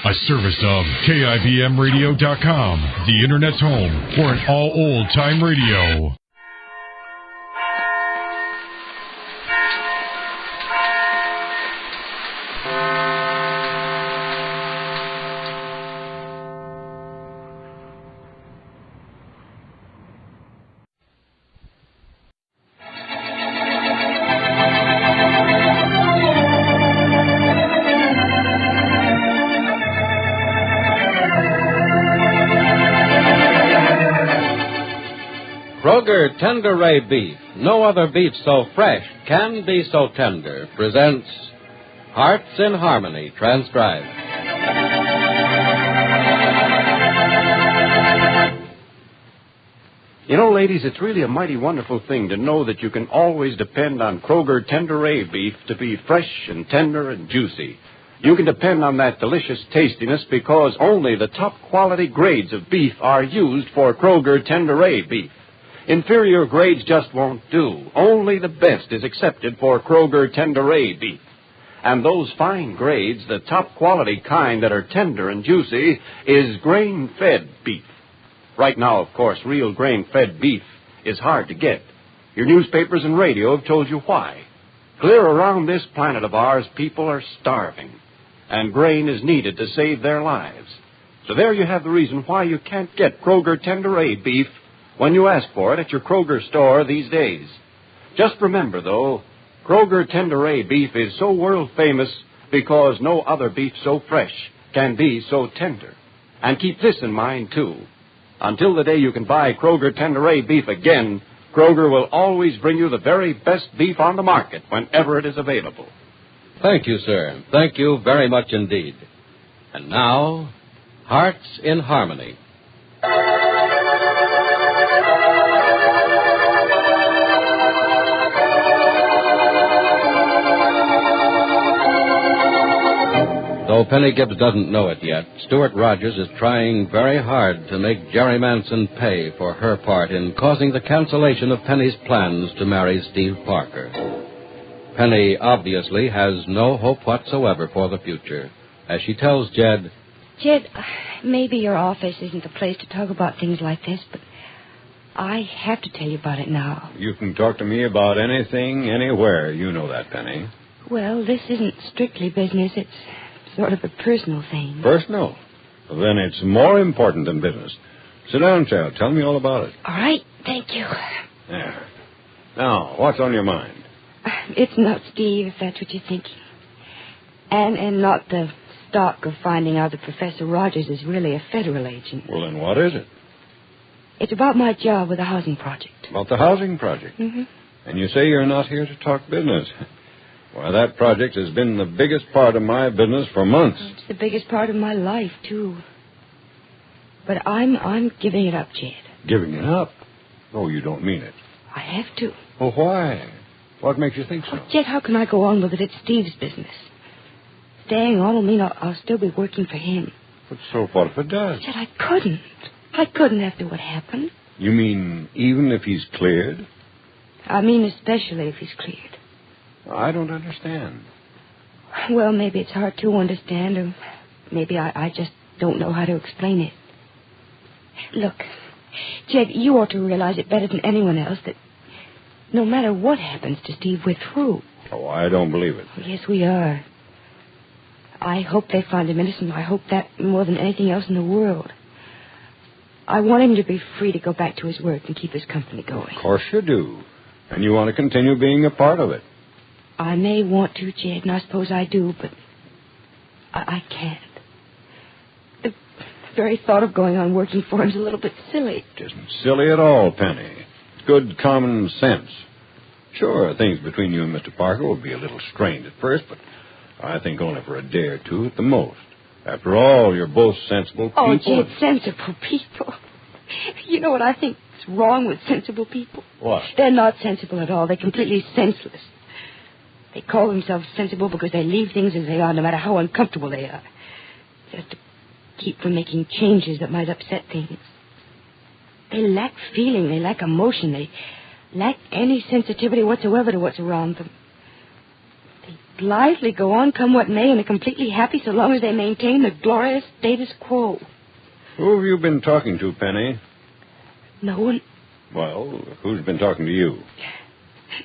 A service of KIBMradio.com, the Internet's home for an all old-time radio. Kroger Tender Ray Beef, no other beef so fresh can be so tender, presents Hearts in Harmony, transcribed. You know, ladies, it's really a mighty wonderful thing to know that you can always depend on Kroger Tender Ray Beef to be fresh and tender and juicy. You can depend on that delicious tastiness because only the top quality grades of beef are used for Kroger Tender Ray Beef. Inferior grades just won't do. Only the best is accepted for Kroger Tender Ray Beef. And those fine grades, the top quality kind that are tender and juicy, is grain-fed beef. Right now, of course, real grain-fed beef is hard to get. Your newspapers and radio have told you why. Clear around this planet of ours, people are starving, and grain is needed to save their lives. So there you have the reason why you can't get Kroger Tender Ray Beef when you ask for it at your Kroger store these days. Just remember, though, Kroger Tender Ray Beef is so world-famous because no other beef so fresh can be so tender. And keep this in mind, too. Until the day you can buy Kroger Tender Ray Beef again, Kroger will always bring you the very best beef on the market whenever it is available. Thank you, sir. Thank you very much indeed. And now, Hearts in Harmony. Though Penny Gibbs doesn't know it yet, Stuart Rogers is trying very hard to make Jerri Manson pay for her part in causing the cancellation of Penny's plans to marry Steve Parker. Penny obviously has no hope whatsoever for the future, as she tells Jed, Jed, maybe your office isn't the place to talk about things like this, but I have to tell you about it now. You can talk to me about anything, anywhere. You know that, Penny. Well, this isn't strictly business. It's sort of a personal thing. Personal? Well, then it's more important than business. Sit down, child. Tell me all about it. All right. Thank you. There. Now, what's on your mind? It's not Steve, if that's what you're thinking. And not the stock of finding out that Professor Rogers is really a federal agent. Well, then what is it? It's about my job with the housing project. About the housing project? Mm-hmm. And you say you're not here to talk business. Why, that project has been the biggest part of my business for months. It's the biggest part of my life, too. But I'm giving it up, Jed. Giving it up? Oh, you don't mean it. I have to. Well, why? What makes you think so? Oh, Jed, how can I go on with it? It's Steve's business. Staying on will mean I'll still be working for him. But so what if it does? Jed, I couldn't. I couldn't after what happened. You mean even if he's cleared? I mean especially if he's cleared. I don't understand. Well, maybe it's hard to understand, or maybe I just don't know how to explain it. Look, Jed, you ought to realize it better than anyone else that no matter what happens to Steve, we're through. Oh, I don't believe it. Yes, we are. I hope they find him innocent. I hope that more than anything else in the world. I want him to be free to go back to his work and keep his company going. Of course you do. And you want to continue being a part of it. I may want to, Jed, and I suppose I do, but I can't. The very thought of going on working for him is a little bit silly. It isn't silly at all, Penny. It's good common sense. Sure, things between you and Mr. Parker will be a little strained at first, but I think only for a day or two at the most. After all, you're both sensible people. Oh, Jed, sensible people. You know what I think's wrong with sensible people? What? They're not sensible at all. They're completely senseless. They call themselves sensible because they leave things as they are, no matter how uncomfortable they are. Just to keep from making changes that might upset things. They lack feeling. They lack emotion. They lack any sensitivity whatsoever to what's around them. blithely go on, come what may, and are completely happy so long as they maintain the glorious status quo. Who have you been talking to, Penny? No one. Well, who's been talking to you?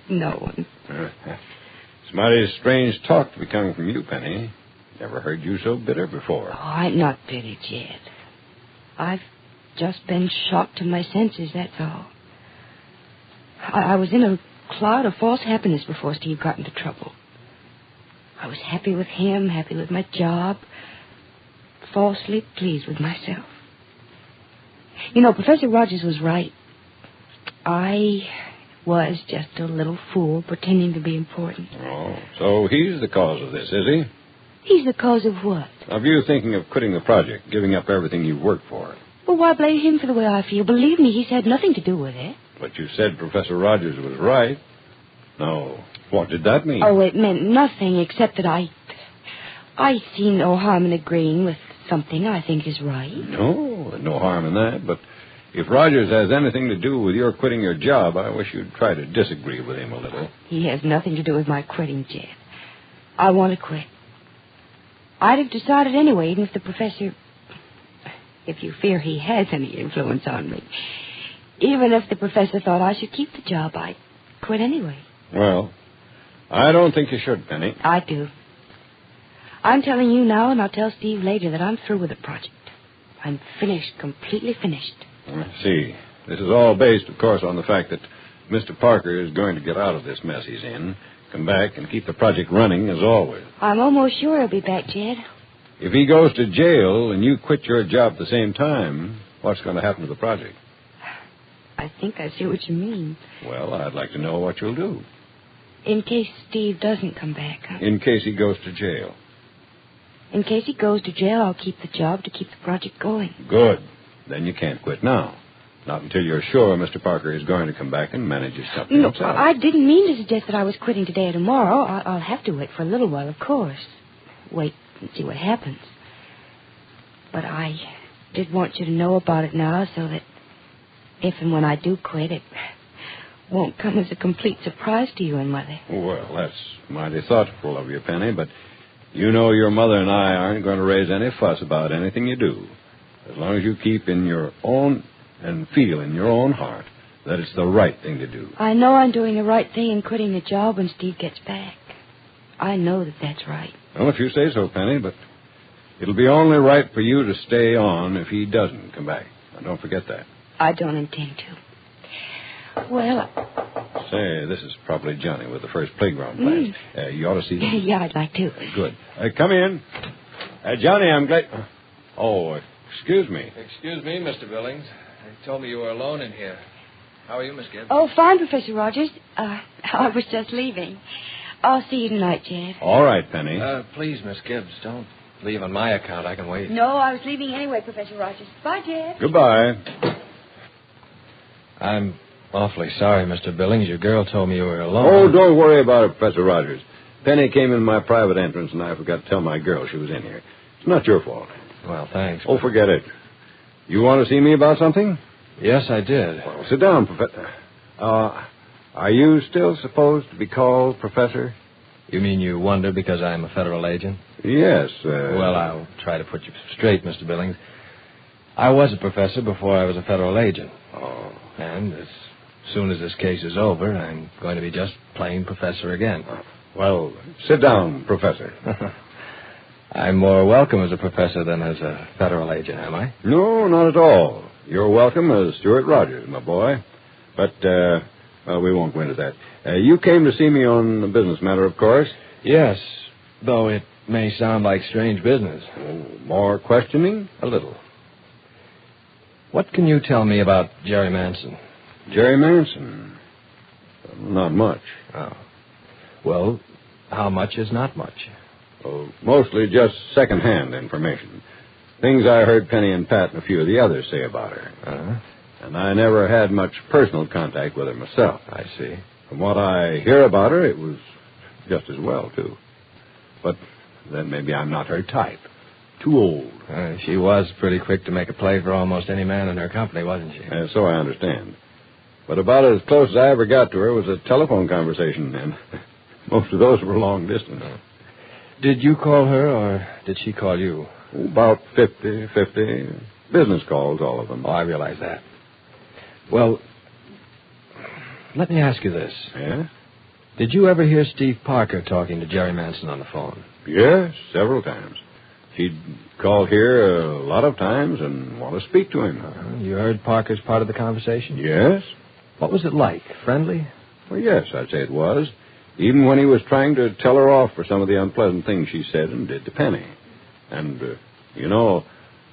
No one. It's mighty strange talk to be coming from you, Penny. Never heard you so bitter before. Oh, I'm not bitter, Jed. I've just been shocked to my senses, that's all. I was in a cloud of false happiness before Steve got into trouble. I was happy with him, happy with my job, falsely pleased with myself. You know, Professor Rogers was right. I was just a little fool pretending to be important. Oh, so he's the cause of this, is he? He's the cause of what? Of you thinking of quitting the project, giving up everything you've worked for. Well, why blame him for the way I feel? Believe me, he's had nothing to do with it. But you said Professor Rogers was right. No. What did that mean? Oh, it meant nothing except that I see no harm in agreeing with something I think is right. No, there's no harm in that. But if Rogers has anything to do with your quitting your job, I wish you'd try to disagree with him a little. He has nothing to do with my quitting, Jed. I want to quit. I'd have decided anyway, even if the professor... If you fear he has any influence on me. Even if the professor thought I should keep the job, I'd quit anyway. Well, I don't think you should, Penny. I do. I'm telling you now, and I'll tell Steve later, that I'm through with the project. I'm finished, completely finished. I see. This is all based, of course, on the fact that Mr. Parker is going to get out of this mess he's in, come back and keep the project running as always. I'm almost sure he'll be back, Jed. If he goes to jail and you quit your job at the same time, what's going to happen to the project? I think I see what you mean. Well, I'd like to know what you'll do. In case Steve doesn't come back, huh? In case he goes to jail. In case he goes to jail, I'll keep the job to keep the project going. Good. Then you can't quit now. Not until you're sure Mr. Parker is going to come back and manage his company No, himself. I didn't mean to suggest that I was quitting today or tomorrow. I'll have to wait for a little while, of course. Wait and see what happens. But I did want you to know about it now so that if and when I do quit, it won't come as a complete surprise to you and Mother. Well, that's mighty thoughtful of you, Penny, but you know your mother and I aren't going to raise any fuss about anything you do. As long as you keep in your own and feel in your own heart that it's the right thing to do. I know I'm doing the right thing in quitting the job when Steve gets back. I know that that's right. Well, if you say so, Penny, but it'll be only right for you to stay on if he doesn't come back. Now, don't forget that. I don't intend to. Well... Say, this is probably Johnny with the first playground plans. You ought to see him. Yeah, I'd like to. Good. Come in. Johnny, I'm glad... Oh, excuse me. Excuse me, Mr. Billings. They told me you were alone in here. How are you, Miss Gibbs? Oh, fine, Professor Rogers. I was just leaving. I'll see you tonight, Jed. All right, Penny. Please, Miss Gibbs, don't leave on my account. I can wait. No, I was leaving anyway, Professor Rogers. Bye, Jed. Goodbye. I'm awfully sorry, Mr. Billings. Your girl told me you were alone. Oh, don't worry about it, Professor Rogers. Penny came in my private entrance, and I forgot to tell my girl she was in here. It's not your fault. Well, thanks. Oh, forget it. You want to see me about something? Yes, I did. Well, sit down, Professor. Are you still supposed to be called Professor? You mean you wonder because I'm a federal agent? Yes. Well, I'll try to put you straight, Mr. Billings. I was a professor before I was a federal agent. Oh. And as soon as this case is over, I'm going to be just plain professor again. Well, sit down, Professor. I'm more welcome as a professor than as a federal agent, am I? No, not at all. You're welcome as Stuart Rogers, my boy. But, well, we won't go into that. You came to see me on a business matter, of course. Yes, though it may sound like strange business. Oh, more questioning? A little. What can you tell me about Jerry Manson? Jerry Manson? Not much. Oh. Well, how much is not much? Oh, mostly just second-hand information. Things I heard Penny and Pat and a few of the others say about her. Uh-huh. And I never had much personal contact with her myself. I see. From what I hear about her, it was just as well, too. But then maybe I'm not her type. Too old. She was pretty quick to make a play for almost any man in her company, wasn't she? So I understand. But about as close as I ever got to her was a telephone conversation, and Most of those were long distance. Did you call her, or did she call you? About 50. Business calls, all of them. Oh, I realize that. Well, let me ask you this. Yeah? Did you ever hear Steve Parker talking to Jerry Manson on the phone? Yes, several times. He'd call here a lot of times and want to speak to him. You heard Parker's part of the conversation? Yes? What was it like? Friendly? Well, yes, I'd say it was. Even when he was trying to tell her off for some of the unpleasant things she said and did to Penny. And,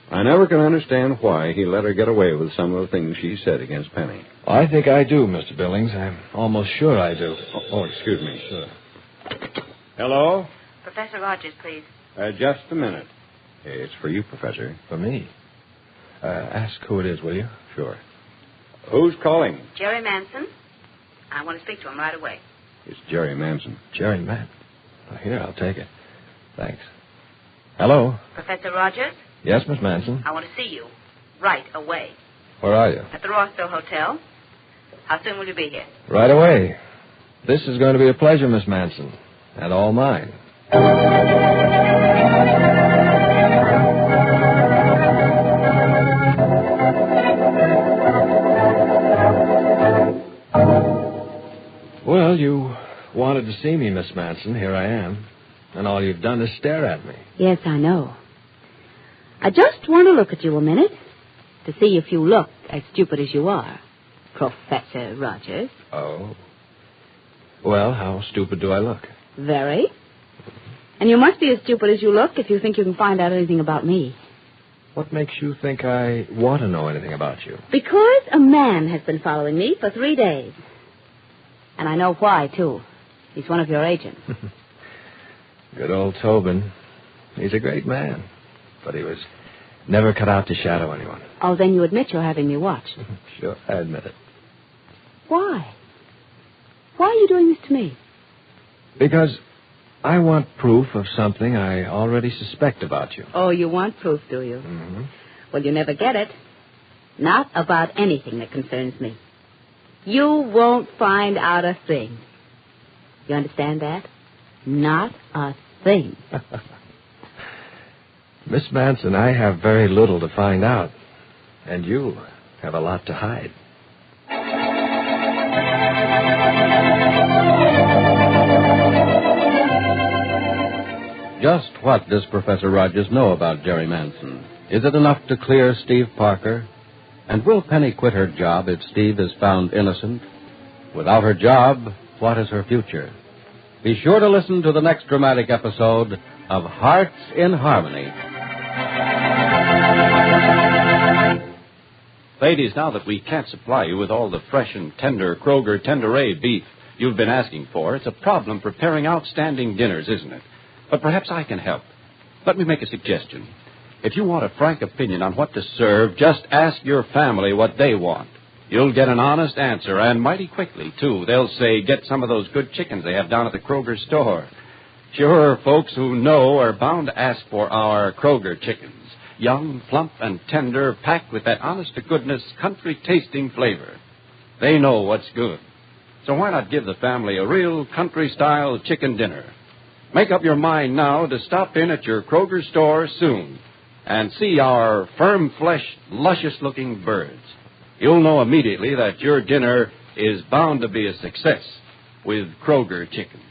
I never can understand why he let her get away with some of the things she said against Penny. I think I do, Mr. Billings. I'm almost sure I do. Oh, excuse me. Sure. Hello? Professor Rogers, please. Just a minute. It's for you, Professor. For me? Ask who it is, will you? Sure. Who's calling? Jerry Manson. I want to speak to him right away. It's Jerry Manson. Jerry Manson. Here, I'll take it. Thanks. Hello? Professor Rogers? Yes, Miss Manson? I want to see you right away. Where are you? At the Rossville Hotel. How soon will you be here? Right away. This is going to be a pleasure, Miss Manson. And all mine. Well, you wanted to see me, Miss Manson. Here I am. And all you've done is stare at me. Yes, I know. I just want to look at you a minute to see if you look as stupid as you are, Professor Rogers. Oh. Well, how stupid do I look? Very. And you must be as stupid as you look if you think you can find out anything about me. What makes you think I want to know anything about you? Because a man has been following me for 3 days. And I know why, too. He's one of your agents. Good old Tobin. He's a great man. But he was never cut out to shadow anyone. Oh, then you admit you're having me watched. Sure, I admit it. Why? Why are you doing this to me? Because I want proof of something I already suspect about you. Oh, you want proof, do you? Mm-hmm. Well, you never get it. Not about anything that concerns me. You won't find out a thing. You understand that? Not a thing. Miss Manson, I have very little to find out. And you have a lot to hide. Just what does Professor Rogers know about Jerry Manson? Is it enough to clear Steve Parker? And will Penny quit her job if Steve is found innocent? Without her job, what is her future? Be sure to listen to the next dramatic episode of Hearts in Harmony. Ladies, now that we can't supply you with all the fresh and tender Kroger Tenderay beef you've been asking for, it's a problem preparing outstanding dinners, isn't it? But perhaps I can help. Let me make a suggestion. If you want a frank opinion on what to serve, just ask your family what they want. You'll get an honest answer, and mighty quickly, too. They'll say, get some of those good chickens they have down at the Kroger store. Sure, folks who know are bound to ask for our Kroger chickens. Young, plump, and tender, packed with that honest-to-goodness, country-tasting flavor. They know what's good. So why not give the family a real country-style chicken dinner? Make up your mind now to stop in at your Kroger store soon and see our firm-fleshed, luscious-looking birds. You'll know immediately that your dinner is bound to be a success with Kroger chickens.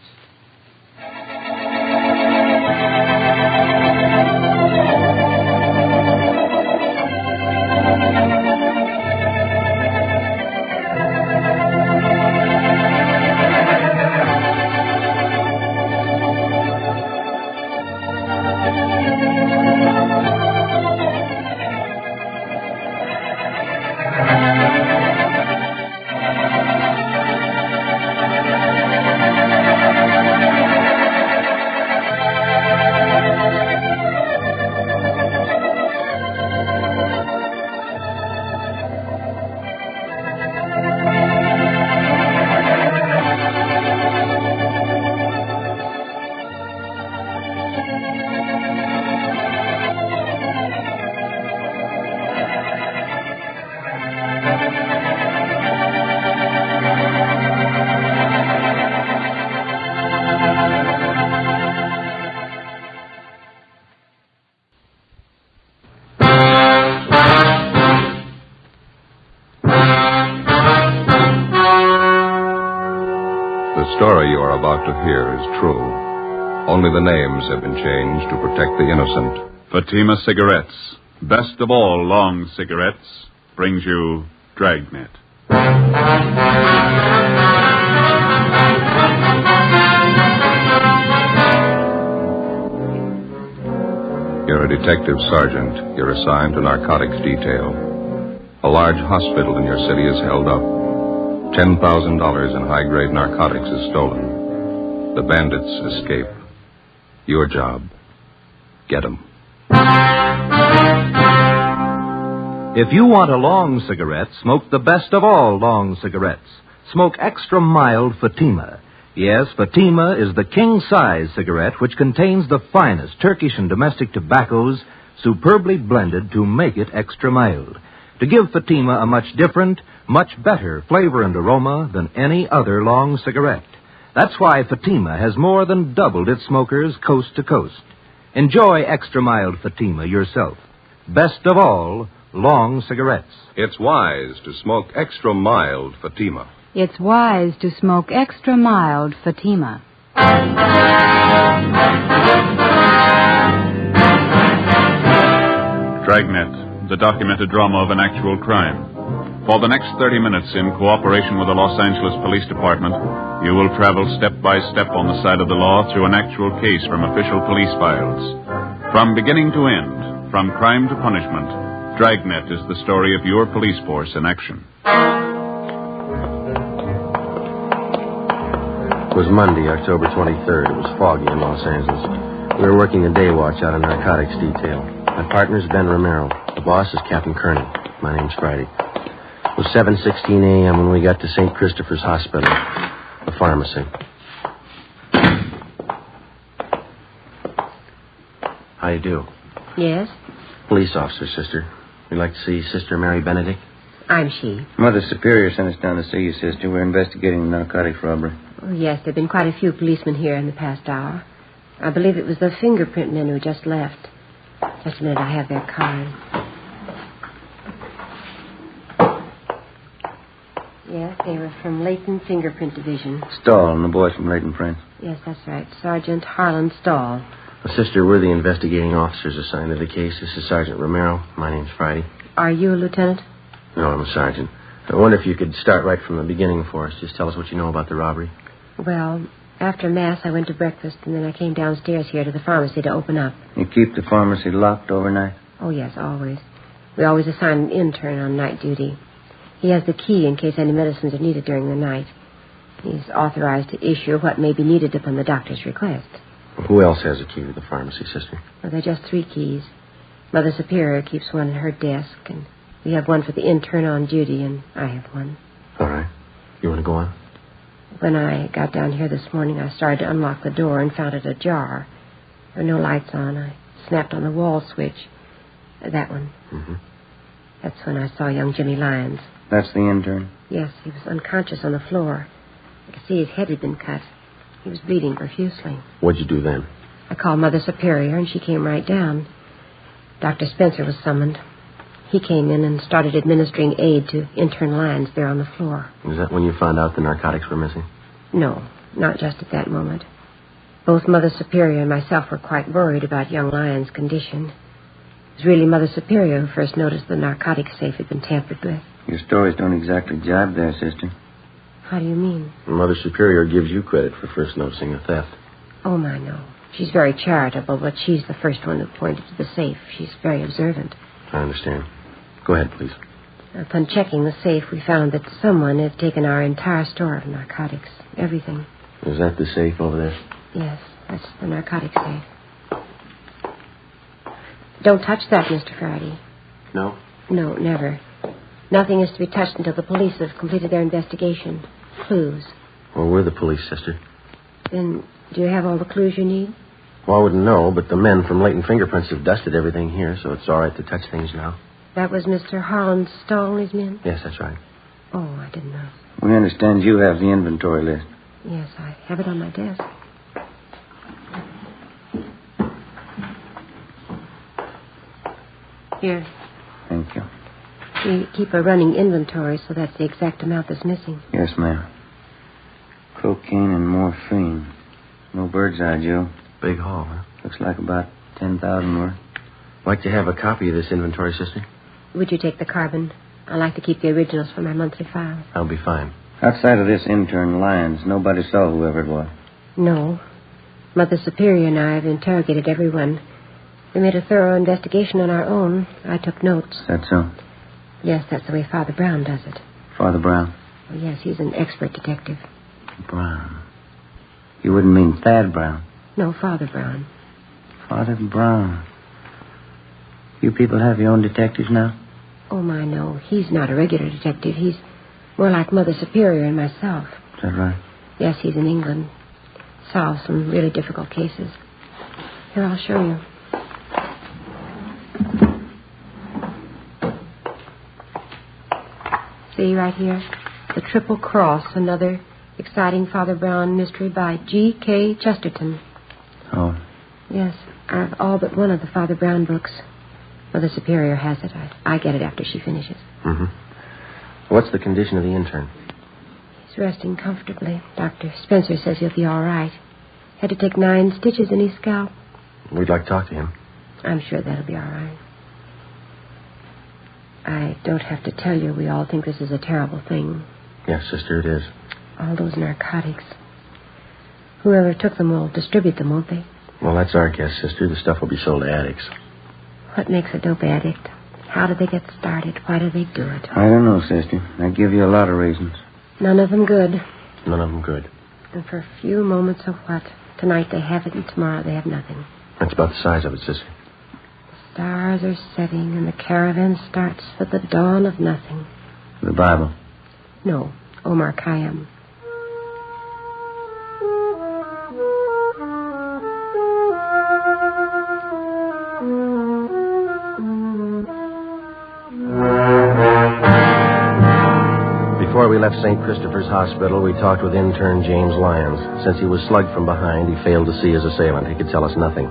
story you are about to hear is true. Only the names have been changed to protect the innocent. Fatima Cigarettes, best of all long cigarettes, brings you Dragnet. You're a detective sergeant. You're assigned to narcotics detail. A large hospital in your city is held up. $10,000 in high-grade narcotics is stolen. The bandits escape. Your job, get them. If you want a long cigarette, smoke the best of all long cigarettes. Smoke extra mild Fatima. Yes, Fatima is the king-size cigarette which contains the finest Turkish and domestic tobaccos superbly blended to make it extra mild, to give Fatima a much different, much better flavor and aroma than any other long cigarette. That's why Fatima has more than doubled its smokers coast to coast. Enjoy extra mild Fatima yourself. Best of all, long cigarettes. It's wise to smoke extra mild Fatima. It's wise to smoke extra mild Fatima. Dragnet, the documented drama of an actual crime. For the next 30 minutes, in cooperation with the Los Angeles Police Department, you will travel step by step on the side of the law through an actual case from official police files. From beginning to end, from crime to punishment, Dragnet is the story of your police force in action. It was Monday, October 23rd. It was foggy in Los Angeles. We were working the day watch out of narcotics detail. My partner's Ben Romero. The boss is Captain Kearney. My name's Friday. It was 7:16 a.m. when we got to St. Christopher's Hospital, the pharmacy. How you do? Yes? Police officer, sister. We'd like to see Sister Mary Benedict. I'm she. Mother Superior sent us down to see you, sister. We're investigating the narcotics robbery. Oh, yes, there have been quite a few policemen here in the past hour. I believe it was the fingerprint men who just left. Just a minute, I have their card. Yes, they were from Leighton Fingerprint Division. Stahl and the boys from Leighton Prince. Yes, that's right. Sergeant Harlan Stahl. Well, sister, we're the investigating officers assigned to the case. This is Sergeant Romero. My name's Friday. Are you a lieutenant? No, I'm a sergeant. I wonder if you could start right from the beginning for us. Just tell us what you know about the robbery. Well, after Mass, I went to breakfast, and then I came downstairs here to the pharmacy to open up. You keep the pharmacy locked overnight? Oh, yes, always. We always assign an intern on night duty. He has the key in case any medicines are needed during the night. He's authorized to issue what may be needed upon the doctor's request. Who else has a key to the pharmacy, sister? Well, there are just 3 keys. Mother Superior keeps one in her desk, and we have one for the intern on duty, and I have one. All right. You want to go on? When I got down here this morning, I started to unlock the door and found it ajar. There were no lights on. I snapped on the wall switch. That one. Mm-hmm. That's when I saw young Jimmy Lyons. That's the intern? Yes, he was unconscious on the floor. I could see his head had been cut. He was bleeding profusely. What'd you do then? I called Mother Superior, and she came right down. Dr. Spencer was summoned. He came in and started administering aid to intern Lyons there on the floor. Was that when you found out the narcotics were missing? No, not just at that moment. Both Mother Superior and myself were quite worried about young Lyons' condition. It was really Mother Superior who first noticed the narcotic safe had been tampered with. Your stories don't exactly jibe there, sister. How do you mean? Mother Superior gives you credit for first noticing the theft. Oh, my, no. She's very charitable, but she's the first one who pointed to the safe. She's very observant. I understand. Go ahead, please. Upon checking the safe, we found that someone had taken our entire store of narcotics. Everything. Is that the safe over there? Yes, that's the narcotic safe. Don't touch that, Mr. Faraday. No? No, never. Nothing is to be touched until the police have completed their investigation. Clues. Well, we're the police, sister. Then, do you have all the clues you need? Well, I wouldn't know, but the men from Leighton Fingerprints have dusted everything here, so it's all right to touch things now. That was Mr. Harlan Stahl and his men? Yes, that's right. Oh, I didn't know. We understand you have the inventory list. Yes, I have it on my desk. Here. Thank you. We keep a running inventory, so that's the exact amount that's missing. Yes, ma'am. Cocaine and morphine. No bird's eye, Joe. Big haul, huh? Looks like about 10,000 worth. Like to have a copy of this inventory, sister? Would you take the carbon? I like to keep the originals for my monthly file. That'll be fine. Outside of this intern, Lyons, nobody saw whoever it was. No. Mother Superior and I have interrogated everyone. We made a thorough investigation on our own. I took notes. That's so? Yes, that's the way Father Brown does it. Father Brown? Oh, yes, he's an expert detective. Brown. You wouldn't mean Thad Brown? No, Father Brown. Father Brown. You people have your own detectives now? Oh, my, no. He's not a regular detective. He's more like Mother Superior and myself. Is that right? Yes, he's in England. Solves some really difficult cases. Here, I'll show you. See right here? The Triple Cross, another exciting Father Brown mystery by G.K. Chesterton. Oh. Yes, I have all but one of the Father Brown books. Mother Superior has it. I get it after she finishes. Mm-hmm. What's the condition of the intern? He's resting comfortably. Dr. Spencer says he'll be all right. Had to take 9 stitches in his scalp. We'd like to talk to him. I'm sure that'll be all right. I don't have to tell you we all think this is a terrible thing. Yes, sister, it is. All those narcotics. Whoever took them will distribute them, won't they? Well, that's our guess, sister. The stuff will be sold to addicts. What makes a dope addict? How did they get started? Why do they do it? I don't know, sister. I give you a lot of reasons. None of them good. None of them good. And for a few moments of what? Tonight they have it and tomorrow they have nothing. That's about the size of it, sister. Stars are setting and the caravan starts for the dawn of nothing. The Bible? No, Omar Khayyam. Before we left St. Christopher's Hospital, we talked with intern James Lyons. Since he was slugged from behind, he failed to see his assailant. He could tell us nothing.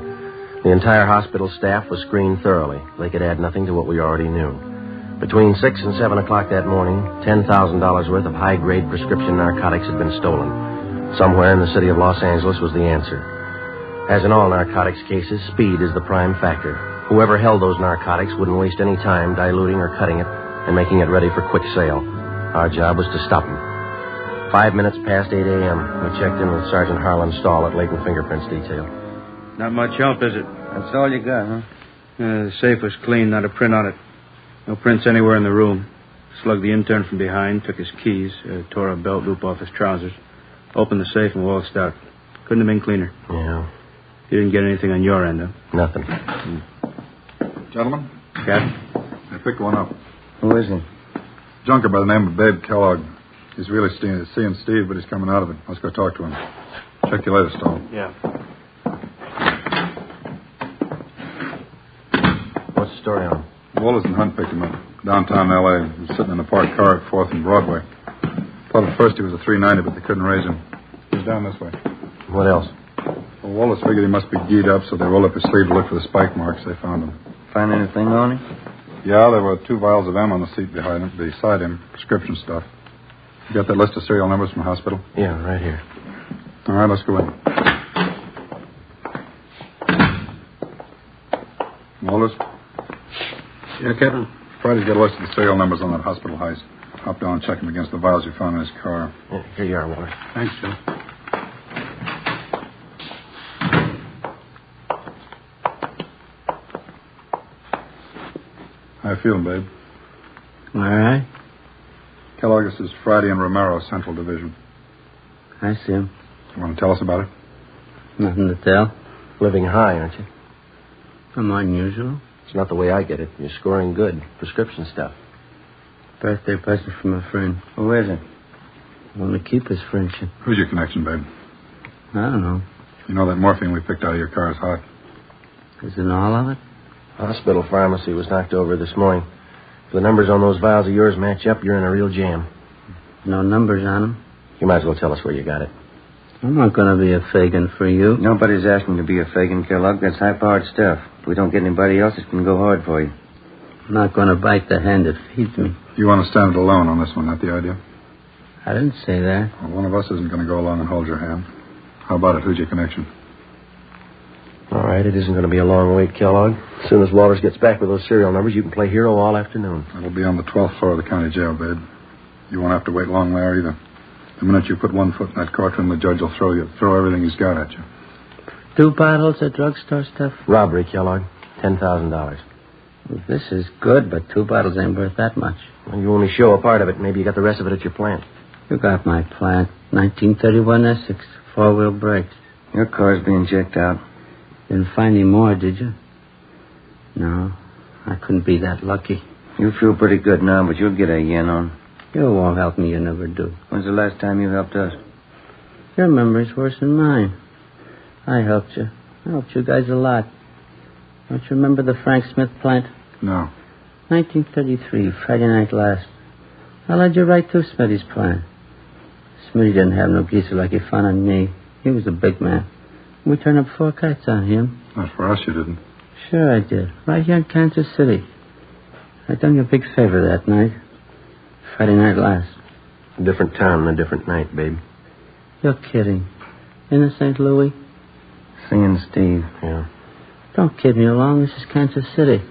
The entire hospital staff was screened thoroughly. They could add nothing to what we already knew. Between 6 and 7 o'clock that morning, $10,000 worth of high-grade prescription narcotics had been stolen. Somewhere in the city of Los Angeles was the answer. As in all narcotics cases, speed is the prime factor. Whoever held those narcotics wouldn't waste any time diluting or cutting it and making it ready for quick sale. Our job was to stop them. 5 minutes past 8 a.m., we checked in with Sergeant Harlan Stahl at Layton Fingerprints Detail. Not much help, is it? That's all you got, huh? The safe was clean, not a print on it. No prints anywhere in the room. Slugged the intern from behind, took his keys, tore a belt loop off his trousers, opened the safe and waltzed out. Couldn't have been cleaner. Yeah. You didn't get anything on your end, huh? Nothing. Gentlemen? Captain? I picked one up. Who is he? Junker by the name of Babe Kellogg. He's really seeing Steve, but he's coming out of it. Let's go talk to him. Check you later, Stahl. Yeah. What's the story on him? Wallace and Hunt picked him up. Downtown L.A. He was sitting in a parked car at 4th and Broadway. Thought at first he was a 390, but they couldn't raise him. He's down this way. What else? Well, Wallace figured he must be geed up, so they rolled up his sleeve to look for the spike marks. They found him. Find anything on him? Yeah, there were 2 vials of M on the seat beside him, prescription stuff. You got that list of serial numbers from the hospital? Yeah, right here. All right, let's go in. Wallace? Yeah, Captain? Friday's got a list of the serial numbers on that hospital heist. Hop down and check them against the vials you found in his car. Yeah, here you are, Wallace. Thanks, Joe. How you feeling, babe? All right. Kellogg, this is Friday and Romero, Central Division. I see him. You want to tell us about it? Nothing to tell. Living high, aren't you? I'm unusual. It's not the way I get it. You're scoring good. Prescription stuff. Birthday present from a friend. Who is it? I want to keep his friendship. Who's your connection, babe? I don't know. You know that morphine we picked out of your car is hot. Isn't all of it? Hospital pharmacy was knocked over this morning. If the numbers on those vials of yours match up, you're in a real jam. No numbers on them? You might as well tell us where you got it. I'm not going to be a Fagin for you. Nobody's asking to be a Fagin, Kellogg. That's high-powered stuff. If we don't get anybody else, it can go hard for you. I'm not going to bite the hand that feeds me. You want to stand it alone on this one, not the idea? I didn't say that. Well, one of us isn't going to go along and hold your hand. How about it? Who's your connection? All right, it isn't going to be a long wait, Kellogg. As soon as Walters gets back with those serial numbers, you can play hero all afternoon. It'll be on the 12th floor of the county jail, babe. You won't have to wait long there either. The minute you put one foot in that courtroom, the judge will throw everything he's got at you. 2 bottles of drugstore stuff? Robbery, Kellogg. $10,000. Well, this is good, but 2 bottles ain't worth that much. Well, you only show a part of it. Maybe you got the rest of it at your plant. You got my plant. 1931 Essex. 4-wheel brakes. Your car's being checked out. Didn't find any more, did you? No. I couldn't be that lucky. You feel pretty good now, but you'll get a yen on. You won't help me. You never do. When's the last time you helped us? Your memory's worse than mine. I helped you. I helped you guys a lot. Don't you remember the Frank Smith plant? No. 1933, Friday night last. I led you right through Smitty's plant. Smitty didn't have no geezer like he found on me. He was a big man. We turned up 4 kites on him. Not for us, you didn't. Sure I did. Right here in Kansas City. I done you a big favor that night. Friday night last. A different town and a different night, babe. You're kidding. In the St. Louis? Seeing Steve. Yeah. Don't kid me along. This is Kansas City.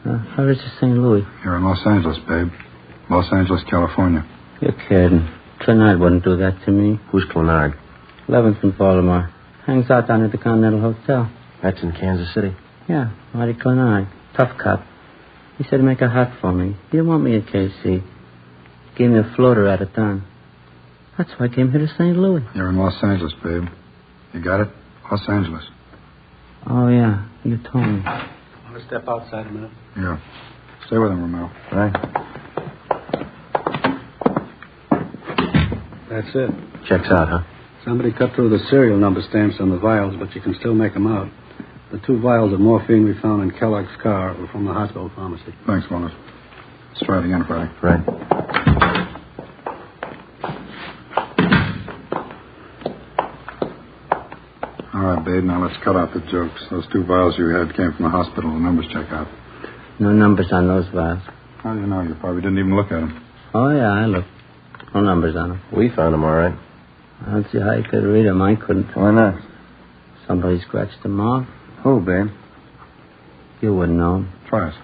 How is it St. Louis? You're in Los Angeles, babe. Los Angeles, California. You're kidding. Clenard wouldn't do that to me. Who's Clenard? 11th and Baltimore. Hangs out down at the Continental Hotel. That's in Kansas City? Yeah, Marty Clenard. Tough cop. He said he'd make a hot for me. He didn't want me at KC. Gave me a floater at a time. That's why I came here to St. Louis. You're in Los Angeles, babe. You got it? Los Angeles. Oh, yeah. You told me. Want to step outside a minute? Yeah. Stay with him, Romero. Right. That's it. Checks out, huh? Somebody cut through the serial number stamps on the vials, but you can still make them out. The 2 vials of morphine we found in Kellogg's car were from the hospital pharmacy. Thanks, Wallace. Let's try it again, Friday. Right. All right, babe, now let's cut out the jokes. Those 2 vials you had came from the hospital. The numbers check out. No numbers on those vials. How do you know? You probably didn't even look at them. Oh, yeah, I looked. No numbers on them. We found them, all right. I don't see how you could read them. I couldn't. Why not? Somebody scratched them off. Who, babe? You wouldn't know. Try it.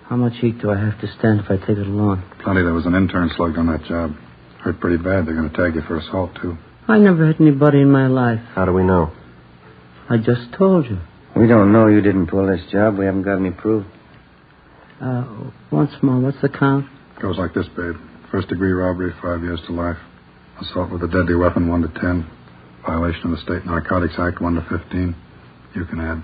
How much heat do I have to stand if I take it along? Plenty. There was an intern slugged on that job. Hurt pretty bad. They're going to tag you for assault, too. I never hit anybody in my life. How do we know? I just told you. We don't know you didn't pull this job. We haven't got any proof. Once more, what's the count? Goes like this, babe. First-degree robbery, 5 years to life. Assault with a deadly weapon, 1 to 10. Violation of the State Narcotics Act, 1 to 15. You can add.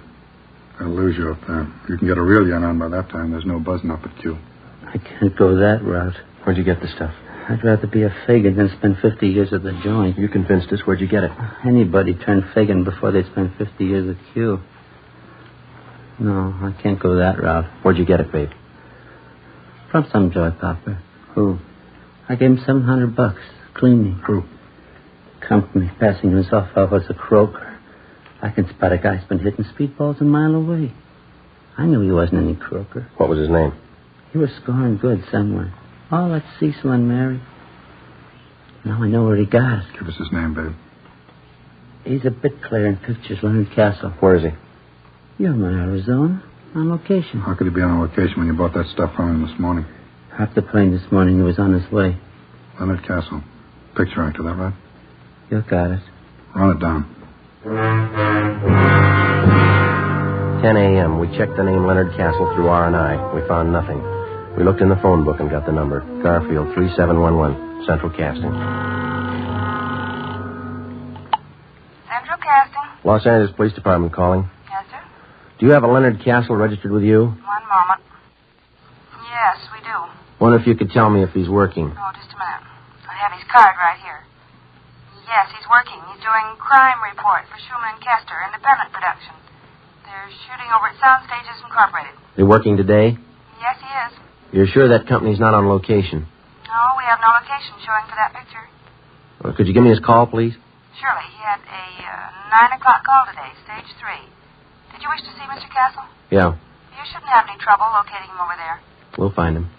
They'll lose you up there. If you can get a real yen on by that time, there's no buzzing up at Q. I can't go that route. Where'd you get the stuff? I'd rather be a Fagin than spend 50 years at the joint. You convinced us. Where'd you get it? Anybody turned Fagin before they'd spend 50 years at Q. No, I can't go that route. Where'd you get it, babe? From some joy popper. Who? I gave him $700. Cleaning. Who? Company. Passing himself off as a croaker. I can spot a guy's been hitting speedballs a mile away. I knew he wasn't any croaker. What was his name? He was scoring good somewhere. Oh, that's Cecil and Mary. Now I know where he got it. Give us his name, babe. He's a bit player in pictures, Leonard Castle. Where is he? You're in Arizona. On location. How could he be on location when you bought that stuff from him this morning? Hopped the plane this morning. He was on his way. Leonard Castle. Picture actor, that right? You got it. Run it down. 10 a.m. We checked the name Leonard Castle through R&I. We found nothing. We looked in the phone book and got the number. Garfield 3711, Central Casting. Central Casting. Los Angeles Police Department calling. Yes, sir. Do you have a Leonard Castle registered with you? 1 moment. Yes, we do. Wonder if you could tell me if he's working. Oh, just a minute. I have his card right here. Yes, he's working. He's doing crime report for Schumann and Kester, independent production. They're shooting over at Sound Stages Incorporated. They're working today? Yes, he is. You're sure that company's not on location? No, we have no location showing for that picture. Well, could you give me his call, please? Surely. He had a 9 o'clock call today, stage 3. Did you wish to see Mr. Castle? Yeah. You shouldn't have any trouble locating him over there. We'll find him.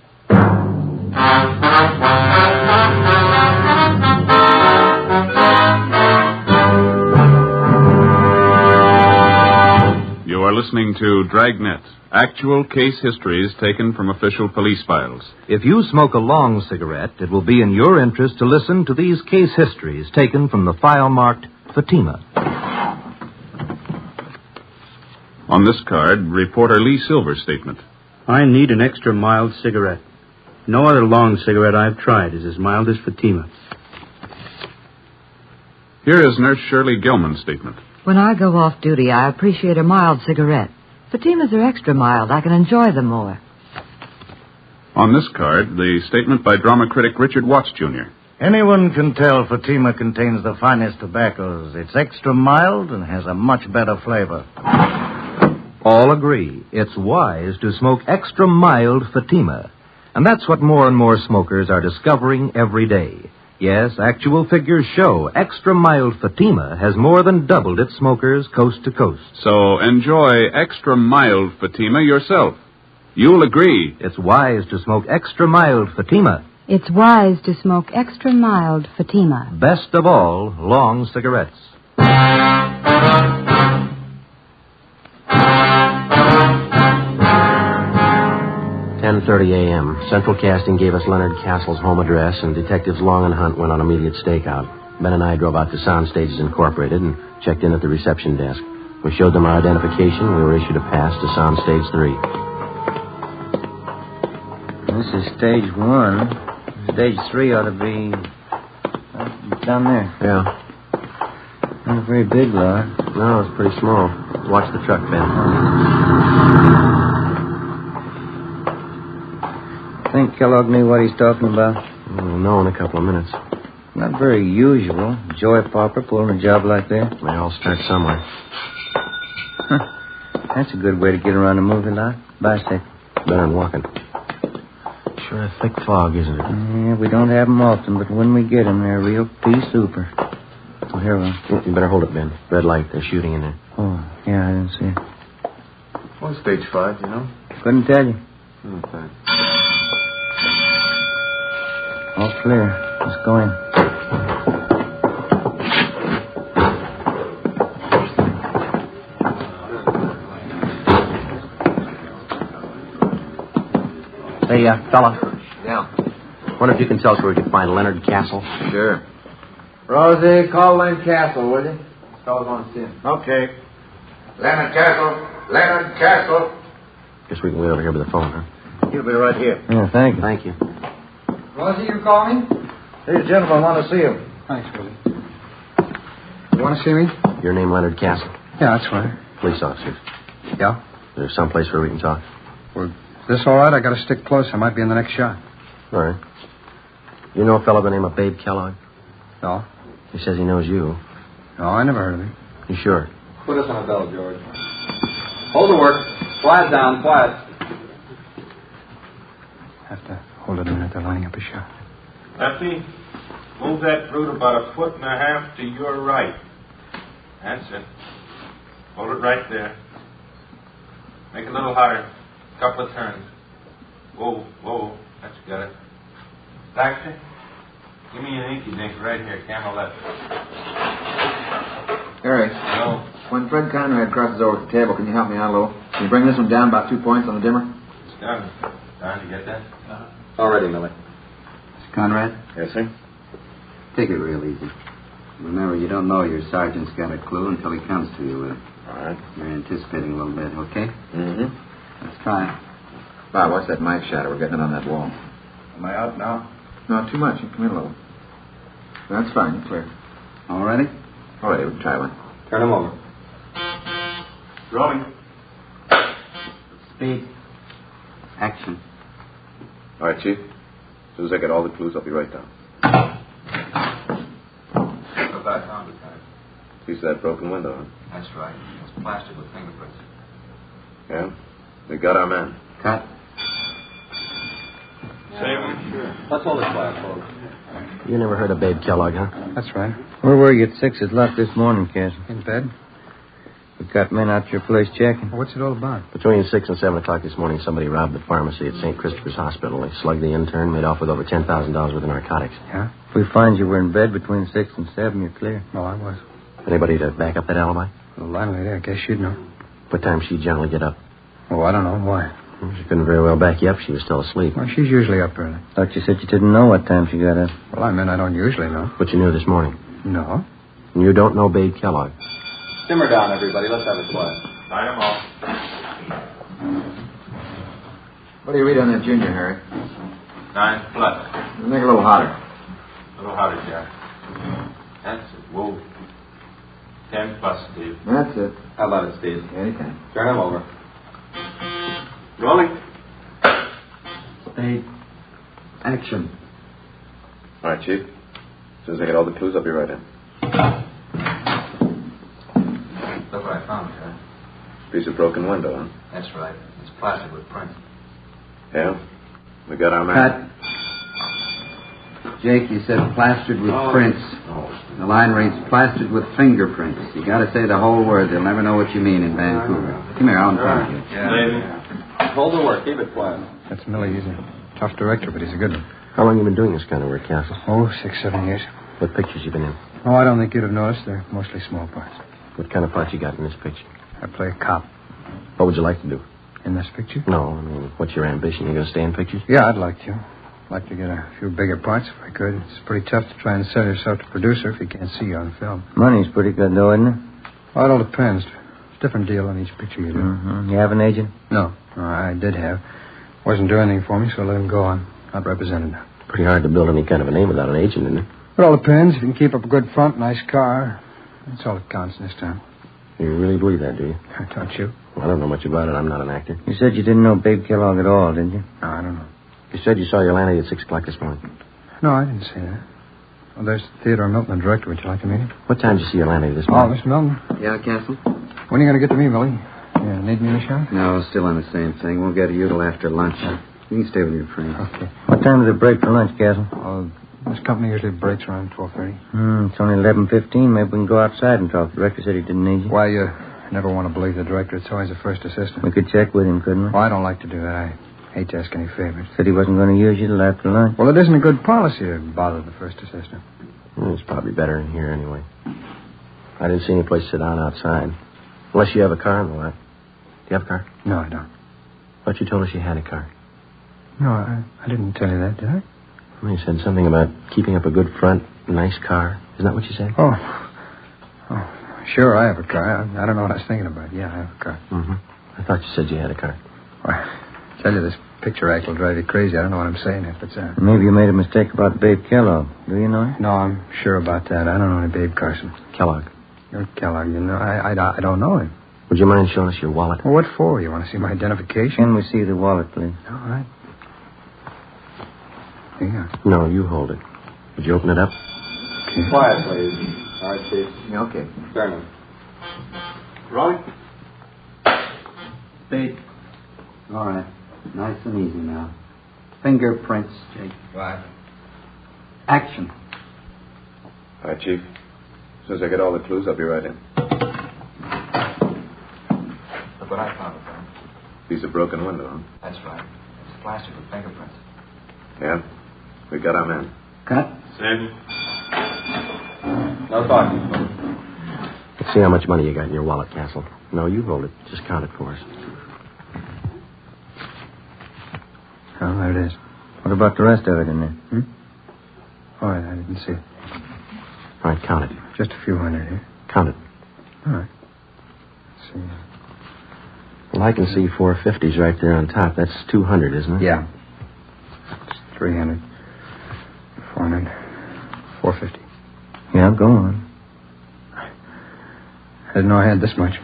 You are listening to Dragnet, actual case histories taken from official police files. If you smoke a long cigarette, it will be in your interest to listen to these case histories taken from the file marked Fatima. On this card, reporter Lee Silver's statement. I need an extra mild cigarette. No other long cigarette I've tried is as mild as Fatima. Here is Nurse Shirley Gilman's statement. When I go off duty, I appreciate a mild cigarette. Fatimas are extra mild. I can enjoy them more. On this card, the statement by drama critic Richard Watts, Jr. Anyone can tell Fatima contains the finest tobaccos. It's extra mild and has a much better flavor. All agree it's wise to smoke extra mild Fatima. And that's what more and more smokers are discovering every day. Yes, actual figures show extra mild Fatima has more than doubled its smokers coast to coast. So enjoy extra mild Fatima yourself. You'll agree. It's wise to smoke extra mild Fatima. It's wise to smoke extra mild Fatima. Best of all, long cigarettes. 10:30 a.m. Central Casting gave us Leonard Castle's home address, and Detectives Long and Hunt went on immediate stakeout. Ben and I drove out to Sound Stages Incorporated and checked in at the reception desk. We showed them our identification. We were issued a pass to Sound Stage 3. This is Stage 1. Stage 3 ought to be down there. Yeah. Not a very big lot. No, it's pretty small. Watch the truck, Ben. Think Kellogg knew what he's talking about? We'll know in a couple of minutes. Not very usual. Joy Pauper pulling a job like that. They all start somewhere. That's a good way to get around a movie lot. Bicycle. Better than walking. Sure a thick fog, isn't it? Yeah, we don't have them often, but when we get them, they're real pea super. Oh, here we are. You better hold it, Ben. Red light. They're shooting in there. Oh, yeah, I didn't see it. What's Stage 5, you know? Couldn't tell you. Okay. All clear. Let's go in. Hey, fella. Yeah. Wonder if you can tell us where we can find Leonard Castle? Sure. Rosie, call Len Castle, will you? This fellow's on to see him. Okay. Leonard Castle. Leonard Castle. Guess we can wait over here by the phone, huh? He'll be right here. Yeah, thank you. Thank you. Rosie, you call me? These gentlemen want to see you. Thanks, Willie. You want to see me? Your name, Leonard Castle? Yeah, that's right. Police officers. Yeah? There's someplace where we can talk. Well, is this all right? I got to stick close. I might be in the next shot. All right. You know a fellow by the name of Babe Kellogg? No. He says he knows you. No, I never heard of him. You sure? Put us on a bell, George. Hold the work. Quiet down, quiet. Have to hold it a minute. They're lining up a shot. Lefty, move that root about 1.5 feet to your right. That's it. Hold it right there. Make it a little higher. Couple of turns. Whoa, whoa. That's got it. Baxter, give me an inky dink right here. Camera left. Harry. No. When Fred Conrad crosses over the table, can you help me out a little? Can you bring this one down about 2 points on the dimmer? It's done. Time to get that? All ready, Millie. Conrad? Yes, sir? Take it real easy. Remember, you don't know your sergeant's got a clue until he comes to you with it. All right. You're anticipating a little bit, okay? Mm-hmm. Let's try it. Bob, watch that mic shadow. We're getting it on that wall. Am I out now? No, too much. Come in a little. That's fine. You're clear. All ready? All right, we can try one. Turn them over. Rolling. Speed. Action. All right, Chief. As soon as I get all the clues, I'll be right down. What I found it, guys. Piece of that broken window, huh? That's right. It's plastic with fingerprints. Yeah? We got our man. Cut. Sure. Let's hold it quiet, folks. You never heard of Babe Kellogg, huh? That's right. Where were you at 6 o'clock this morning, Castle? In bed. We got men out to your place checking. What's it all about? Between 6 and 7 o'clock this morning, somebody robbed the pharmacy at St. Christopher's Hospital. They slugged the intern, made off with over $10,000 worth of narcotics. Yeah? If we find you were in bed between 6 and 7, you're clear. No, I was. Anybody to back up that alibi? The landlady, I guess she'd know. What time she generally get up? Oh, I don't know. Why? She couldn't very well back you up. She was still asleep. Well, she's usually up early. Thought you said you didn't know what time she got up. Well, I meant I don't usually know. But you knew this morning. No. And you don't know Babe Kellogg. Simmer down, everybody. Let's have it quiet. Light 'em off. What do you read on that junior, Harry? 9 plus. Make it a little hotter. A little hotter, Jack. That's it. Whoa. 10 plus, Steve. That's it. How about it, Steve? Anytime. Turn him over. Rolling. Spade. Action. All right, Chief. As soon as I get all the clues, I'll be right in. Look what I found, Jerry. Piece of broken window, huh? That's right. It's plastered with print. Yeah? We got our man. Cut. Jake, you said plastered with prints. The line reads plastered with fingerprints. You gotta say the whole word. They'll never know what you mean in Vancouver. Come here, I'll inform you. Yeah. Hold the work. Keep it quiet. That's Millie. He's a tough director, but he's a good one. How long you been doing this kind of work, Castle? Oh, 6, 7 years. What pictures you been in? Oh, I don't think you'd have noticed. They're mostly small parts. What kind of part you got in this picture? I play a cop. What would you like to do? In this picture? No, I mean, what's your ambition? You gonna stay in pictures? Yeah, I'd like to. I'd like to get a few bigger parts if I could. It's pretty tough to try and sell yourself to producer if you can't see you on film. Money's pretty good, though, isn't it? Well, it all depends. It's a different deal on each picture you do. Mm-hmm. You have an agent? No. I did have. Wasn't doing anything for me, so I let him go on. Not represented now. Pretty hard to build any kind of a name without an agent, isn't it? It all depends. If you can keep up a good front, nice car, that's all that counts in this town. You really believe that, do you? Don't you? Well, I don't know much about it. I'm not an actor. You said you didn't know Babe Kellogg at all, didn't you? No, I don't know. You said you saw your landlady at 6 o'clock this morning. No, I didn't say that. Well, there's Theodore Milton, the director. Would you like to meet him? What time did you see your landlady this Oh, morning? Mr. Milton. Yeah, Castle? When are you going to get to me, Millie? Yeah, need me in the shop? No, still on the same thing. We'll get to you till after lunch. You can stay with your friend. Okay. What time does it break for lunch, Castle? Oh, this company usually breaks around 12:30. It's only 11:15. Maybe we can go outside and talk. The director said he didn't need you. Why, you never want to believe the director. It's always the first assistant. We could check with him, couldn't we? Well, I don't like to do that. I hate to ask any favors. Said he wasn't going to use you till after lunch. Well, it isn't a good policy to bother the first assistant. Well, it's probably better in here anyway. I didn't see any place to sit down outside. Unless you have a car in the lot. Do you have a car? No, I don't. But you told us you had a car. No, I didn't tell you that, did I? Well, you said something about keeping up a good front, nice car. Isn't that what you said? Oh, sure, I have a car. I don't know what I was thinking about. Yeah, I have a car. Mm-hmm. I thought you said you had a car. Well, I tell you, this picture act will drive you crazy. I don't know what I'm saying if it's Maybe you made a mistake about Babe Kellogg. Do you know him? No, I'm sure about that. I don't know any Babe Carson. Kellogg. You're Kellogg, you know. I don't know him. Would you mind showing us your wallet? Well, what for? You want to see my identification? Can we see the wallet, please? All right. Yeah. No, you hold it. Would you open it up? Okay. Quiet, please. All right, Chief. Yeah, okay. Turn him. Rolling. Spade. All right. Nice and easy now. Fingerprints, Jake. Right. Action. All right, Chief. As soon as I get all the clues, I'll be right in. Look what I found, friend. Piece of broken window, huh? That's right. It's plastered with fingerprints. Yeah? We got our man. Cut. Same. No talking, folks. Let's see how much money you got in your wallet, Castle. No, you hold it. Just count it for us. Oh, there it is. What about the rest of it in there? All right, I didn't see it. All right, count it. Just a few hundred here. Count it. All right. Let's see. Well, I can see 450s right there on top. That's 200, isn't it? Yeah. It's 300. 400. 450. Yeah, go on. I didn't know I had this much.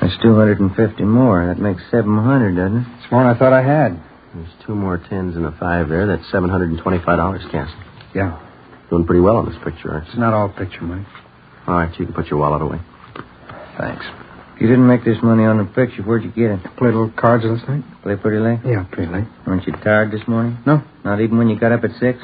That's 250 more. That makes 700, doesn't it? It's more than I thought I had. There's 2 more 10s and a 5 there. That's $725, Castle. Yeah. Doing pretty well on this picture, aren't you? It's not all picture money. All right, you can put your wallet away. Thanks. You didn't make this money on the picture. Where'd you get it? Played little cards last night. Play pretty late? Yeah, pretty late. Weren't you tired this morning? No. Not even when you got up at 6? Did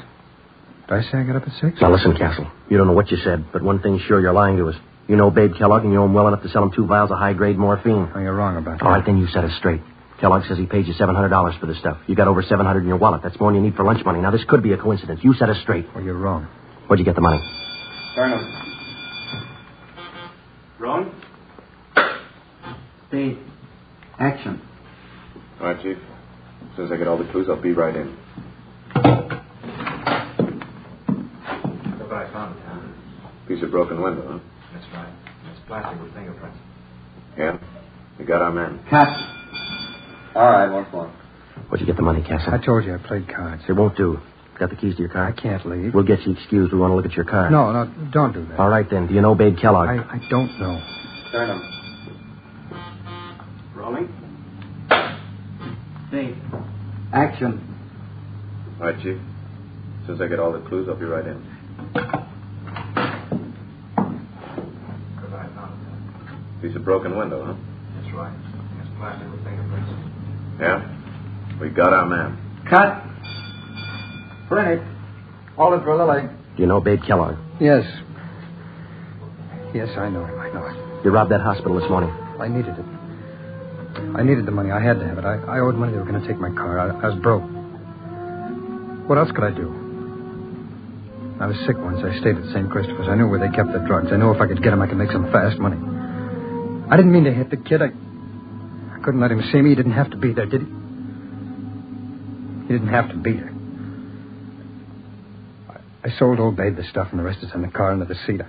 I say I got up at 6? Now, listen, Castle. You don't know what you said, but one thing's sure, you're lying to us. You know Babe Kellogg, and you know him well enough to sell him 2 vials of high-grade morphine. Oh, you're wrong about that. All right, then you set us straight. Kellogg says he paid you $700 for this stuff. You got over $700 in your wallet. That's more than you need for lunch money. Now, this could be a coincidence. You set us straight. Oh, you're wrong. Where'd you get the money? Turn him. Roan? Steve. Action. All right, Chief. As soon as I get all the clues, I'll be right in. Look what I found, Tom. Piece of broken window, huh? That's right. It's plastic with fingerprints. Yeah? We got our man. Cut. All right, once more. Where'd you get the money, Castle? I told you I played cards. It won't do. Got the keys to your car? I can't leave. We'll get you excused. We want to look at your car. No, don't do that. All right, then. Do you know Babe Kellogg? I don't know. Turn him. Rolling. Steve. Action. All right, Chief. As soon as I get all the clues, I'll be right in. Look what I found. Piece of broken window, huh? That's right. It's plastic with fingerprints. Yeah? We got our man. Cut. Print it. Hold it for the leg. Do you know Babe Kellogg? Yes. Yes, I know him. I know it. You robbed that hospital this morning. I needed it. I needed the money. I had to have it. I owed money. They were going to take my car. I was broke. What else could I do? I was sick once. I stayed at St. Christopher's. I knew where they kept the drugs. I knew if I could get them, I could make some fast money. I didn't mean to hit the kid. I couldn't let him see me. He didn't have to be there, did he? He didn't have to be there. I sold old Babe the stuff, and the rest is in the car under the seat.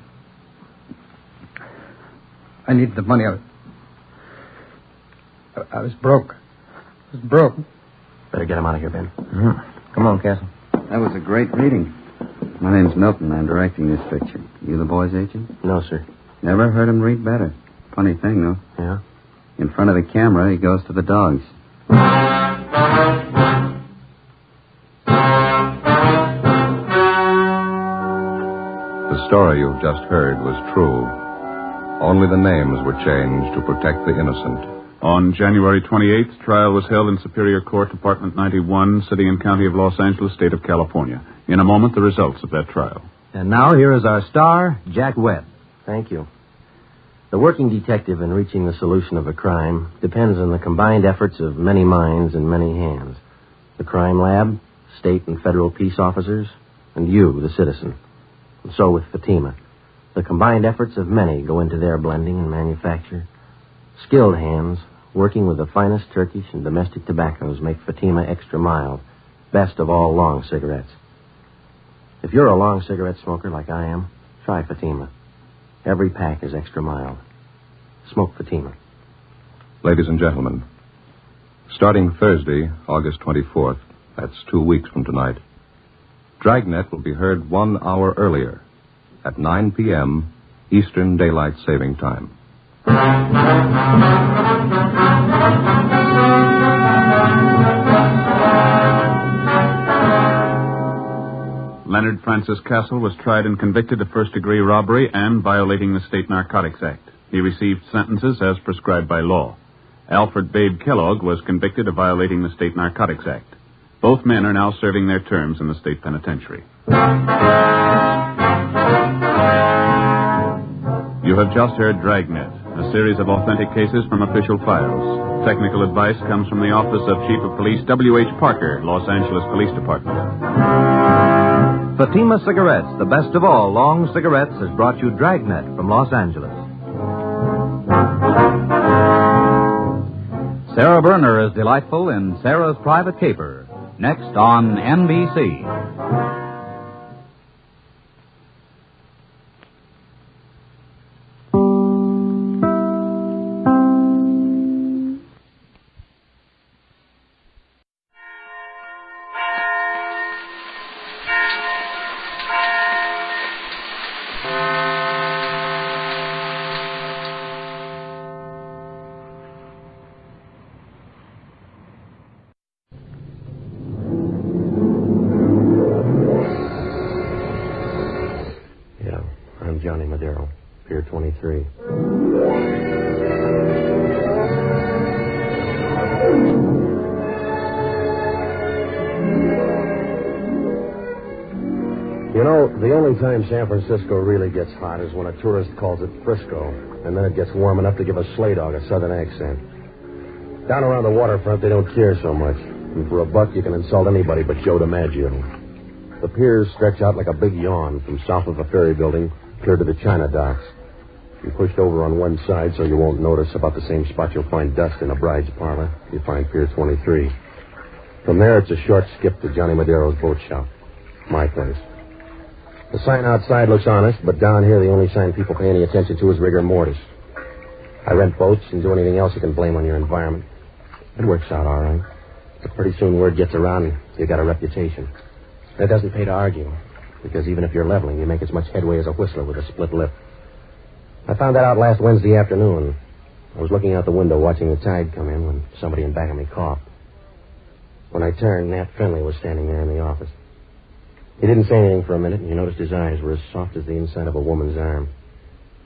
I needed the money. I was broke. I was broke. Better get him out of here, Ben. Mm-hmm. Come on, Castle. That was a great reading. My name's Milton. I'm directing this picture. You the boy's agent? No, sir. Never heard him read better. Funny thing, though. Yeah? In front of the camera, he goes to the dogs. The story you've just heard was true. Only the names were changed to protect the innocent. On January 28th, trial was held in Superior Court, Department 91, City and County of Los Angeles, State of California. In a moment, the results of that trial. And now here is our star, Jack Webb. Thank you. The working detective in reaching the solution of a crime depends on the combined efforts of many minds and many hands. The crime lab, state and federal peace officers, and you, the citizen. And so with Fatima. The combined efforts of many go into their blending and manufacture. Skilled hands, working with the finest Turkish and domestic tobaccos, make Fatima extra mild, best of all long cigarettes. If you're a long cigarette smoker like I am, try Fatima. Every pack is extra mild. Smoke Fatima. Ladies and gentlemen, starting Thursday, August 24th, that's 2 weeks from tonight, Dragnet will be heard 1 hour earlier at 9 p.m. Eastern Daylight Saving Time. Leonard Francis Castle was tried and convicted of first-degree robbery and violating the State Narcotics Act. He received sentences as prescribed by law. Alfred Babe Kellogg was convicted of violating the State Narcotics Act. Both men are now serving their terms in the state penitentiary. You have just heard Dragnet, a series of authentic cases from official files. Technical advice comes from the Office of Chief of Police W.H. Parker, Los Angeles Police Department. Fatima Cigarettes, the best of all long cigarettes, has brought you Dragnet from Los Angeles. Sarah Berner is delightful in Sarah's Private Caper. Next on NBC. Madero, Pier 23. You know, know, the only time San Francisco really gets hot is when a tourist calls it Frisco, and then it gets warm enough to give a sleigh dog a southern accent. Down around the waterfront, they don't care so much. And for $1, you can insult anybody but Joe DiMaggio. The piers stretch out like a big yawn from south of the ferry building clear to the China docks. You pushed over on one side so you won't notice. About the same spot you'll find dust in a bride's parlor. You find Pier 23. From there, it's a short skip to Johnny Madero's boat shop. My place. The sign outside looks honest, but down here the only sign people pay any attention to is rigor mortis. I rent boats and do anything else you can blame on your environment. It works out all right. But pretty soon word gets around and you got a reputation. It doesn't pay to argue, because even if you're leveling, you make as much headway as a whistler with a split lip. I found that out last Wednesday afternoon. I was looking out the window watching the tide come in when somebody in back of me coughed. When I turned, Nat Finley was standing there in the office. He didn't say anything for a minute, and you noticed his eyes were as soft as the inside of a woman's arm.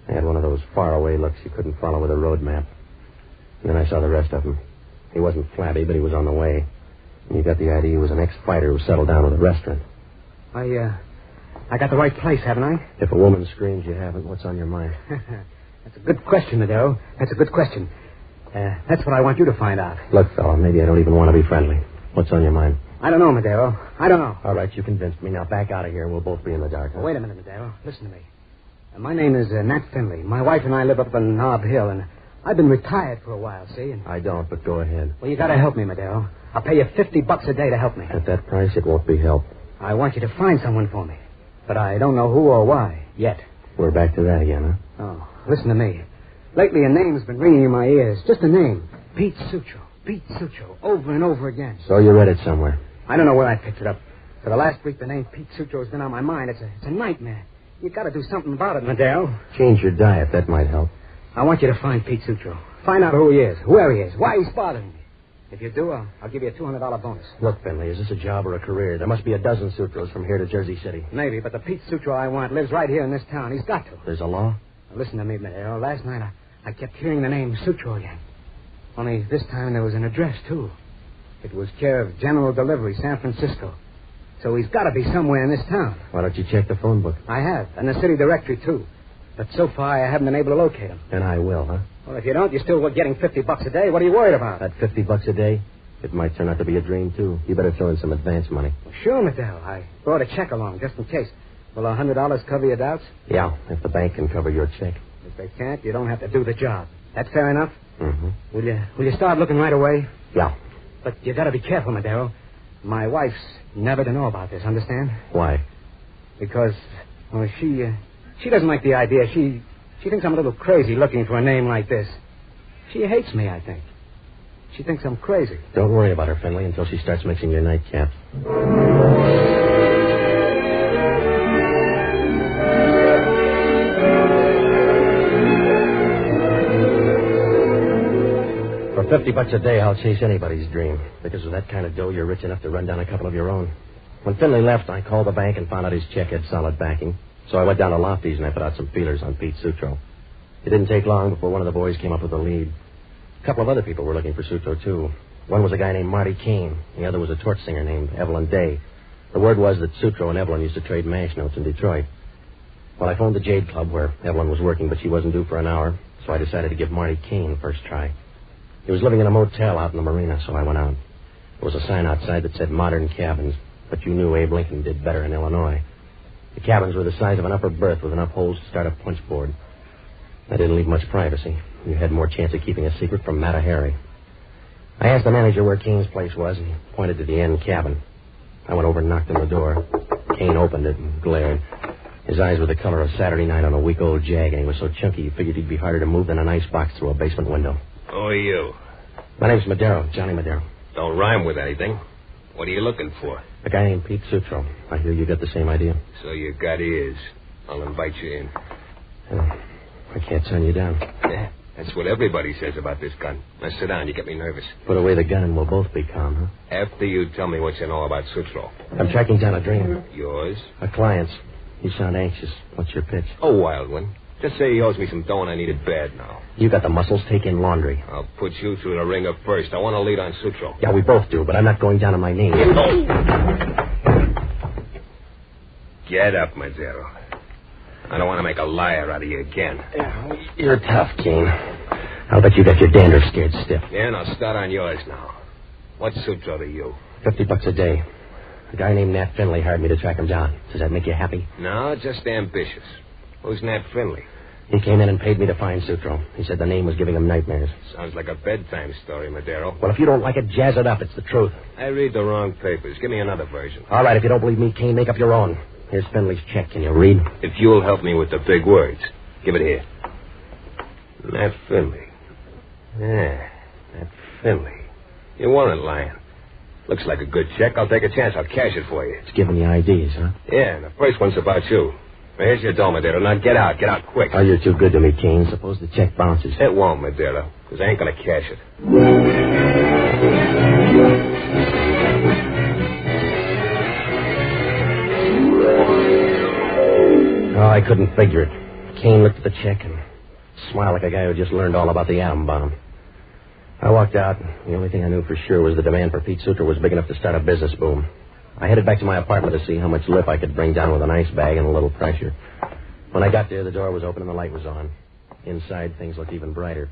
They had one of those faraway looks you couldn't follow with a road map. And then I saw the rest of him. He wasn't flabby, but he was on the way. And you got the idea he was an ex-fighter who settled down with a restaurant. I got the right place, haven't I? If a woman screams you haven't, what's on your mind? That's a good question, Madero. That's a good question. That's what I want you to find out. Look, fella, maybe I don't even want to be friendly. What's on your mind? I don't know, Madero. I don't know. All right, you convinced me. Now back out of here and we'll both be in the dark. Huh? Well, wait a minute, Madero. Listen to me. My name is Nat Finley. My wife and I live up on Nob Hill, and I've been retired for a while, see? And... I don't, but go ahead. Well, you got to help me, Madero. I'll pay you $50 a day to help me. At that price, it won't be help. I want you to find someone for me, but I don't know who or why yet. We're back to that again, huh? Oh, listen to me. Lately, a name's been ringing in my ears. Just a name. Pete Sutro. Pete Sutro. Over and over again. So you read it somewhere? I don't know where I picked it up. For the last week, the name Pete Sutro has been on my mind. It's a nightmare. You got to do something about it, Madero. Change your diet. That might help. I want you to find Pete Sutro. Find out who he is, where he is, why he's bothering me. If you do, I'll give you a $200 bonus. Look, Finley, is this a job or a career? There must be a dozen Sutros from here to Jersey City. Maybe, but the Pete Sutro I want lives right here in this town. He's got to. There's a law? Now, listen to me, Madero. Last night, I kept hearing the name Sutro again. Only this time there was an address, too. It was care of General Delivery, San Francisco. So he's got to be somewhere in this town. Why don't you check the phone book? I have, and the city directory, too. But so far, I haven't been able to locate him. And I will, huh? Well, if you don't, you're still getting $50 a day. What are you worried about? That $50 a day? It might turn out to be a dream, too. You better throw in some advance money. Well, sure, Madero. I brought a check along, just in case. Will $100 cover your doubts? Yeah, if the bank can cover your check. If they can't, you don't have to do the job. That fair enough? Mm-hmm. Will you start looking right away? Yeah. But you got to be careful, Madero. My wife's never to know about this, understand? Why? Because, well, she doesn't like the idea. She thinks I'm a little crazy looking for a name like this. She hates me, I think. She thinks I'm crazy. Don't worry about her, Finley, until she starts mixing your nightcaps. For $50 a day, I'll chase anybody's dream. Because with that kind of dough, you're rich enough to run down a couple of your own. When Finley left, I called the bank and found out his check had solid backing. So I went down to Lofty's and I put out some feelers on Pete Sutro. It didn't take long before one of the boys came up with a lead. A couple of other people were looking for Sutro, too. One was a guy named Marty Kane. The other was a torch singer named Evelyn Day. The word was that Sutro and Evelyn used to trade mash notes in Detroit. Well, I phoned the Jade Club where Evelyn was working, but she wasn't due for an hour, so I decided to give Marty Kane the first try. He was living in a motel out in the marina, so I went out. There was a sign outside that said modern cabins, but you knew Abe Lincoln did better in Illinois. The cabins were the size of an upper berth with enough holes to start a punch board. That didn't leave much privacy. You had more chance of keeping a secret from Matt or Harry. I asked the manager where Kane's place was, and he pointed to the end cabin. I went over and knocked on the door. Kane opened it and glared. His eyes were the color of Saturday night on a week-old jag, and he was so chunky you figured he'd be harder to move than an icebox through a basement window. Who are you? My name's Madero, Johnny Madero. Don't rhyme with anything. What are you looking for? A guy named Pete Sutro. I hear you got the same idea. So you got ears. I'll invite you in. I can't turn you down. Yeah, that's what everybody says about this gun. Now sit down, you get me nervous. Put away the gun and we'll both be calm, huh? After you tell me what you know about Sutro. I'm tracking down a dream. Yours? A client's. You sound anxious. What's your pitch? A wild one. Just say he owes me some dough and I need it bad now. You got the muscles. Take in laundry. I'll put you through the ringer first. I want to lead on Sutro. Yeah, we both do, but I'm not going down on my knees. Get up, Madero. I don't want to make a liar out of you again. You're tough, Kane. I'll bet you got your dander scared stiff. Yeah, and I'll start on yours now. What's Sutro to you? $50 a day. A guy named Nat Finley hired me to track him down. Does that make you happy? No, just ambitious. Who's Nat Finley? He came in and paid me to find Sutro. He said the name was giving him nightmares. Sounds like a bedtime story, Madero. Well, if you don't like it, jazz it up. It's the truth. I read the wrong papers. Give me another version. All right, if you don't believe me, Kane, make up your own. Here's Finley's check. Can you read? If you'll help me with the big words. Give it here. Nat Finley. Yeah, Nat Finley. You weren't lying. Looks like a good check. I'll take a chance. I'll cash it for you. It's giving you IDs, huh? Yeah, and the first one's about you. Well, here's your dough, Madero. Now get out. Get out quick. Oh, you're too good to me, Kane. Suppose the check bounces. It won't, Madero, because I ain't going to cash it. Oh, I couldn't figure it. Kane looked at the check and smiled like a guy who just learned all about the atom bomb. I walked out. The only thing I knew for sure was the demand for Pete Sutro was big enough to start a business boom. I headed back to my apartment to see how much lip I could bring down with an ice bag and a little pressure. When I got there, the door was open and the light was on. Inside, things looked even brighter.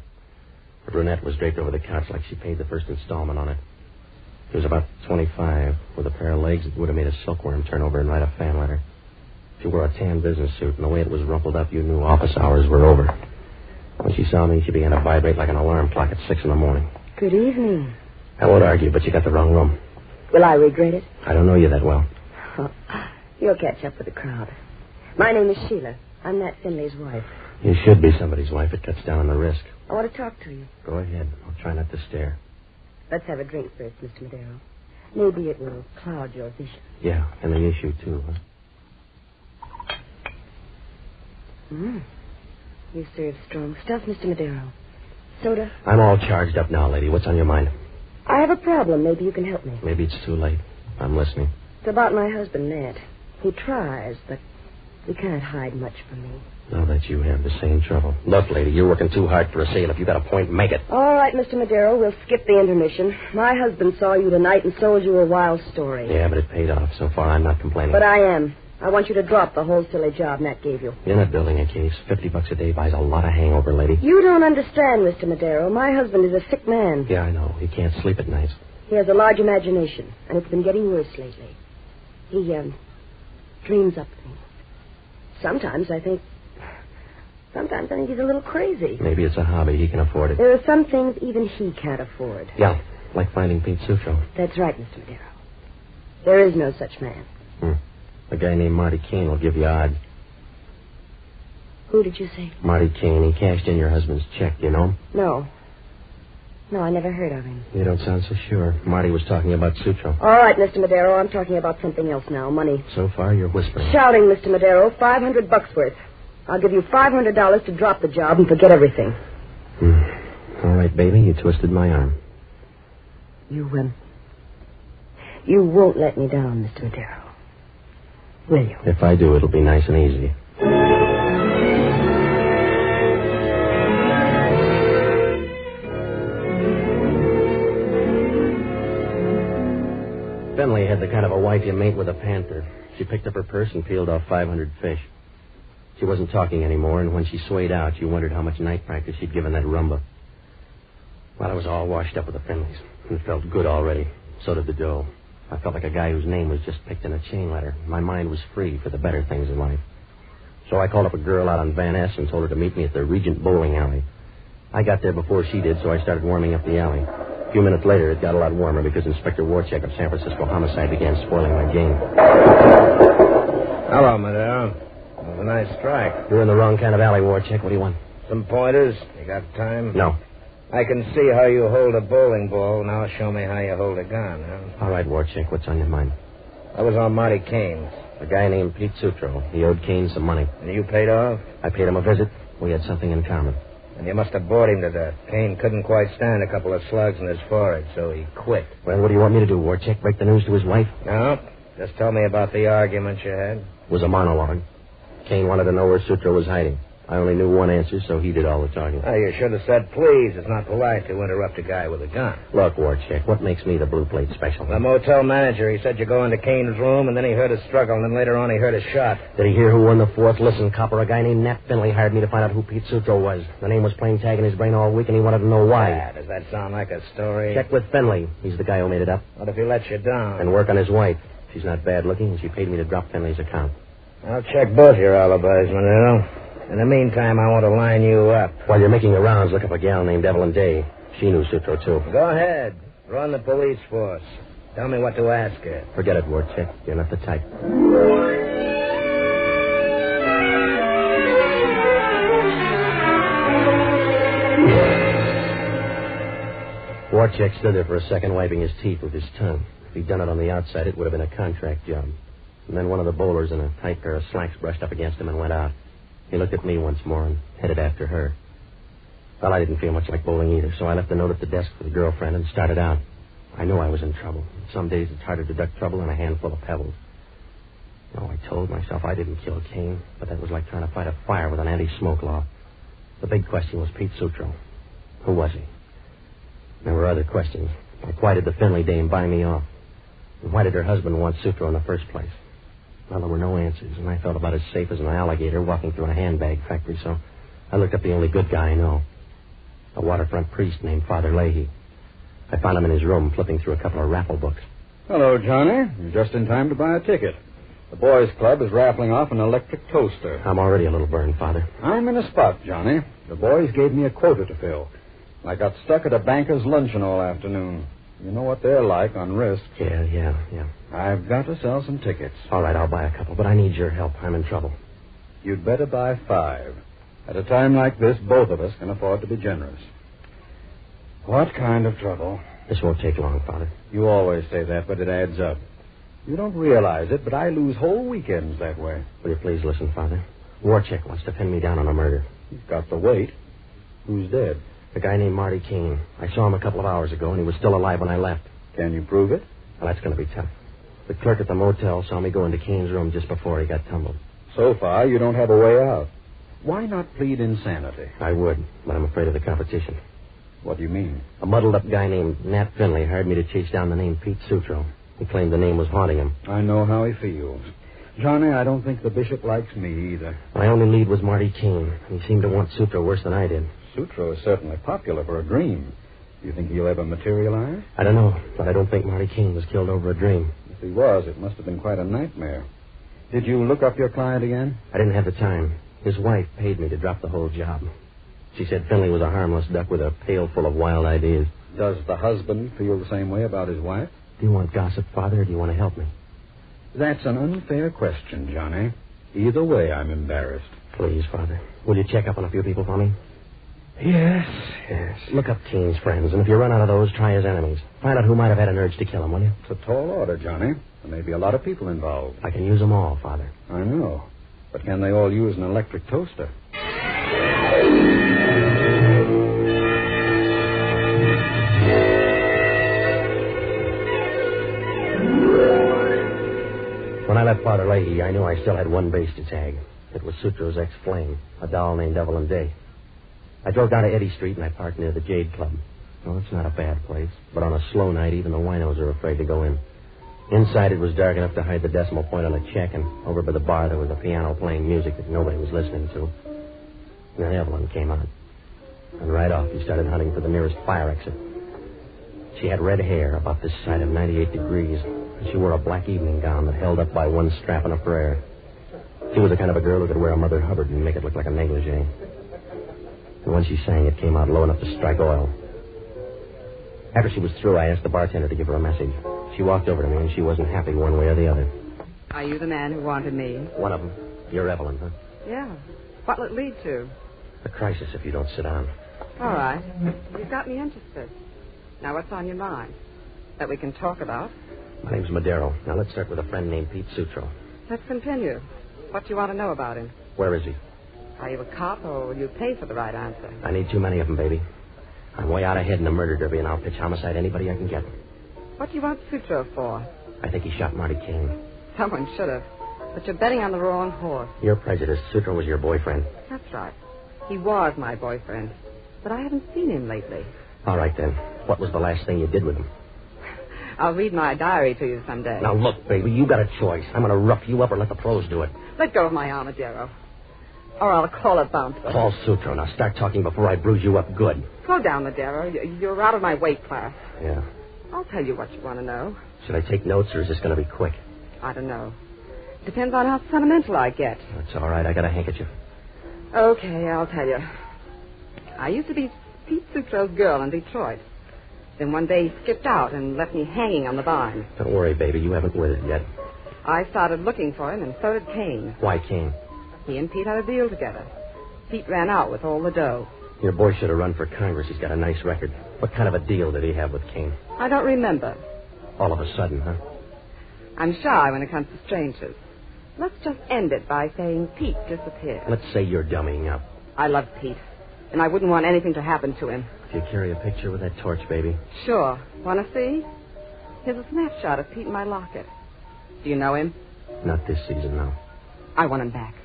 The brunette was draped over the couch like she paid the first installment on it. She was about 25, with a pair of legs that would have made a silkworm turn over and write a fan letter. She wore a tan business suit, and the way it was rumpled up, you knew office hours were over. When she saw me, she began to vibrate like an alarm clock at 6 a.m. Good evening. I won't argue, but you got the wrong room. Will I regret it? I don't know you that well. Oh, you'll catch up with the crowd. My name is Sheila. I'm Nat Finley's wife. You should be somebody's wife. It cuts down on the risk. I want to talk to you. Go ahead. I'll try not to stare. Let's have a drink first, Mr. Madero. Maybe it will cloud your vision. Yeah, and the issue, too, huh? You serve strong stuff, Mr. Madero. Soda? I'm all charged up now, lady. What's on your mind? I have a problem. Maybe you can help me. Maybe it's too late. I'm listening. It's about my husband, Nat. He tries, but he can't hide much from me. I'll bet you have the same trouble. Look, lady, you're working too hard for a sale. If you got a point, make it. All right, Mr. Madero, we'll skip the intermission. My husband saw you tonight and sold you a wild story. Yeah, but it paid off. So far, I'm not complaining. But I am. I want you to drop the whole silly job Nat gave you. You're not building a case. $50 a day buys a lot of hangover, lady. You don't understand, Mr. Madero. My husband is a sick man. Yeah, I know. He can't sleep at night. He has a large imagination, and it's been getting worse lately. He, dreams up things. Sometimes I think he's a little crazy. Maybe it's a hobby. He can afford it. There are some things even he can't afford. Yeah, like finding Pete Sutro. That's right, Mr. Madero. There is no such man. A guy named Marty Kane will give you odds. Who did you say? Marty Kane. He cashed in your husband's check, you know him? No, I never heard of him. You don't sound so sure. Marty was talking about Sutro. All right, Mr. Madero, I'm talking about something else now, money. So far, you're whispering. Shouting, Mr. Madero, $500 worth. I'll give you $500 to drop the job and forget everything. All right, baby, you twisted my arm. You won't let me down, Mr. Madero. Will you? If I do, it'll be nice and easy. Finley had the kind of a wife you mate with a panther. She picked up her purse and peeled off 500 fish. She wasn't talking anymore, and when she swayed out, you wondered how much night practice she'd given that rumba. Well, I was all washed up with the Finleys, and it felt good already. So did the dough. I felt like a guy whose name was just picked in a chain letter. My mind was free for the better things in life. So I called up a girl out on Van Ness and told her to meet me at the Regent Bowling Alley. I got there before she did, so I started warming up the alley. A few minutes later, it got a lot warmer because Inspector Warcheck of San Francisco Homicide began spoiling my game. Hello, Madero. It was a nice strike. You're in the wrong kind of alley, Warcheck. What do you want? Some pointers? You got time? No. I can see how you hold a bowling ball. Now show me how you hold a gun, huh? All right, Warcheck. What's on your mind? I was on Marty Kane's. A guy named Pete Sutro. He owed Kane some money. And you paid off? I paid him a visit. We had something in common. And you must have bored him to death. Kane couldn't quite stand a couple of slugs in his forehead, so he quit. Well, what do you want me to do, Warcheck? Break the news to his wife? No. Just tell me about the argument you had. It was a monologue. Kane wanted to know where Sutro was hiding. I only knew one answer, so he did all the talking. Oh, you should have said please. It's not polite to interrupt a guy with a gun. Look, Warcheck, what makes me the blue plate special? The motel manager, he said you go into Kane's room, and then he heard a struggle, and then later on he heard a shot. Did he hear who won the fourth? Listen, copper, a guy named Nat Finley hired me to find out who Pete Sutro was. The name was playing tag in his brain all week, and he wanted to know why. Yeah, does that sound like a story? Check with Finley. He's the guy who made it up. What if he lets you down? And work on his wife. She's not bad looking, and she paid me to drop Finley's account. I'll check both your alibis, Madero. In the meantime, I want to line you up. While you're making the rounds, look up a gal named Evelyn Day. She knew Sutro, too. Go ahead. Run the police force. Tell me what to ask her. Forget it, Warcheck. You're not the type. Warcheck stood there for a second, wiping his teeth with his tongue. If he'd done it on the outside, it would have been a contract job. And then one of the bowlers in a tight pair of slacks brushed up against him and went out. He looked at me once more and headed after her. Well, I didn't feel much like bowling either, so I left a note at the desk for the girlfriend and started out. I knew I was in trouble. Some days it's harder to duck trouble than a handful of pebbles. No, I told myself I didn't kill Kane, but that was like trying to fight a fire with an anti-smoke law. The big question was Pete Sutro. Who was he? There were other questions, like why did the Finley dame buy me off? And why did her husband want Sutro in the first place? Well, there were no answers, and I felt about as safe as an alligator walking through a handbag factory, so I looked up the only good guy I know, a waterfront priest named Father Leahy. I found him in his room, flipping through a couple of raffle books. Hello, Johnny. You're just in time to buy a ticket. The boys' club is raffling off an electric toaster. I'm already a little burned, Father. I'm in a spot, Johnny. The boys gave me a quota to fill. I got stuck at a banker's luncheon all afternoon. You know what they're like on risk. Yeah. I've got to sell some tickets. All right, I'll buy a couple, but I need your help. I'm in trouble. You'd better buy 5. At a time like this, both of us can afford to be generous. What kind of trouble? This won't take long, Father. You always say that, but it adds up. You don't realize it, but I lose whole weekends that way. Will you please listen, Father? Warcheck wants to pin me down on a murder. He's got the weight. Who's dead? A guy named Marty Kane. I saw him a couple of hours ago, and he was still alive when I left. Can you prove it? Well, that's going to be tough. The clerk at the motel saw me go into Kane's room just before he got tumbled. So far, you don't have a way out. Why not plead insanity? I would, but I'm afraid of the competition. What do you mean? A muddled-up guy named Nat Finley hired me to chase down the name Pete Sutro. He claimed the name was haunting him. I know how he feels. Johnny, I don't think the bishop likes me either. My only lead was Marty Kane. He seemed to want Sutro worse than I did. Sutro is certainly popular for a dream. Do you think he'll ever materialize? I don't know, but I don't think Marty Kane was killed over a dream. If he was, it must have been quite a nightmare. Did you look up your client again? I didn't have the time. His wife paid me to drop the whole job. She said Finley was a harmless duck with a pail full of wild ideas. Does the husband feel the same way about his wife? Do you want gossip, Father, or do you want to help me? That's an unfair question, Johnny. Either way, I'm embarrassed. Please, Father. Will you check up on a few people for me? Yes. Look up Kane's friends, and if you run out of those, try his enemies. Find out who might have had an urge to kill him, will you? It's a tall order, Johnny. There may be a lot of people involved. I can use them all, Father. I know. But can they all use an electric toaster? When I left Father Leahy, I knew I still had one base to tag. It was Sutro's ex-flame, a doll named Evelyn Day. I drove down to Eddy Street and I parked near the Jade Club. Well, it's not a bad place, but on a slow night, even the winos are afraid to go in. Inside, it was dark enough to hide the decimal point on a check, and over by the bar, there was a piano playing music that nobody was listening to. And then Evelyn came out. And right off, he started hunting for the nearest fire exit. She had red hair about this side of 98 degrees, and she wore a black evening gown that held up by one strap and a prayer. She was the kind of a girl who could wear a Mother Hubbard and make it look like a negligee. And when she sang, it came out low enough to strike oil. After she was through, I asked the bartender to give her a message. She walked over to me, and she wasn't happy one way or the other. Are you the man who wanted me? One of them. You're Evelyn, huh? Yeah. What'll it lead to? A crisis if you don't sit down. All right. You've got me interested. Now, what's on your mind? That we can talk about? My name's Madero. Now, let's start with a friend named Pete Sutro. Let's continue. What do you want to know about him? Where is he? Are you a cop, or will you pay for the right answer? I need too many of them, baby. I'm way out ahead in the murder derby, and I'll pitch homicide anybody I can get. What do you want Sutro for? I think he shot Marty Kane. Someone should have. But you're betting on the wrong horse. You're prejudiced. Sutro was your boyfriend. That's right. He was my boyfriend. But I haven't seen him lately. All right, then. What was the last thing you did with him? I'll read my diary to you someday. Now, look, baby, you got a choice. I'm going to rough you up or let the pros do it. Let go of my arm, Madero. Or I'll call a bouncer. Call Sutro. Now, start talking before I bruise you up good. Slow down, Madero. You're out of my weight class. Yeah. I'll tell you what you want to know. Should I take notes, or is this going to be quick? I don't know. Depends on how sentimental I get. That's all right. I got a handkerchief. Okay, I'll tell you. I used to be Pete Sutro's girl in Detroit. Then one day he skipped out and left me hanging on the vine. Don't worry, baby. You haven't withered yet. I started looking for him, and so did Kane. Why Kane? He and Pete had a deal together. Pete ran out with all the dough. Your boy should have run for Congress. He's got a nice record. What kind of a deal did he have with Kane? I don't remember. All of a sudden, huh? I'm shy when it comes to strangers. Let's just end it by saying Pete disappeared. Let's say you're dummying up. I love Pete, and I wouldn't want anything to happen to him. Do you carry a picture with that torch, baby? Sure. Want to see? Here's a snapshot of Pete in my locket. Do you know him? Not this season, no. I want him back.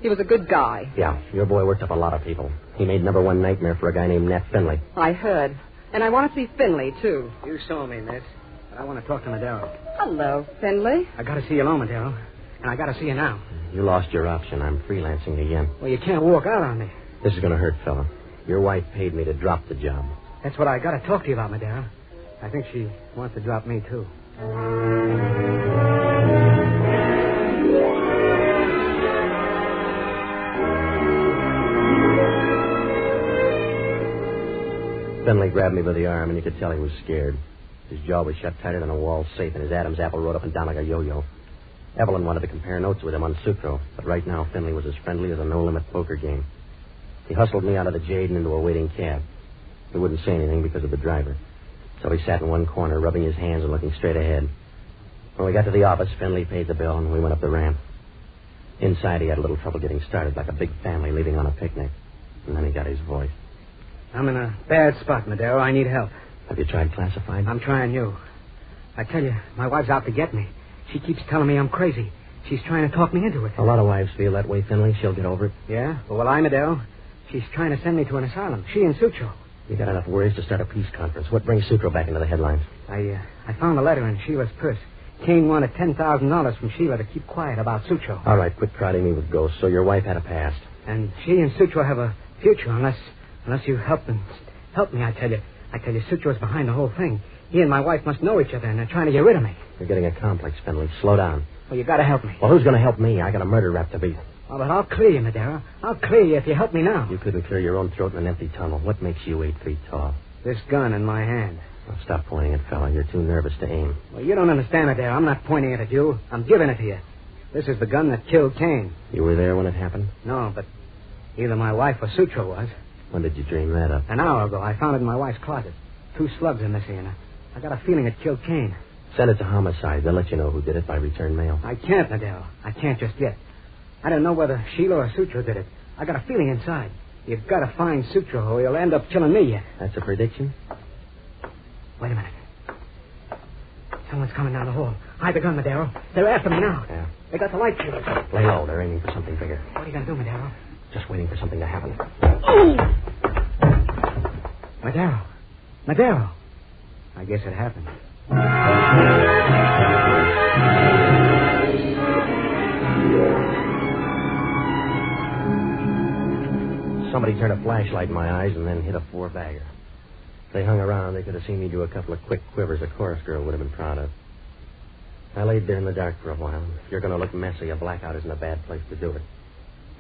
He was a good guy. Yeah, your boy worked up a lot of people. He made number one nightmare for a guy named Nat Finley. I heard. And I want to see Finley, too. You saw me, miss. But I want to talk to Madero. Hello, Finley. I got to see you alone, Madero. And I got to see you now. You lost your option. I'm freelancing again. Well, you can't walk out on me. This is going to hurt, fella. Your wife paid me to drop the job. That's what I got to talk to you about, Madero. I think she wants to drop me, too. Finley grabbed me by the arm, and you could tell he was scared. His jaw was shut tighter than a wall safe, and his Adam's apple rode up and down like a yo-yo. Evelyn wanted to compare notes with him on Sutro, but right now Finley was as friendly as a no-limit poker game. He hustled me out of the Jade and into a waiting cab. He wouldn't say anything because of the driver, so he sat in one corner, rubbing his hands and looking straight ahead. When we got to the office, Finley paid the bill, and we went up the ramp. Inside, he had a little trouble getting started, like a big family leaving on a picnic. And then he got his voice. I'm in a bad spot, Madero. I need help. Have you tried classified? I'm trying you. I tell you, my wife's out to get me. She keeps telling me I'm crazy. She's trying to talk me into it. A lot of wives feel that way, Finley. She'll get over it. Yeah? Well, I, Madero, she's trying to send me to an asylum. She and Sutro. You got enough worries to start a peace conference. What brings Sutro back into the headlines? I found a letter in Sheila's purse. Kane wanted $10,000 from Sheila to keep quiet about Sutro. All right, quit crowding me with ghosts. So your wife had a past. And she and Sutro have a future unless you help them. Help me, I tell you. I tell you, Sutro's behind the whole thing. He and my wife must know each other, and they're trying to get rid of me. You're getting a complex, Finley. Slow down. Well, you got to help me. Well, who's going to help me? I got a murder rap to beat. Oh, but I'll clear you, Madero. I'll clear you if you help me now. You couldn't clear your own throat in an empty tunnel. What makes you 8 feet tall? This gun in my hand. Well, stop pointing it, fella. You're too nervous to aim. Well, you don't understand, Madero. I'm not pointing it at you. I'm giving it to you. This is the gun that killed Kane. You were there when it happened? No, but either my wife or Sutro was. When did you dream that up? An hour ago. I found it in my wife's closet. 2 slugs are missing in it. I got a feeling it killed Kane. Send it to homicide. They'll let you know who did it by return mail. I can't, Madero. I can't just yet. I don't know whether Sheila or Sutro did it. I got a feeling inside. You've got to find Sutro or he'll end up killing me yet. That's a prediction? Wait a minute. Someone's coming down the hall. Hide the gun, Madero. They're after me now. Yeah. They got the light fuse. Lay low. They're aiming for something bigger. What are you going to do, Madero? Just waiting for something to happen. Oh! Madero. I guess it happened. Somebody turned a flashlight in my eyes and then hit a 4-bagger. If they hung around, they could have seen me do a couple of quick quivers a chorus girl would have been proud of. I laid there in the dark for a while. If you're going to look messy, a blackout isn't a bad place to do it.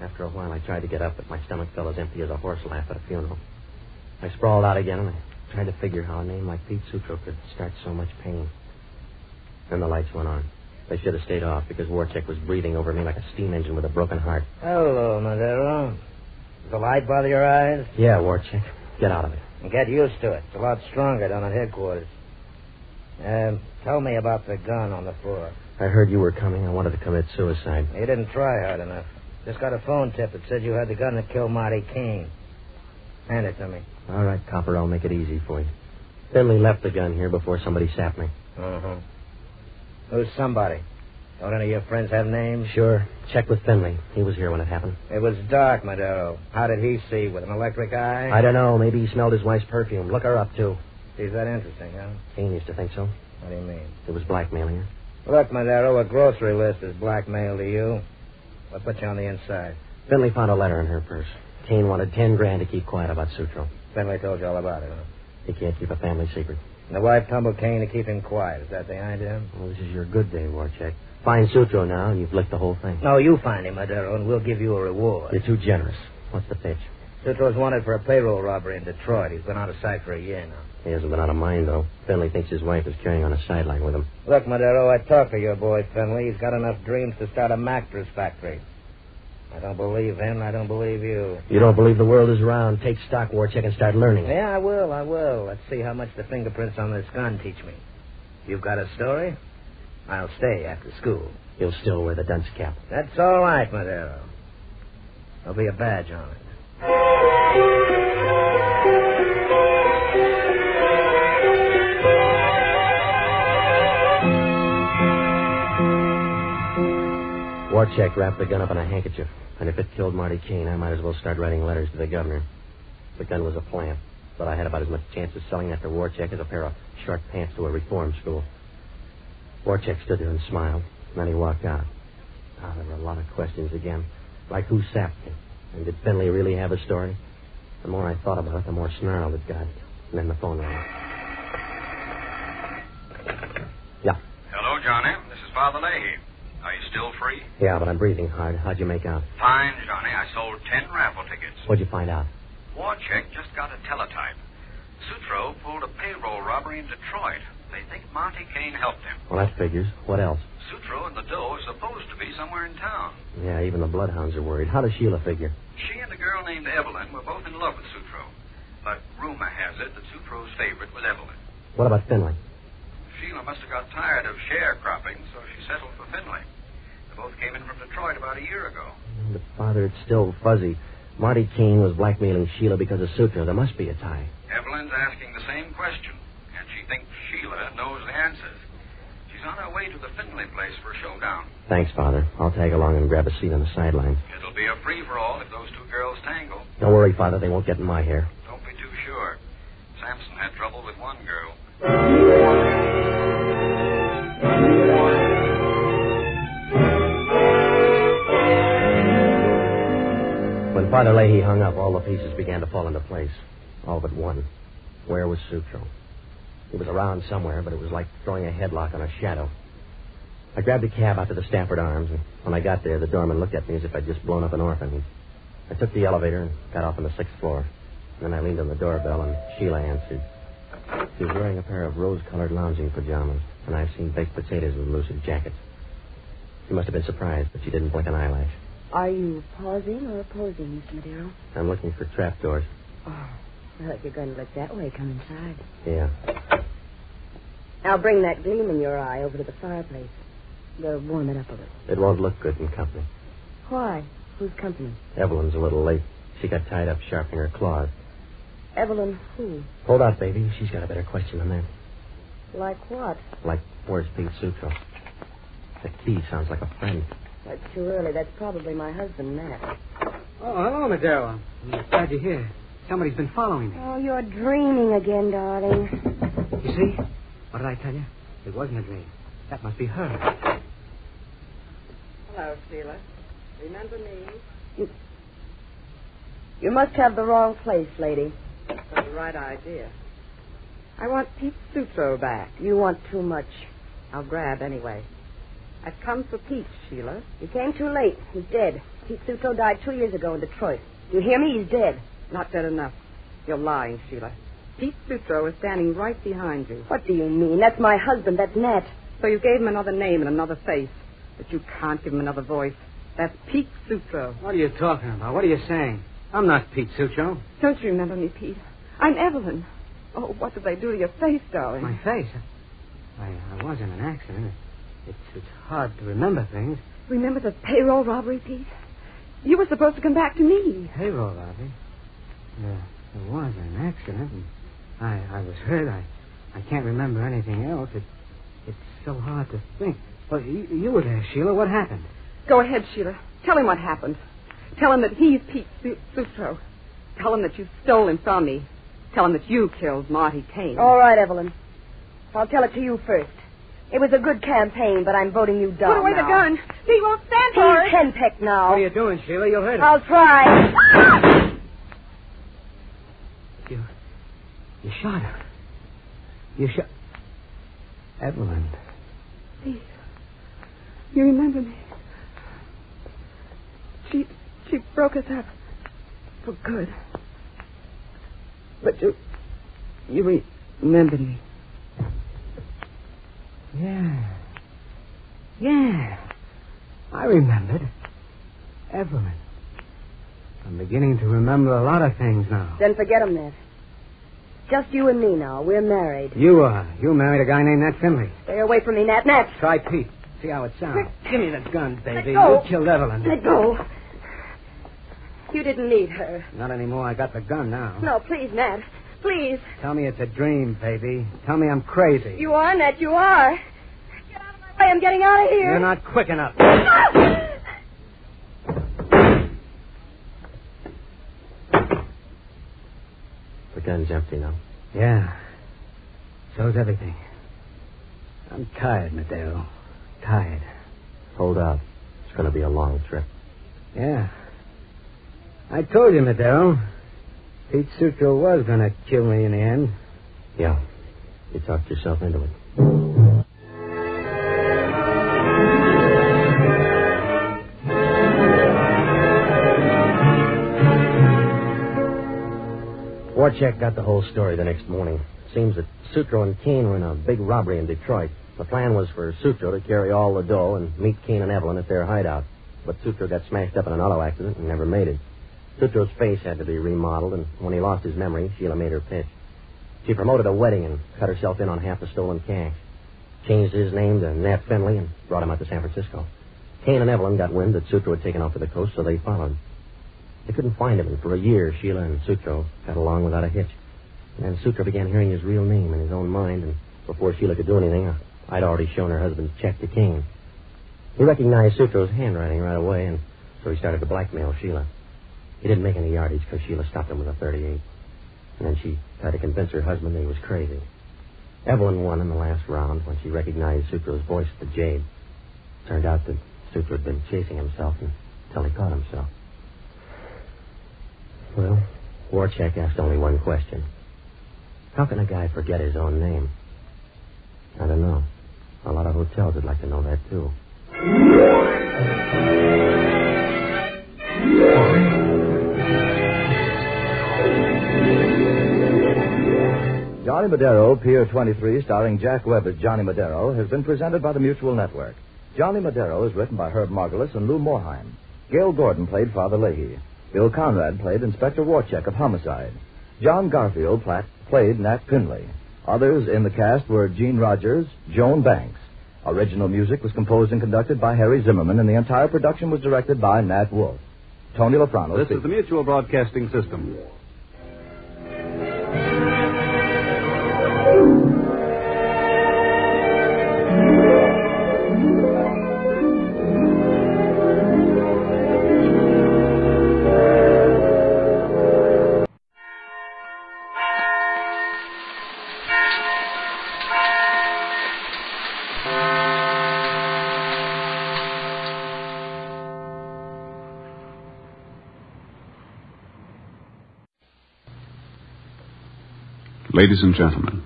After a while, I tried to get up, but my stomach felt as empty as a horse laugh at a funeral. I sprawled out again, and I tried to figure how a name like Pete Sutro could start so much pain. Then the lights went on. They should have stayed off because Warchick was breathing over me like a steam engine with a broken heart. Hello, Madero. Does the light bother your eyes? Yeah, Warchick. Get out of it. And get used to it. It's a lot stronger down at headquarters. Tell me about the gun on the floor. I heard you were coming. I wanted to commit suicide. You didn't try hard enough. Just got a phone tip that said you had the gun that killed Marty Kane. Hand it to me. All right, Copper, I'll make it easy for you. Finley left the gun here before somebody sapped me. Uh-huh. Who's somebody? Don't any of your friends have names? Sure. Check with Finley. He was here when it happened. It was dark, Madero. How did he see? With an electric eye? I don't know. Maybe he smelled his wife's perfume. Look her up, too. Is that interesting, huh? Kane used to think so. What do you mean? It was blackmailing her. Look, Madero, a grocery list is blackmail to you. What put you on the inside? Finley found a letter in her purse. Kane wanted $10,000 to keep quiet about Sutro. Finley told you all about it, huh? He can't keep a family secret. And the wife tumbled Kane to keep him quiet. Is that the idea? Well, this is your good day, Warcheck. Find Sutro now, and you've licked the whole thing. No, you find him, Madero, and we'll give you a reward. You're too generous. What's the pitch? Sutro's wanted for a payroll robbery in Detroit. He's been out of sight for a year now. He hasn't been out of mind, though. Finley thinks his wife is carrying on a sideline with him. Look, Madero, I talked to your boy, Finley. He's got enough dreams to start a mattress factory. I don't believe him. I don't believe you. You don't believe the world is round. Take stock, Warcheck, and start learning. Yeah, I will. Let's see how much the fingerprints on this gun teach me. You've got a story? I'll stay after school. He'll still wear the dunce cap. That's all right, Madero. There'll be a badge on it. Warcheck wrapped the gun up in a handkerchief, and if it killed Marty Kane, I might as well start writing letters to the governor. The gun was a plant, but I had about as much chance of selling that to Warcheck as a pair of short pants to a reform school. Warcheck stood there and smiled, and then he walked out. There were a lot of questions again, like who sapped him, and did Finley really have a story? The more I thought about it, the more snarled it got. And then the phone rang. Yeah. Hello, Johnny. This is Father Leahy. Are you still free? Yeah, but I'm breathing hard. How'd you make out? Fine, Johnny. I sold 10 raffle tickets. What'd you find out? Warcheck just got a teletype. Sutro pulled a payroll robbery in Detroit. They think Monty Kane helped him. Well, that figures. What else? Sutro and the dough are supposed to be somewhere in town. Yeah, even the bloodhounds are worried. How does Sheila figure? She and a girl named Evelyn were both in love with Sutro. But rumor has it that Sutro's favorite was Evelyn. What about Finley? Sheila must have got tired of sharecropping, so she settled for Finley. They both came in from Detroit about a year ago. But, Father, it's still fuzzy. Marty Kane was blackmailing Sheila because of Sutro. There must be a tie. Evelyn's asking the same question, and she thinks Sheila knows the answers. She's on her way to the Finley place for a showdown. Thanks, Father. I'll tag along and grab a seat on the sidelines. It'll be a free-for-all if those two girls tangle. Don't worry, Father. They won't get in my hair. Don't be too sure. Samson had trouble with one girl. When Father Leahy hung up, all the pieces began to fall into place. All but one. Where was Sutro? He was around somewhere, but it was like throwing a headlock on a shadow. I grabbed a cab out to the Stafford Arms, and when I got there, the doorman looked at me as if I'd just blown up an orphan. I took the elevator and got off on the 6th floor. Then I leaned on the doorbell, and Sheila answered. She was wearing a pair of rose-colored lounging pajamas, and I've seen baked potatoes with lucid jackets. She must have been surprised, but she didn't blink an eyelash. Are you pausing or opposing, Mr. Madero? I'm looking for trapdoors. Oh, well, if you're going to look that way, come inside. Yeah. Now bring that gleam in your eye over to the fireplace. They'll warm it up a little. It won't look good in company. Why? Who's company? Evelyn's a little late. She got tied up sharpening her claws. Evelyn who? Hold out, baby. She's got a better question than that. Like what? Like, where's Pete Sutro? The key sounds like a friend. That's too early. That's probably my husband, Matt. Oh, hello, Madero. I'm glad you're here. Somebody's been following me. Oh, you're dreaming again, darling. You see? What did I tell you? It wasn't a dream. That must be her. Hello, Sheila. Remember me? You must have the wrong place, lady. That's the right idea. I want Pete Sutro back. You want too much. I'll grab anyway. I've come for Pete, Sheila. You came too late. He's dead. Pete Sutro died 2 years ago in Detroit. You hear me? He's dead. Not dead enough. You're lying, Sheila. Pete Sutro is standing right behind you. What do you mean? That's my husband. That's Nat. So you gave him another name and another face. But you can't give him another voice. That's Pete Sutro. What are you talking about? What are you saying? I'm not Pete Sutro. Don't you remember me, Pete? I'm Evelyn. Oh, what did they do to your face, darling? My face? I was in an accident. It's hard to remember things. Remember the payroll robbery, Pete? You were supposed to come back to me. Payroll robbery? Yeah, it was an accident. And I was hurt. I can't remember anything else. It's so hard to think. Well, you were there, Sheila. What happened? Go ahead, Sheila. Tell him what happened. Tell him that he's Pete Sutro. Tell him that you stole him from me. Tell him that you killed Marty Kane. All right, Evelyn. I'll tell it to you first. It was a good campaign, but I'm voting you down. Put away now. the gun. He won't stand for it. He's henpecked now. What are you doing, Sheila? You'll hurt him. I'll try. You shot her. You shot... Evelyn. Please. You remember me. She broke us up. For good. But you remembered me. Yeah. I remembered. Evelyn. I'm beginning to remember a lot of things now. Then forget him, Ned. Just you and me now. We're married. You married a guy named Nat Finley. Stay away from me, Nat. Try Pete. See how it sounds. Give me the gun, baby. Let go. You killed Evelyn. Let go. You didn't need her. Not anymore. I got the gun now. No, please, Nat. Please. Tell me it's a dream, baby. Tell me I'm crazy. You are, Nat. You are. Get out of my way. I'm getting out of here. You're not quick enough. The gun's empty now. Yeah. So's everything. I'm tired, Madero. Tired. Hold out. It's going to be a long trip. Yeah. I told you, Madero. Pete Sutro was going to kill me in the end. Yeah. You talked yourself into it. Warcheck got the whole story the next morning. Seems that Sutro and Kane were in a big robbery in Detroit. The plan was for Sutro to carry all the dough and meet Kane and Evelyn at their hideout. But Sutro got smashed up in an auto accident and never made it. Sutro's face had to be remodeled, and when he lost his memory, Sheila made her pitch. She promoted a wedding and cut herself in on half the stolen cash. Changed his name to Nat Finley and brought him out to San Francisco. Kane and Evelyn got wind that Sutro had taken off to the coast, so they followed. They couldn't find him, and for a year, Sheila and Sutro got along without a hitch. And then Sutro began hearing his real name in his own mind, and before Sheila could do anything, I'd already shown her husband's check to Kane. He recognized Sutro's handwriting right away, and so he started to blackmail Sheila. He didn't make any yardage because Sheila stopped him with a .38. And then she tried to convince her husband that he was crazy. Evelyn won in the last round when she recognized Sutro's voice at the Jade. Turned out that Sutro had been chasing himself until he caught himself. Well, Warcheck asked only one question. How can a guy forget his own name? I don't know. A lot of hotels would like to know that, too. Johnny Madero, Pier 23, starring Jack Webb as Johnny Madero, has been presented by the Mutual Network. Johnny Madero is written by Herb Margolis and Lou Morheim. Gail Gordon played Father Leahy. Bill Conrad played Inspector Warcheck of Homicide. John Garfield played Nat Finley. Others in the cast were Gene Rogers, Joan Banks. Original music was composed and conducted by Harry Zimmerman, and the entire production was directed by Nat Wolff. Tony Lafrano. This is the Mutual Broadcasting System. Ladies and gentlemen,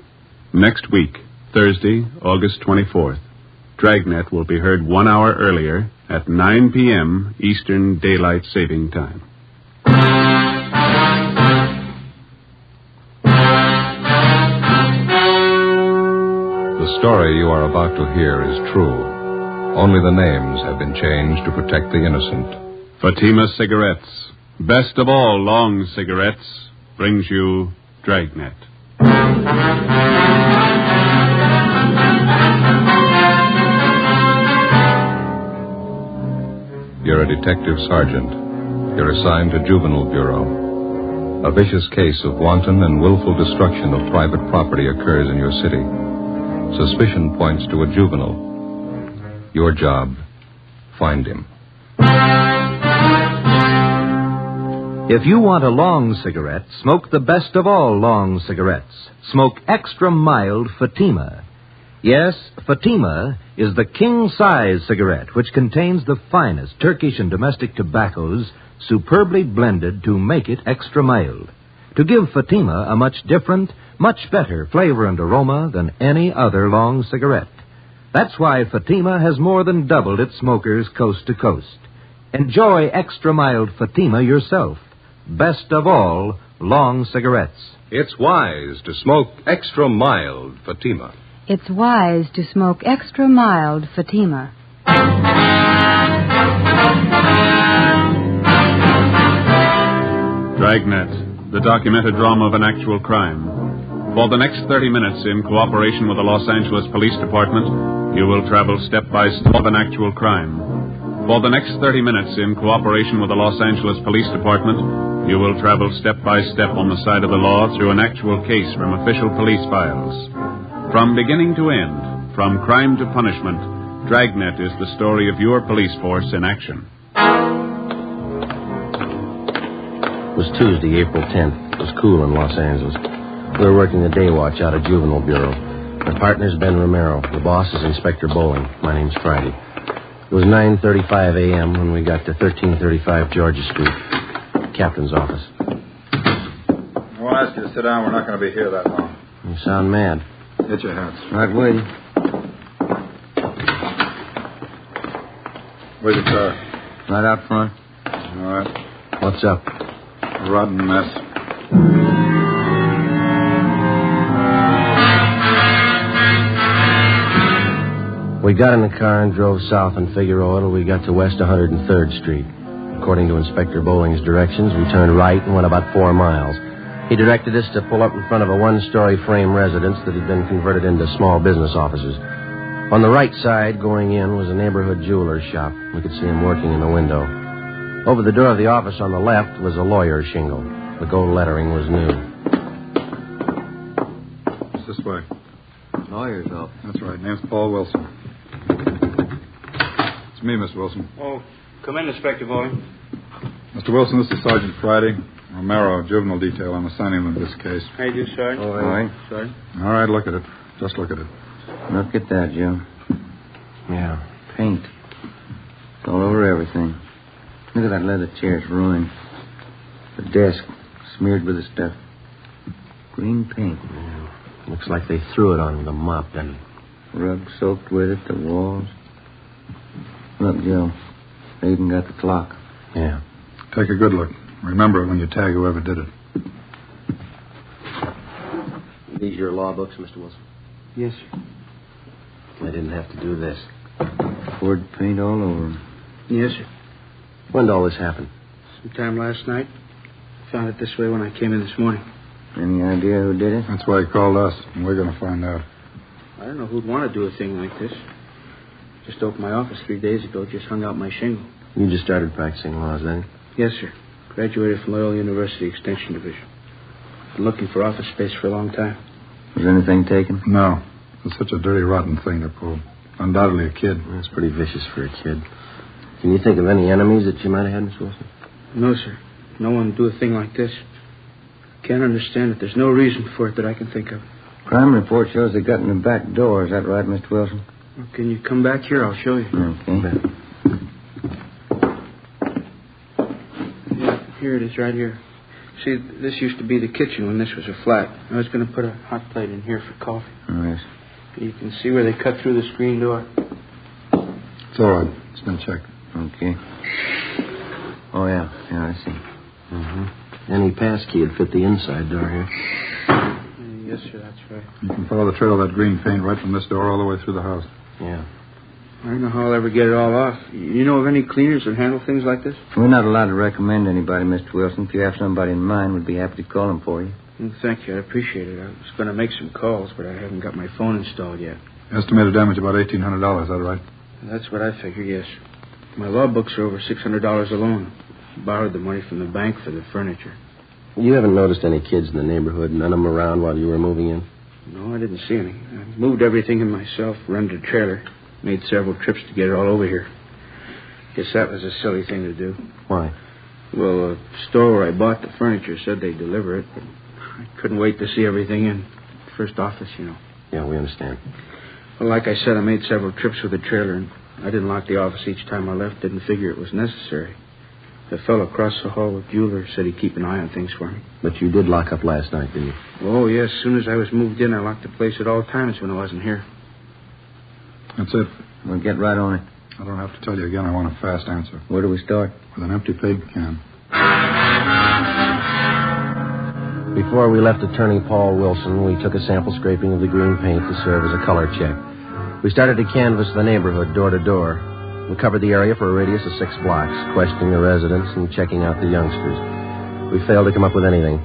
next week, Thursday, August 24th, Dragnet will be heard 1 hour earlier at 9 p.m. Eastern Daylight Saving Time. The story you are about to hear is true. Only the names have been changed to protect the innocent. Fatima Cigarettes, best of all long cigarettes, brings you Dragnet. You're a detective sergeant. You're assigned to Juvenile Bureau. A vicious case of wanton and willful destruction of private property occurs in your city. Suspicion points to a juvenile. Your job, find him. If you want a long cigarette, smoke the best of all long cigarettes. Smoke extra mild Fatima. Yes, Fatima is the king-size cigarette which contains the finest Turkish and domestic tobaccos superbly blended to make it extra mild, to give Fatima a much different, much better flavor and aroma than any other long cigarette. That's why Fatima has more than doubled its smokers coast to coast. Enjoy extra mild Fatima yourself. Best of all, long cigarettes. It's wise to smoke extra mild Fatima. It's wise to smoke extra mild Fatima. Dragnet, the documented drama of an actual crime. For the next 30 minutes, in cooperation with the Los Angeles Police Department, you will travel step by step of an actual crime. For the next 30 minutes, in cooperation with the Los Angeles Police Department, you will travel step by step on the side of the law through an actual case from official police files. From beginning to end, from crime to punishment, Dragnet is the story of your police force in action. It was Tuesday, April 10th. It was cool in Los Angeles. We were working the day watch out of Juvenile Bureau. My partner's Ben Romero. The boss is Inspector Bowling. My name's Friday. It was 9:35 a.m. when we got to 1335 Georgia Street, captain's office. I won't ask you to sit down. We're not going to be here that long. You sound mad. Get your hats. Right with you. Where's your car? Right out front. All right. What's up? A rotten mess. We got in the car and drove south on Figueroa till we got to West 103rd Street. According to Inspector Bowling's directions, we turned right and went about 4 miles. He directed us to pull up in front of a one-story frame residence that had been converted into small business offices. On the right side, going in, was a neighborhood jeweler's shop. We could see him working in the window. Over the door of the office on the left was a lawyer's shingle. The gold lettering was new. It's this way. Lawyer's office. That's right. Name's Paul Wilson. It's me, Miss Wilson. Oh, come in, Inspector Bowling. Mr. Wilson, this is Sergeant Friday. Romero, juvenile detail. I'm assigning them this case. How you do, Sergeant? All right. Sorry. All right, look at it. Just look at it. Look at that, Joe. Yeah. Paint. It's all over everything. Look at that leather chair. It's ruined. The desk smeared with the stuff. Green paint. Yeah. Looks like they threw it on with a mop, doesn't it? Rug soaked with it, the walls. Look, Joe. They even got the clock. Yeah. Take a good look. Remember it when you tag whoever did it. These your law books, Mr. Wilson? Yes, sir. I didn't have to do this. Poured paint all over them. Yes, sir. When did all this happen? Sometime last night. Found it this way when I came in this morning. Any idea who did it? That's why he called us, and we're going to find out. I don't know who'd want to do a thing like this. Just opened my office 3 days ago, just hung out my shingle. You just started practicing laws, then? Yes, sir. Graduated from Loyola University Extension Division. Been looking for office space for a long time. Was anything taken? No. It's such a dirty, rotten thing to pull. Undoubtedly a kid. That's pretty vicious for a kid. Can you think of any enemies that you might have had, Miss Wilson? No, sir. No one would do a thing like this. Can't understand it. There's no reason for it that I can think of. Crime report shows they got in the back door. Is that right, Mr. Wilson? Well, can you come back here? I'll show you. Okay. Yeah, here it is, right here. See, this used to be the kitchen when this was a flat. I was going to put a hot plate in here for coffee. Oh, yes. You can see where they cut through the screen door. It's all right. It's been checked. Okay. Oh, yeah. Yeah, I see. Mm-hmm. Any pass key would fit the inside door here. Yes, sir, that's right. You can follow the trail of that green paint right from this door all the way through the house. Yeah. I don't know how I'll ever get it all off. You know of any cleaners that handle things like this? We're not allowed to recommend anybody, Mr. Wilson. If you have somebody in mind, we'd be happy to call them for you. Well, thank you. I appreciate it. I was going to make some calls, but I haven't got my phone installed yet. Estimated damage about $1,800, is that right? That's what I figure, yes. My law books are over $600 alone. Borrowed the money from the bank for the furniture. You haven't noticed any kids in the neighborhood, none of them around while you were moving in? No, I didn't see any. I moved everything in myself, rented a trailer. Made several trips to get it all over here. Guess that was a silly thing to do. Why? Well, the store where I bought the furniture said they'd deliver it, but I couldn't wait to see everything in. First office, you know. Yeah, we understand. Well, like I said, I made several trips with the trailer, and I didn't lock the office each time I left. Didn't figure it was necessary. The fellow across the hall with Bueller said he'd keep an eye on things for me. But you did lock up last night, didn't you? Oh, yes. As soon as I was moved in, I locked the place at all times when I wasn't here. That's it. We'll get right on it. I don't have to tell you again. I want a fast answer. Where do we start? With an empty paint can. Before we left Attorney Paul Wilson, we took a sample scraping of the green paint to serve as a color check. We started to canvass the neighborhood door to door. We covered the area for a radius of 6 blocks, questioning the residents and checking out the youngsters. We failed to come up with anything.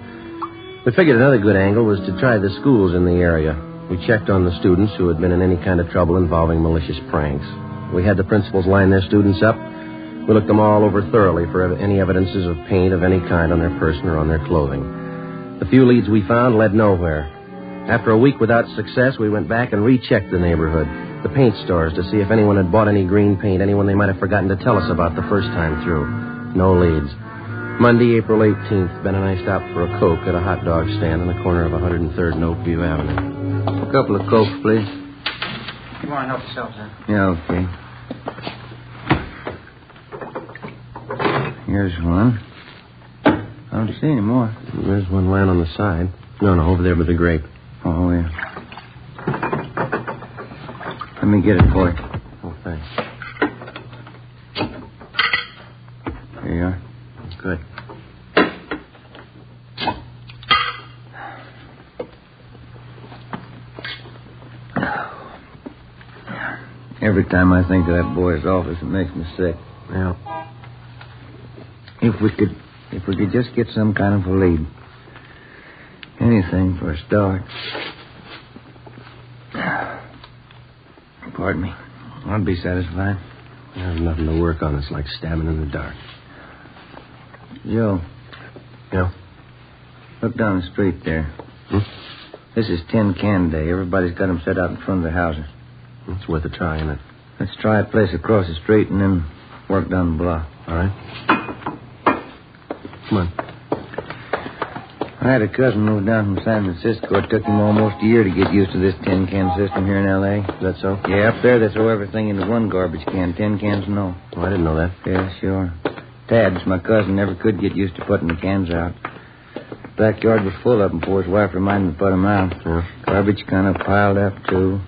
We figured another good angle was to try the schools in the area. We checked on the students who had been in any kind of trouble involving malicious pranks. We had the principals line their students up. We looked them all over thoroughly for any evidences of paint of any kind on their person or on their clothing. The few leads we found led nowhere. After a week without success, we went back and rechecked the neighborhood, the paint stores, to see if anyone had bought any green paint, anyone they might have forgotten to tell us about the first time through. No leads. Monday, April 18th, Ben and I stopped for a Coke at a hot dog stand on the corner of 103rd and Oakview Avenue. A couple of Cokes, please. You want to help yourself, sir? Yeah, okay. Here's one. I don't see any more. There's one lying on the side. No, over there with the grape. Oh, yeah. Let me get it for you. Oh, thanks. There you are. Good. Every time I think of that boy's office, it makes me sick. Yeah. If we could just get some kind of a lead. Anything for a start. Pardon me. I'd be satisfied. There's nothing to work on. It's like stabbing in the dark. Joe. Yeah? Look down the street there. This is tin can day. Everybody's got them set out in front of their houses. It's worth a try, isn't it? Let's try a place across the street and then work down the block. All right. Come on. I had a cousin move down from San Francisco. It took him almost a year to get used to this tin can system here in L.A. Is that so? Yeah, up there they throw everything into one garbage can. Tin cans, no. Oh, I didn't know that. Yeah, sure. Tabs, my cousin, never could get used to putting the cans out. Backyard was full of them before his wife reminded him to put them out. Yeah. Garbage kind of piled up, too.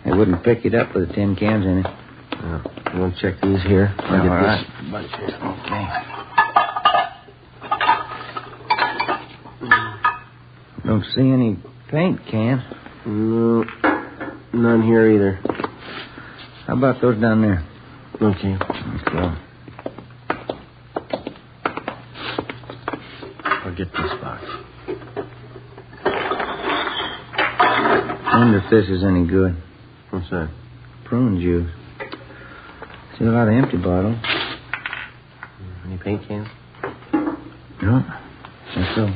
They wouldn't pick it up with the tin cans in it. Yeah. You want to check these here? I'll get all right. this bunch here. Okay. Don't see any paint cans. No, none here either. How about those down there? Okay. Let's go. I'll get this box. I wonder if this is any good. What's that? Prune juice. See a lot of empty bottles. Any paint cans? No. That's so.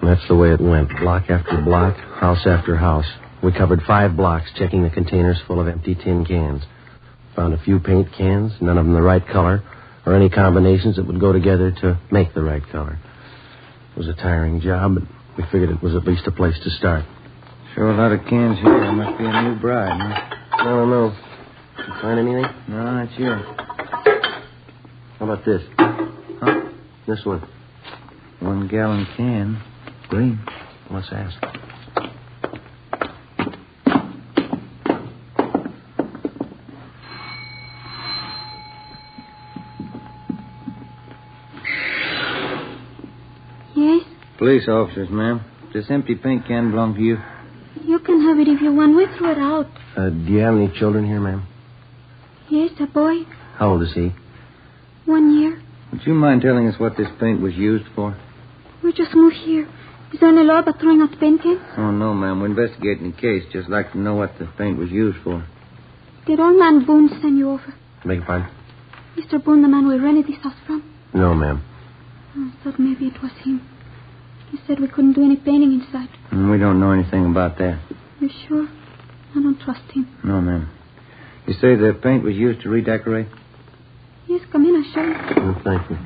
That's the way it went. Block after block, house after house. We covered 5 blocks, checking the containers full of empty tin cans. Found a few paint cans, none of them the right color, or any combinations that would go together to make the right color. It was a tiring job, but we figured it was at least a place to start. Sure a lot of cans here. There must be a new bride, huh? I don't know. Did you find anything? No, not sure. How about this? Huh? This one. 1 gallon can. Green. Let's ask. Yes? Police officers, ma'am. This empty paint can belong to you? You can have it if you want. We threw it out. Do you have any children here, ma'am? Yes, a boy. How old is he? 1 year. Would you mind telling us what this paint was used for? We just moved here. Is there any law about throwing out the paint cans? Oh, no, ma'am. We're investigating the case. Just like to know what the paint was used for. Did old man Boone send you over? Beg your pardon? Mr. Boone, the man we rented this house from? No, ma'am. I thought maybe it was him. He said we couldn't do any painting inside. And we don't know anything about that. You sure? I don't trust him. No, ma'am. You say the paint was used to redecorate? Yes, come in, I'll show you. Oh, thank you.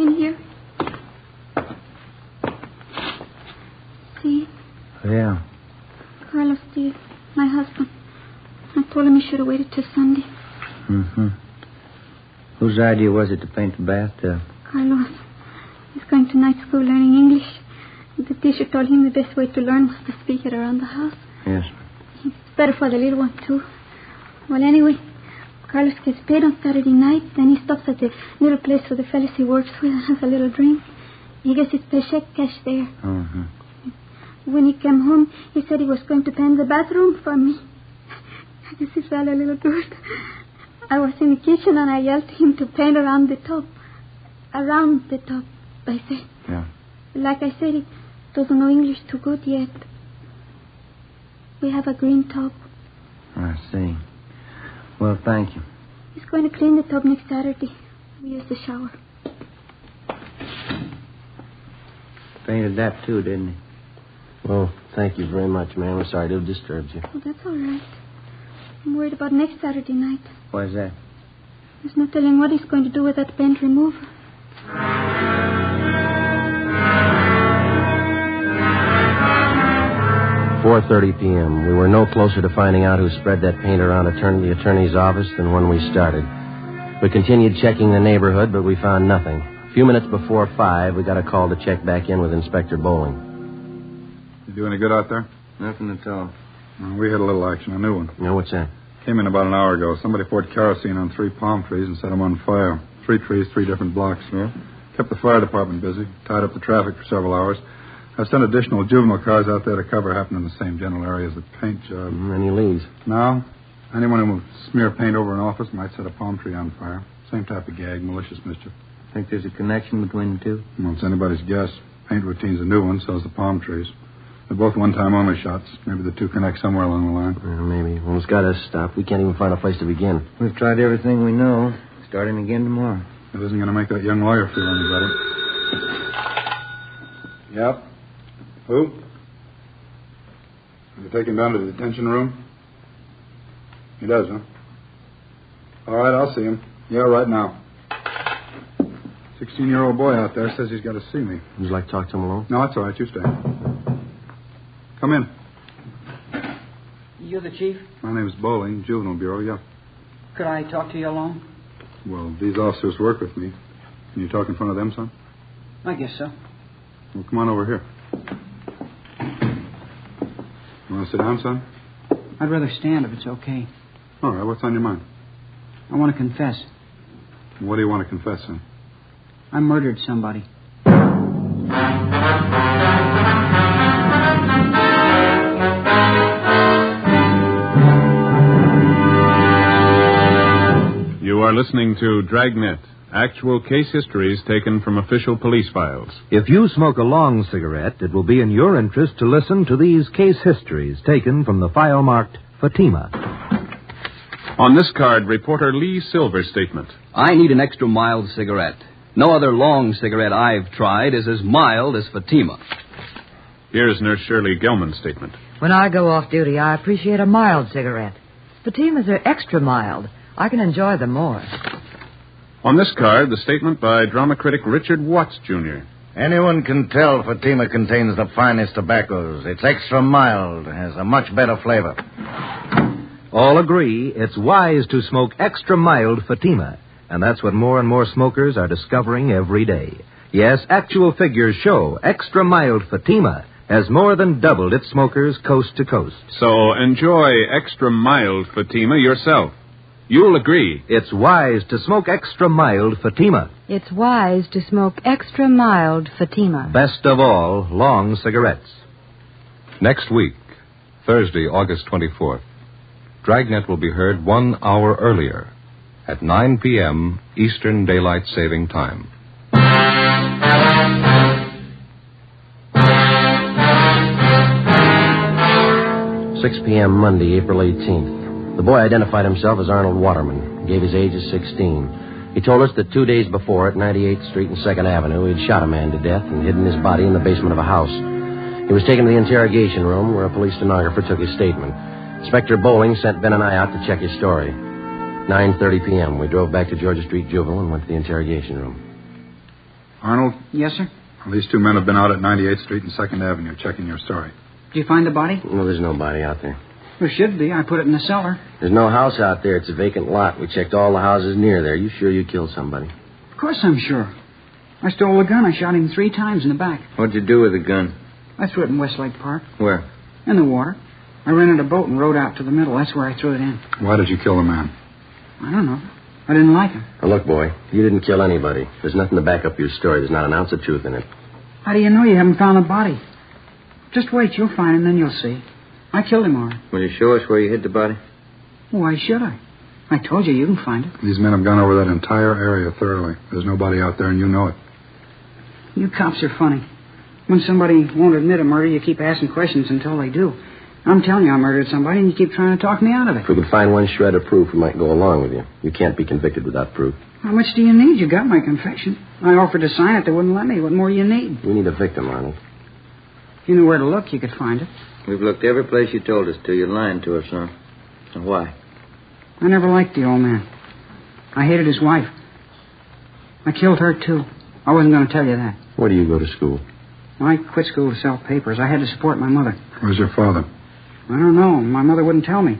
In here. See? Yeah. Carlos, dear, my husband. I told him he should have waited till Sunday. Mm-hmm. Whose idea was it to paint the bathtub? Carlos. He's going to night school learning English. The teacher told him the best way to learn was to speak it around the house. Yes. It's better for the little one, too. Well, anyway, Carlos gets paid on Saturday night. Then he stops at the little place where the fellas he works with and has a little drink. He gets his paycheck cashed there. Mm-hmm. When he came home, he said he was going to paint the bathroom for me. I guess he felt a little good. I was in the kitchen and I yelled to him to paint around the top. Around the top, I said. Yeah. Like I said, he doesn't know English too good yet. We have a green tub. I see. Well, thank you. He's going to clean the tub next Saturday. We use the shower. Painted that, too, didn't he? Oh, thank you very much, ma'am. I'm sorry to have disturbed you. Oh, that's all right. I'm worried about next Saturday night. Why's that? There's no telling what he's going to do with that paint remover. 4:30 p.m. We were no closer to finding out who spread that paint around the attorney's office than when we started. We continued checking the neighborhood, but we found nothing. A few minutes before 5, we got a call to check back in with Inspector Bowling. You do any good out there? Nothing at all. We had a little action, a new one. No, what's that? Came in about an hour ago. Somebody poured kerosene on 3 palm trees and set them on fire. 3 trees, 3 different blocks. Yeah? Kept the fire department busy. Tied up the traffic for several hours. I sent additional juvenile cars out there to cover happened in the same general area as the paint job. Any leads? No. Anyone who would smear paint over an office might set a palm tree on fire. Same type of gag, malicious mischief. Think there's a connection between the two? Well, it's anybody's guess. Paint routine's a new one, so's the palm trees. They're both one-time only shots. Maybe the two connect somewhere along the line. Maybe. Well, it's got us stopped. We can't even find a place to begin. We've tried everything we know. Starting again tomorrow. It isn't going to make that young lawyer feel any better. Yep. Who? Did you take him down to the detention room? He does, huh? All right, I'll see him. Yeah, right now. 16-year-old boy out there says he's got to see me. Would you like to talk to him alone? No, that's all right. You stay. Come in. You're the chief? My name's Bowling, Juvenile Bureau, yeah. Could I talk to you alone? Well, these officers work with me. Can you talk in front of them, son? I guess so. Well, come on over here. You want to sit down, son? I'd rather stand if it's okay. All right, what's on your mind? I want to confess. What do you want to confess, son? I murdered somebody. You are listening to Dragnet, actual case histories taken from official police files. If you smoke a long cigarette, it will be in your interest to listen to these case histories taken from the file marked Fatima. On this card, reporter Lee Silver's statement. I need an extra mild cigarette. No other long cigarette I've tried is as mild as Fatima. Here's Nurse Shirley Gelman's statement. When I go off duty, I appreciate a mild cigarette. Fatimas are extra mild. I can enjoy them more. On this card, the statement by drama critic Richard Watts, Jr. Anyone can tell Fatima contains the finest tobaccos. It's extra mild, has a much better flavor. All agree it's wise to smoke extra mild Fatima, and that's what more and more smokers are discovering every day. Yes, actual figures show extra mild Fatima has more than doubled its smokers coast to coast. So enjoy extra mild Fatima yourself. You'll agree. It's wise to smoke extra mild Fatima. It's wise to smoke extra mild Fatima. Best of all, long cigarettes. Next week, Thursday, August 24th, Dragnet will be heard 1 hour earlier at 9 p.m. Eastern Daylight Saving Time. 6 p.m. Monday, April 18th. The boy identified himself as Arnold Waterman, gave his age as 16. He told us that 2 days before, at 98th Street and 2nd Avenue, he had shot a man to death and hidden his body in the basement of a house. He was taken to the interrogation room where a police stenographer took his statement. Inspector Bowling sent Ben and I out to check his story. 9:30 p.m. We drove back to Georgia Street Juvenile and went to the interrogation room. Arnold? Yes, sir? Well, these two men have been out at 98th Street and 2nd Avenue checking your story. Did you find the body? No, there's no body out there. There should be. I put it in the cellar. There's no house out there. It's a vacant lot. We checked all the houses near there. You sure you killed somebody? Of course I'm sure. I stole the gun. I shot him 3 times in the back. What'd you do with the gun? I threw it in Westlake Park. Where? In the water. I rented a boat and rowed out to the middle. That's where I threw it in. Why did you kill the man? I don't know. I didn't like him. Now, look, boy, you didn't kill anybody. There's nothing to back up your story. There's not an ounce of truth in it. How do you know you haven't found the body? Just wait. You'll find him, then you'll see. I killed him, all right. Will you show us where you hid the body? Why should I? I told you can find it. These men have gone over that entire area thoroughly. There's nobody out there, and you know it. You cops are funny. When somebody won't admit a murder, you keep asking questions until they do. I'm telling you I murdered somebody, and you keep trying to talk me out of it. If we can find one shred of proof, we might go along with you. You can't be convicted without proof. How much do you need? You got my confession. I offered to sign it. They wouldn't let me. What more do you need? We need a victim, Arnold. If you knew where to look, you could find it. We've looked every place you told us to. You're lying to us, son. And why? I never liked the old man. I hated his wife. I killed her, too. I wasn't going to tell you that. Where do you go to school? Well, I quit school to sell papers. I had to support my mother. Where's your father? I don't know. My mother wouldn't tell me.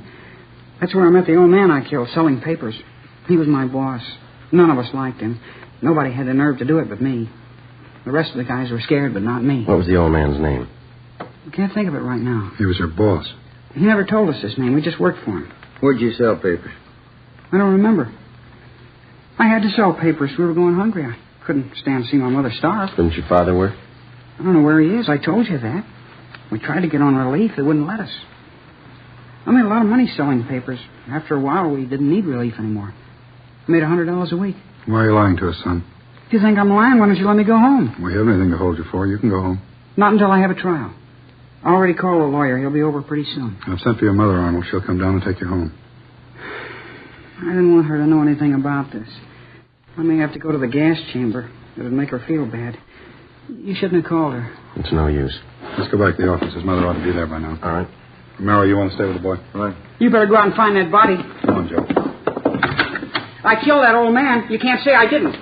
That's where I met the old man I killed, selling papers. He was my boss. None of us liked him. Nobody had the nerve to do it but me. The rest of the guys were scared, but not me. What was the old man's name? I can't think of it right now. He was your boss. He never told us his name. We just worked for him. Where'd you sell papers? I don't remember. I had to sell papers. We were going hungry. I couldn't stand to see my mother starve. Didn't your father work? I don't know where he is. I told you that. We tried to get on relief. They wouldn't let us. I made a lot of money selling papers. After a while, we didn't need relief anymore. I made $100 a week. Why are you lying to us, son? If you think I'm lying, why don't you let me go home? We haven't anything to hold you for. You can go home. Not until I have a trial. I already called a lawyer. He'll be over pretty soon. I've sent for your mother, Arnold. She'll come down and take you home. I didn't want her to know anything about this. I may have to go to the gas chamber. It would make her feel bad. You shouldn't have called her. It's no use. Let's go back to the office. His mother ought to be there by now. All right. Romero, you want to stay with the boy? All right. You better go out and find that body. Come on, Joe. I killed that old man. You can't say I didn't.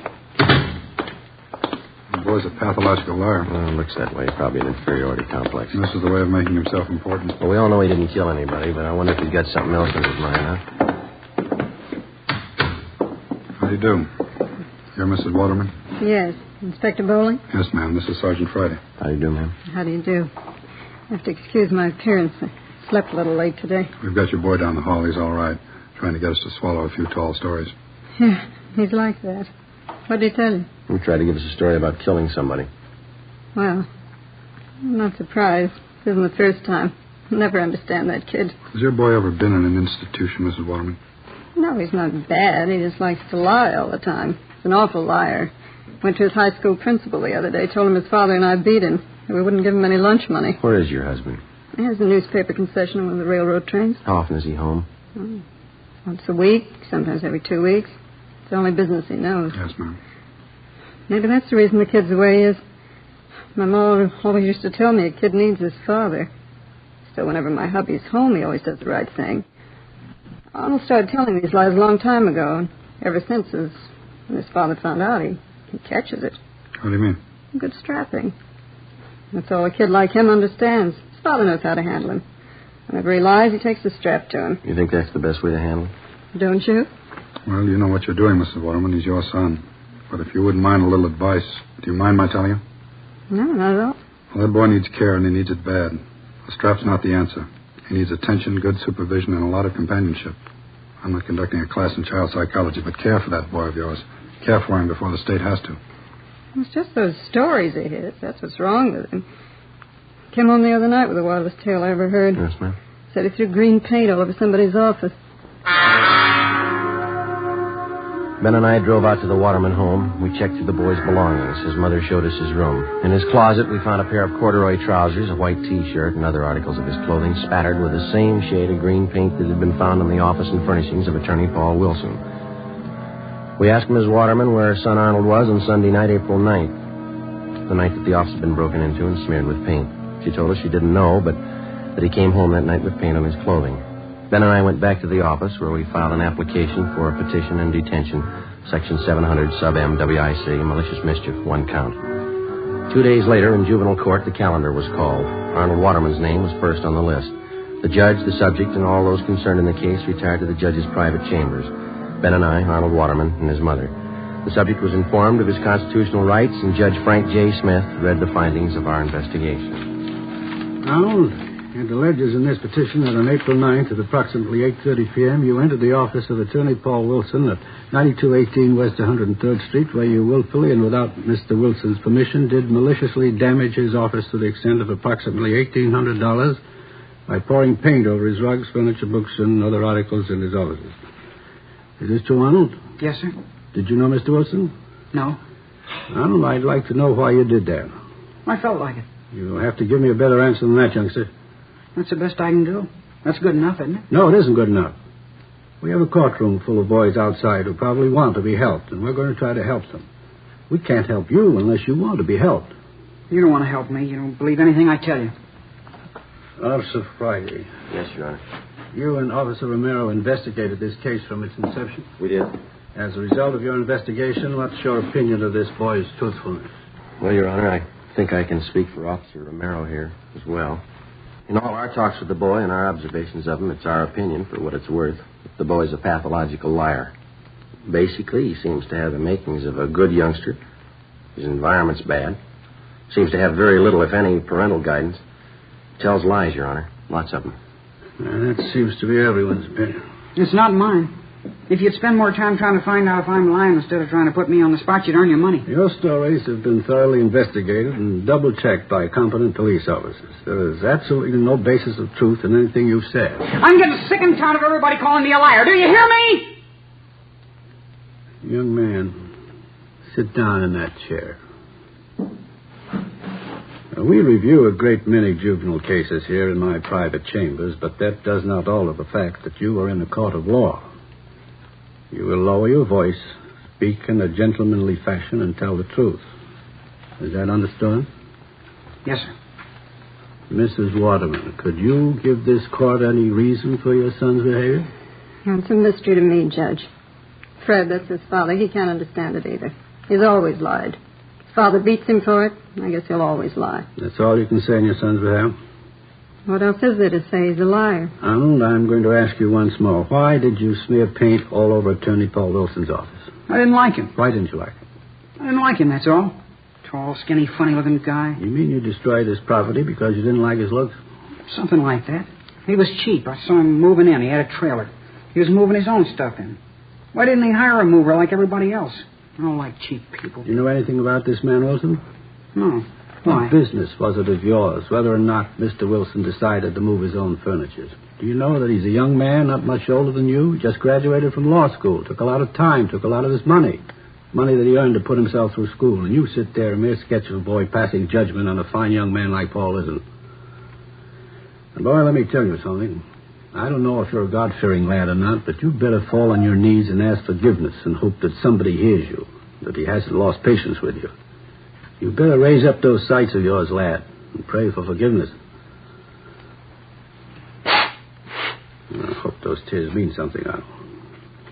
The boy's a pathological liar. Well, it looks that way. Probably an inferiority complex. And this is the way of making himself important. Well, we all know he didn't kill anybody, but I wonder if he's got something else in his mind, huh? How do you do? You're Mrs. Waterman? Yes. Inspector Bowling? Yes, ma'am. This is Sergeant Friday. How do you do, ma'am? How do you do? I have to excuse my appearance. I slept a little late today. We've got your boy down the hall. He's all right. Trying to get us to swallow a few tall stories. Yeah, he's like that. What did he tell you? He tried to give us a story about killing somebody. Well, I'm not surprised. This isn't the first time. I'll never understand that kid. Has your boy ever been in an institution, Mrs. Waterman? No, he's not bad. He just likes to lie all the time. He's an awful liar. Went to his high school principal the other day, told him his father and I beat him. We wouldn't give him any lunch money. Where is your husband? He has a newspaper concession on one of the railroad trains. How often is he home? Once a week, sometimes every 2 weeks. It's the only business he knows. Yes, ma'am. Maybe that's the reason the kid's the way he is. My mom always used to tell me a kid needs his father. So whenever my hubby's home, he always does the right thing. Arnold started telling these lies a long time ago, and ever since, when his father found out, he catches it. What do you mean? Good strapping. That's all a kid like him understands. His father knows how to handle him. Whenever he lies, he takes the strap to him. You think that's the best way to handle it? Don't you? Well, you know what you're doing, Mrs. Waterman. He's your son. But if you wouldn't mind a little advice, do you mind my telling you? No, not at all. Well, that boy needs care, and he needs it bad. The strap's not the answer. He needs attention, good supervision, and a lot of companionship. I'm not conducting a class in child psychology, but care for that boy of yours. Care for him before the state has to. It's just those stories he hears. That's what's wrong with him. Came home the other night with the wildest tale I ever heard. Yes, ma'am. Said he threw green paint all over somebody's office. Ben and I drove out to the Waterman home. We checked through the boy's belongings. His mother showed us his room. In his closet, we found a pair of corduroy trousers, a white T-shirt, and other articles of his clothing spattered with the same shade of green paint that had been found in the office and furnishings of attorney Paul Wilson. We asked Ms. Waterman where her son Arnold was on Sunday night, April 9th, the night that the office had been broken into and smeared with paint. She told us she didn't know, but that he came home that night with paint on his clothing. Ben and I went back to the office where we filed an application for a petition and detention, Section 700 sub M WIC, malicious mischief, 1 count. 2 days later, in juvenile court, the calendar was called. Arnold Waterman's name was first on the list. The judge, the subject, and all those concerned in the case retired to the judge's private chambers. Ben and I, Arnold Waterman, and his mother. The subject was informed of his constitutional rights, and Judge Frank J. Smith read the findings of our investigation. Arnold, it alleges in this petition that on April 9th at approximately 8:30 p.m., you entered the office of Attorney Paul Wilson at 9218 West 103rd Street, where you willfully and without Mr. Wilson's permission did maliciously damage his office to the extent of approximately $1,800 by pouring paint over his rugs, furniture, books, and other articles in his offices. Is this true, Arnold? Yes, sir. Did you know Mr. Wilson? No. Arnold, I'd like to know why you did that. I felt like it. You'll have to give me a better answer than that, youngster. That's the best I can do. That's good enough, isn't it? No, it isn't good enough. We have a courtroom full of boys outside who probably want to be helped, and we're going to try to help them. We can't help you unless you want to be helped. You don't want to help me. You don't believe anything I tell you. Officer Friday. Yes, Your Honor. You and Officer Romero investigated this case from its inception? We did. As a result of your investigation, what's your opinion of this boy's truthfulness? Well, Your Honor, I think I can speak for Officer Romero here as well. In all our talks with the boy and our observations of him, it's our opinion, for what it's worth, that the boy's a pathological liar. Basically, he seems to have the makings of a good youngster. His environment's bad. Seems to have very little, if any, parental guidance. Tells lies, Your Honor. Lots of them. That seems to be everyone's opinion. It's not mine. If you'd spend more time trying to find out if I'm lying instead of trying to put me on the spot, you'd earn your money. Your stories have been thoroughly investigated and double-checked by competent police officers. There is absolutely no basis of truth in anything you've said. I'm getting sick and tired of everybody calling me a liar. Do you hear me? Young man, sit down in that chair. We review a great many juvenile cases here in my private chambers, but that does not alter the fact that you are in a court of law. You will lower your voice, speak in a gentlemanly fashion, and tell the truth. Is that understood? Yes, sir. Mrs. Waterman, could you give this court any reason for your son's behavior? It's a mystery to me, Judge. Fred, that's his father. He can't understand it either. He's always lied. His father beats him for it. I guess he'll always lie. That's all you can say on your son's behalf? What else is there to say? He's a liar. Arnold, I'm going to ask you once more. Why did you smear paint all over Attorney Paul Wilson's office? I didn't like him. Why didn't you like him? I didn't like him, that's all. Tall, skinny, funny-looking guy. You mean you destroyed his property because you didn't like his looks? Something like that. He was cheap. I saw him moving in. He had a trailer. He was moving his own stuff in. Why didn't he hire a mover like everybody else? I don't like cheap people. Do you know anything about this man, Wilson? No. Why? What business was it of yours, whether or not Mr. Wilson decided to move his own furniture? Do you know that he's a young man, not much older than you, just graduated from law school, took a lot of time, took a lot of his money that he earned to put himself through school, and you sit there, a mere sketch of a boy passing judgment on a fine young man like Paul isn't. And, boy, let me tell you something. I don't know if you're a God-fearing lad or not, but you'd better fall on your knees and ask forgiveness and hope that somebody hears you, that he hasn't lost patience with you. You better raise up those sights of yours, lad, and pray for forgiveness. I hope those tears mean something.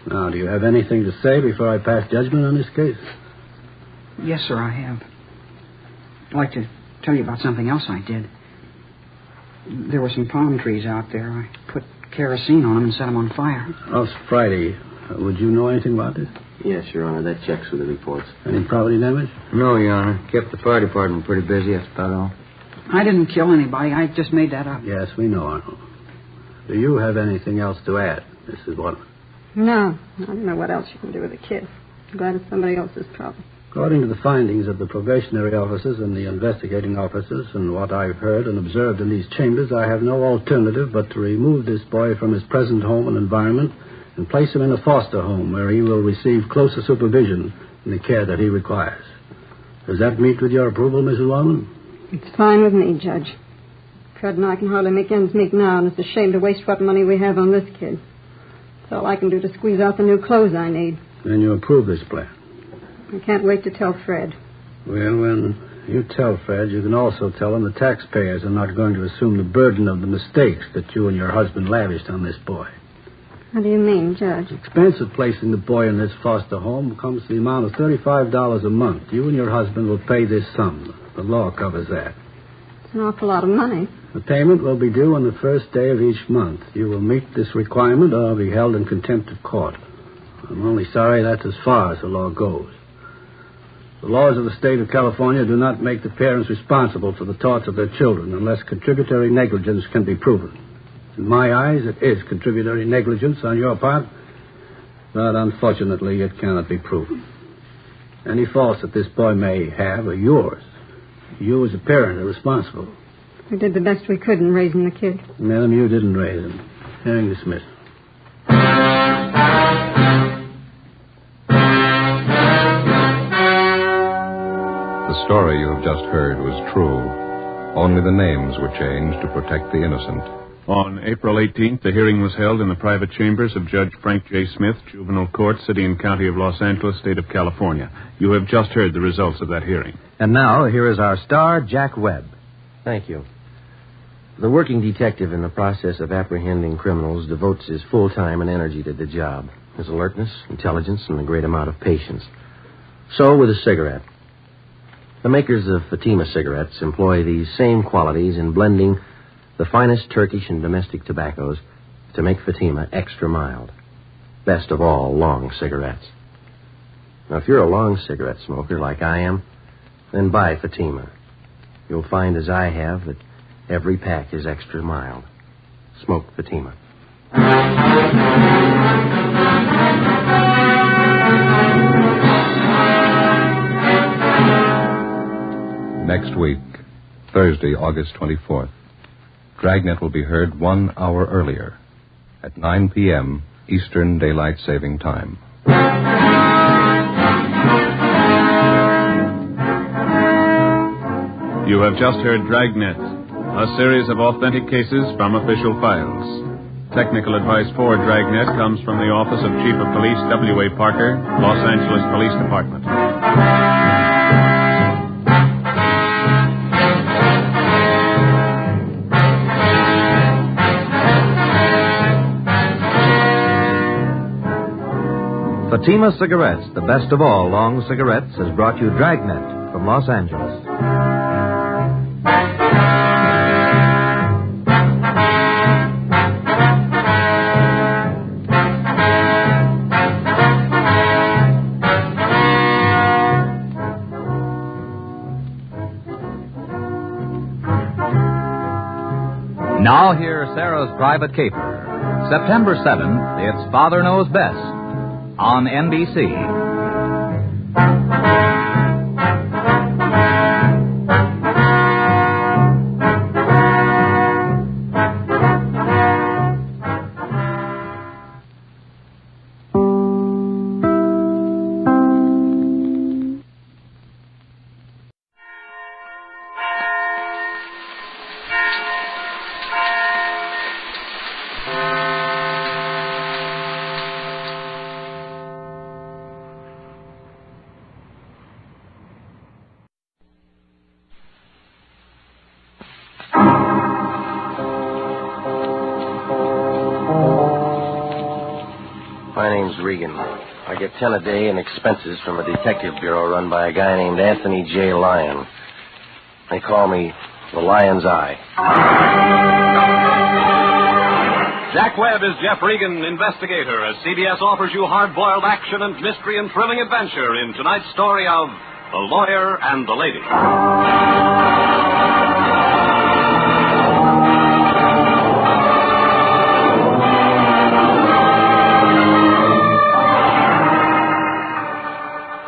Now, do you have anything to say before I pass judgment on this case? Yes, sir, I have. I'd like to tell you about something else I did. There were some palm trees out there. I put kerosene on them and set them on fire. Oh, Friday. Would you know anything about this? Yes, Your Honor. That checks with the reports. Any property damage? No, Your Honor. Kept the fire department pretty busy. That's about all. I didn't kill anybody. I just made that up. Yes, we know, Arnold. Do you have anything else to add, Mrs. Waterman? No. I don't know what else you can do with a kid. I'm glad it's somebody else's problem. According to the findings of the probationary officers and the investigating officers and what I've heard and observed in these chambers, I have no alternative but to remove this boy from his present home and environment and place him in a foster home where he will receive closer supervision and the care that he requires. Does that meet with your approval, Mrs. Waterman? It's fine with me, Judge. Fred and I can hardly make ends meet now, and it's a shame to waste what money we have on this kid. It's all I can do to squeeze out the new clothes I need. Then you approve this plan. I can't wait to tell Fred. Well, when you tell Fred, you can also tell him the taxpayers are not going to assume the burden of the mistakes that you and your husband lavished on this boy. What do you mean, Judge? The expense of placing the boy in this foster home comes to the amount of $35 a month. You and your husband will pay this sum. The law covers that. It's an awful lot of money. The payment will be due on the first day of each month. You will meet this requirement or be held in contempt of court. I'm only sorry that's as far as the law goes. The laws of the state of California do not make the parents responsible for the torts of their children unless contributory negligence can be proven. In my eyes, it is contributory negligence on your part, but unfortunately it cannot be proven. Any faults that this boy may have are yours. You as a parent are responsible. We did the best we could in raising the kid. Madam, you didn't raise him. Hearing dismissed. The story you have just heard was true. Only the names were changed to protect the innocent. On April 18th, the hearing was held in the private chambers of Judge Frank J. Smith, Juvenile Court, City and County of Los Angeles, State of California. You have just heard the results of that hearing. And now, here is our star, Jack Webb. Thank you. The working detective in the process of apprehending criminals devotes his full time and energy to the job. His alertness, intelligence, and a great amount of patience. So with a cigarette. The makers of Fatima cigarettes employ these same qualities in blending the finest Turkish and domestic tobaccos to make Fatima extra mild. Best of all, long cigarettes. Now, if you're a long cigarette smoker like I am, then buy Fatima. You'll find, as I have, that every pack is extra mild. Smoke Fatima. Next week, Thursday, August 24th, Dragnet will be heard 1 hour earlier at 9 p.m. Eastern Daylight Saving Time. You have just heard Dragnet, a series of authentic cases from official files. Technical advice for Dragnet comes from the Office of Chief of Police W.A. Parker, Los Angeles Police Department. Fatima Cigarettes, the best of all long cigarettes, has brought you Dragnet from Los Angeles. Now hear Sarah's Private Caper. September 7th, it's Father Knows Best on NBC. My name's Regan. I get 10 a day in expenses from a detective bureau run by a guy named Anthony J. Lyon. They call me the Lion's Eye. Jack Webb is Jeff Regan, Investigator, as CBS offers you hard-boiled action and mystery and thrilling adventure in tonight's story of The Lawyer and the Lady.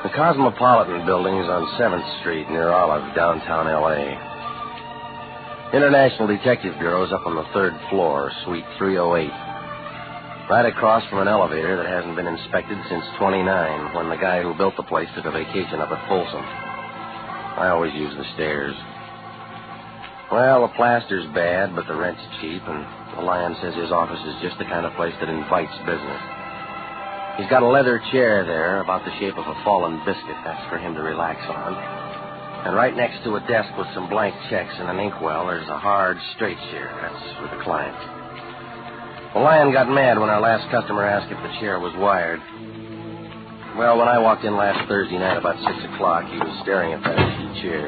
The Cosmopolitan Building is on 7th Street near Olive, downtown L.A. International Detective Bureau is up on the 3rd floor, Suite 308. Right across from an elevator that hasn't been inspected since 29, when the guy who built the place took a vacation up at Folsom. I always use the stairs. Well, the plaster's bad, but the rent's cheap, and the Lion says his office is just the kind of place that invites business. He's got a leather chair there about the shape of a fallen biscuit. That's for him to relax on. And right next to a desk with some blank checks and an inkwell, there's a hard, straight chair. That's for the client. The lion got mad when our last customer asked if the chair was wired. Well, when I walked in last Thursday night about 6 o'clock, he was staring at that empty chair.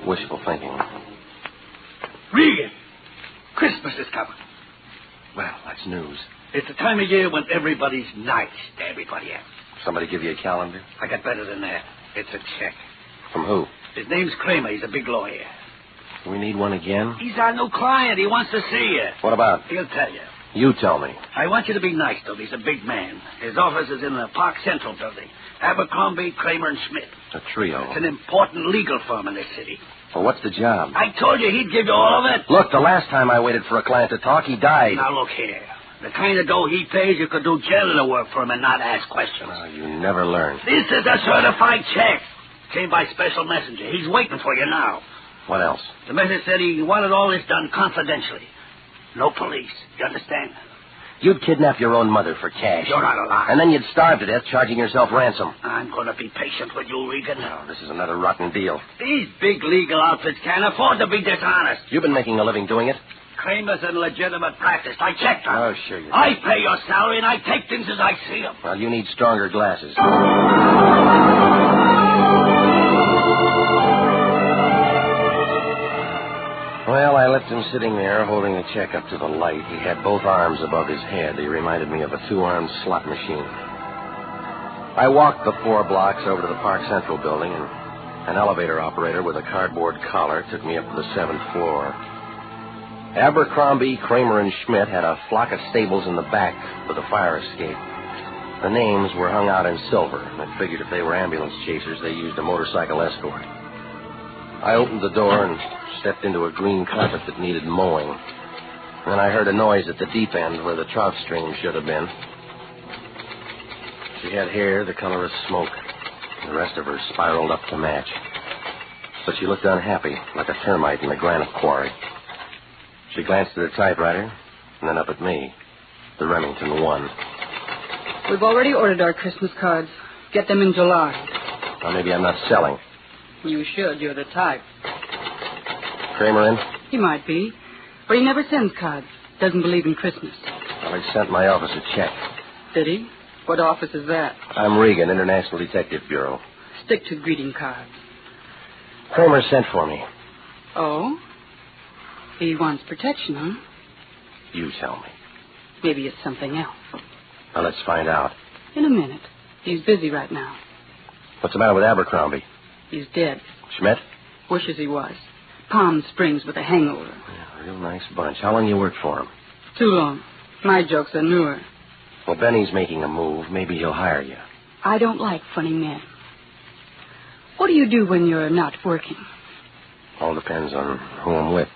Wishful thinking. Regan, Christmas is coming. Well, that's news. It's the time of year when everybody's nice to everybody else. Somebody give you a calendar? I got better than that. It's a check. From who? His name's Kramer. He's a big lawyer. We need one again? He's our new client. He wants to see you. What about? He'll tell you. You tell me. I want you to be nice to him. He's a big man. His office is in the Park Central building. Abercrombie, Kramer, and Schmidt. A trio. It's an important legal firm in this city. Well, what's the job? I told you he'd give you all of it. Look, the last time I waited for a client to talk, he died. Now, look here. The kind of dough he pays, you could do janitor work for him and not ask questions. Oh, you never learn. This is a certified check. Came by special messenger. He's waiting for you now. What else? The message said he wanted all this done confidentially. No police. You understand? You'd kidnap your own mother for cash. You're not alive. And then you'd starve to death, charging yourself ransom. I'm going to be patient with you, Regan. No, this is another rotten deal. These big legal outfits can't afford to be dishonest. You've been making a living doing it? Kramer's in legitimate practice. I checked her. Oh, sure you do. I pay your salary, and I take things as I see them. Well, you need stronger glasses. Well, I left him sitting there, holding the check up to the light. He had both arms above his head. He reminded me of a two-armed slot machine. I walked the 4 blocks over to the Park Central building, and an elevator operator with a cardboard collar took me up to the 7th floor. Abercrombie, Kramer, and Schmidt had a flock of stables in the back with a fire escape. The names were hung out in silver. I figured if they were ambulance chasers, they used a motorcycle escort. I opened the door and stepped into a green carpet that needed mowing. Then I heard a noise at the deep end where the trout stream should have been. She had hair the color of smoke. The rest of her spiraled up to match. But she looked unhappy, like a termite in a granite quarry. She glanced at her typewriter, and then up at me. The Remington 1. We've already ordered our Christmas cards. Get them in July. Well, maybe I'm not selling. You should. You're the type. Kramer in? He might be. But he never sends cards. Doesn't believe in Christmas. Well, he sent my office a check. Did he? What office is that? I'm Regan, International Detective Bureau. Stick to greeting cards. Kramer sent for me. Oh? He wants protection, huh? You tell me. Maybe it's something else. Well, let's find out. In a minute. He's busy right now. What's the matter with Abercrombie? He's dead. Schmidt? Wishes he was. Palm Springs with a hangover. Yeah, real nice bunch. How long you worked for him? Too long. My jokes are newer. Well, Benny's making a move. Maybe he'll hire you. I don't like funny men. What do you do when you're not working? All depends on who I'm with.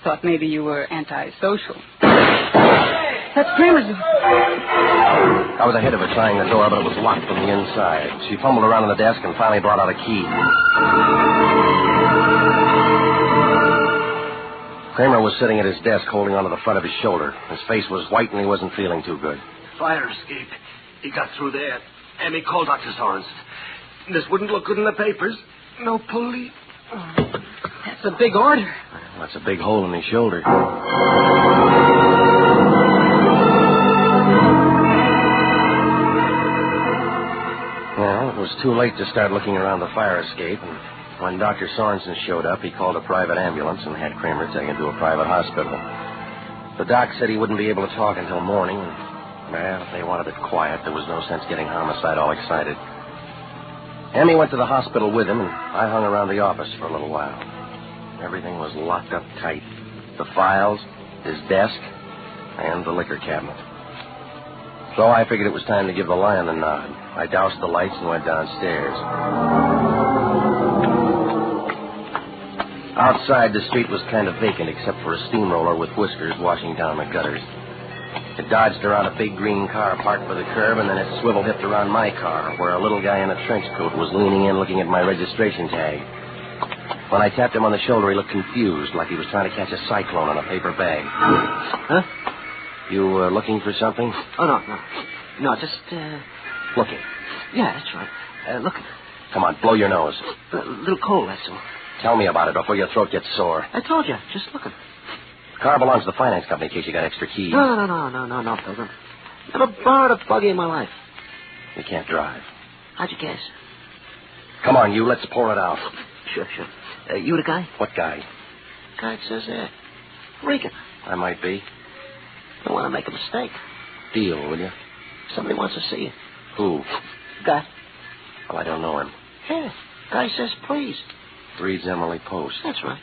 Thought maybe you were antisocial. That's Kramer's. I was ahead of her trying the door, but it was locked from the inside. She fumbled around on the desk and finally brought out a key. Kramer was sitting at his desk holding onto the front of his shoulder. His face was white and he wasn't feeling too good. Fire escape. He got through there. And he called Dr. Sorensen. This wouldn't look good in the papers. No police. That's a big order. Well, that's a big hole in his shoulder. Well, it was too late to start looking around the fire escape, and when Dr. Sorensen showed up, he called a private ambulance and had Kramer taken to a private hospital. The doc said he wouldn't be able to talk until morning, and, well, if they wanted it quiet, there was no sense getting homicide all excited. Emmy went to the hospital with him, and I hung around the office for a little while. Everything was locked up tight. The files, his desk, and the liquor cabinet. So I figured it was time to give the lion the nod. I doused the lights and went downstairs. Outside, the street was kind of vacant except for a steamroller with whiskers washing down the gutters. It dodged around a big green car parked by the curb, and then it swivel-hipped around my car, where a little guy in a trench coat was leaning in looking at my registration tag. When I tapped him on the shoulder, he looked confused, like he was trying to catch a cyclone on a paper bag. Huh? You looking for something? Oh, no. No, just, Looking. Yeah, that's right. Look. Come on, blow your nose. A little cold, that's all. Tell me about it before your throat gets sore. I told you, just looking. The car belongs to the finance company in case you got extra keys. No, Pilgrim. Never borrowed a buggy in my life. You can't drive. How'd you guess? Come on, you. Let's pour it out. Sure. You the guy? What guy? Guy that says there. Regan. I might be. Don't want to make a mistake. Deal, will you? Somebody wants to see you. Who? Guy. Well, I don't know him. Yeah. Guy says please. Reads Emily Post. That's right.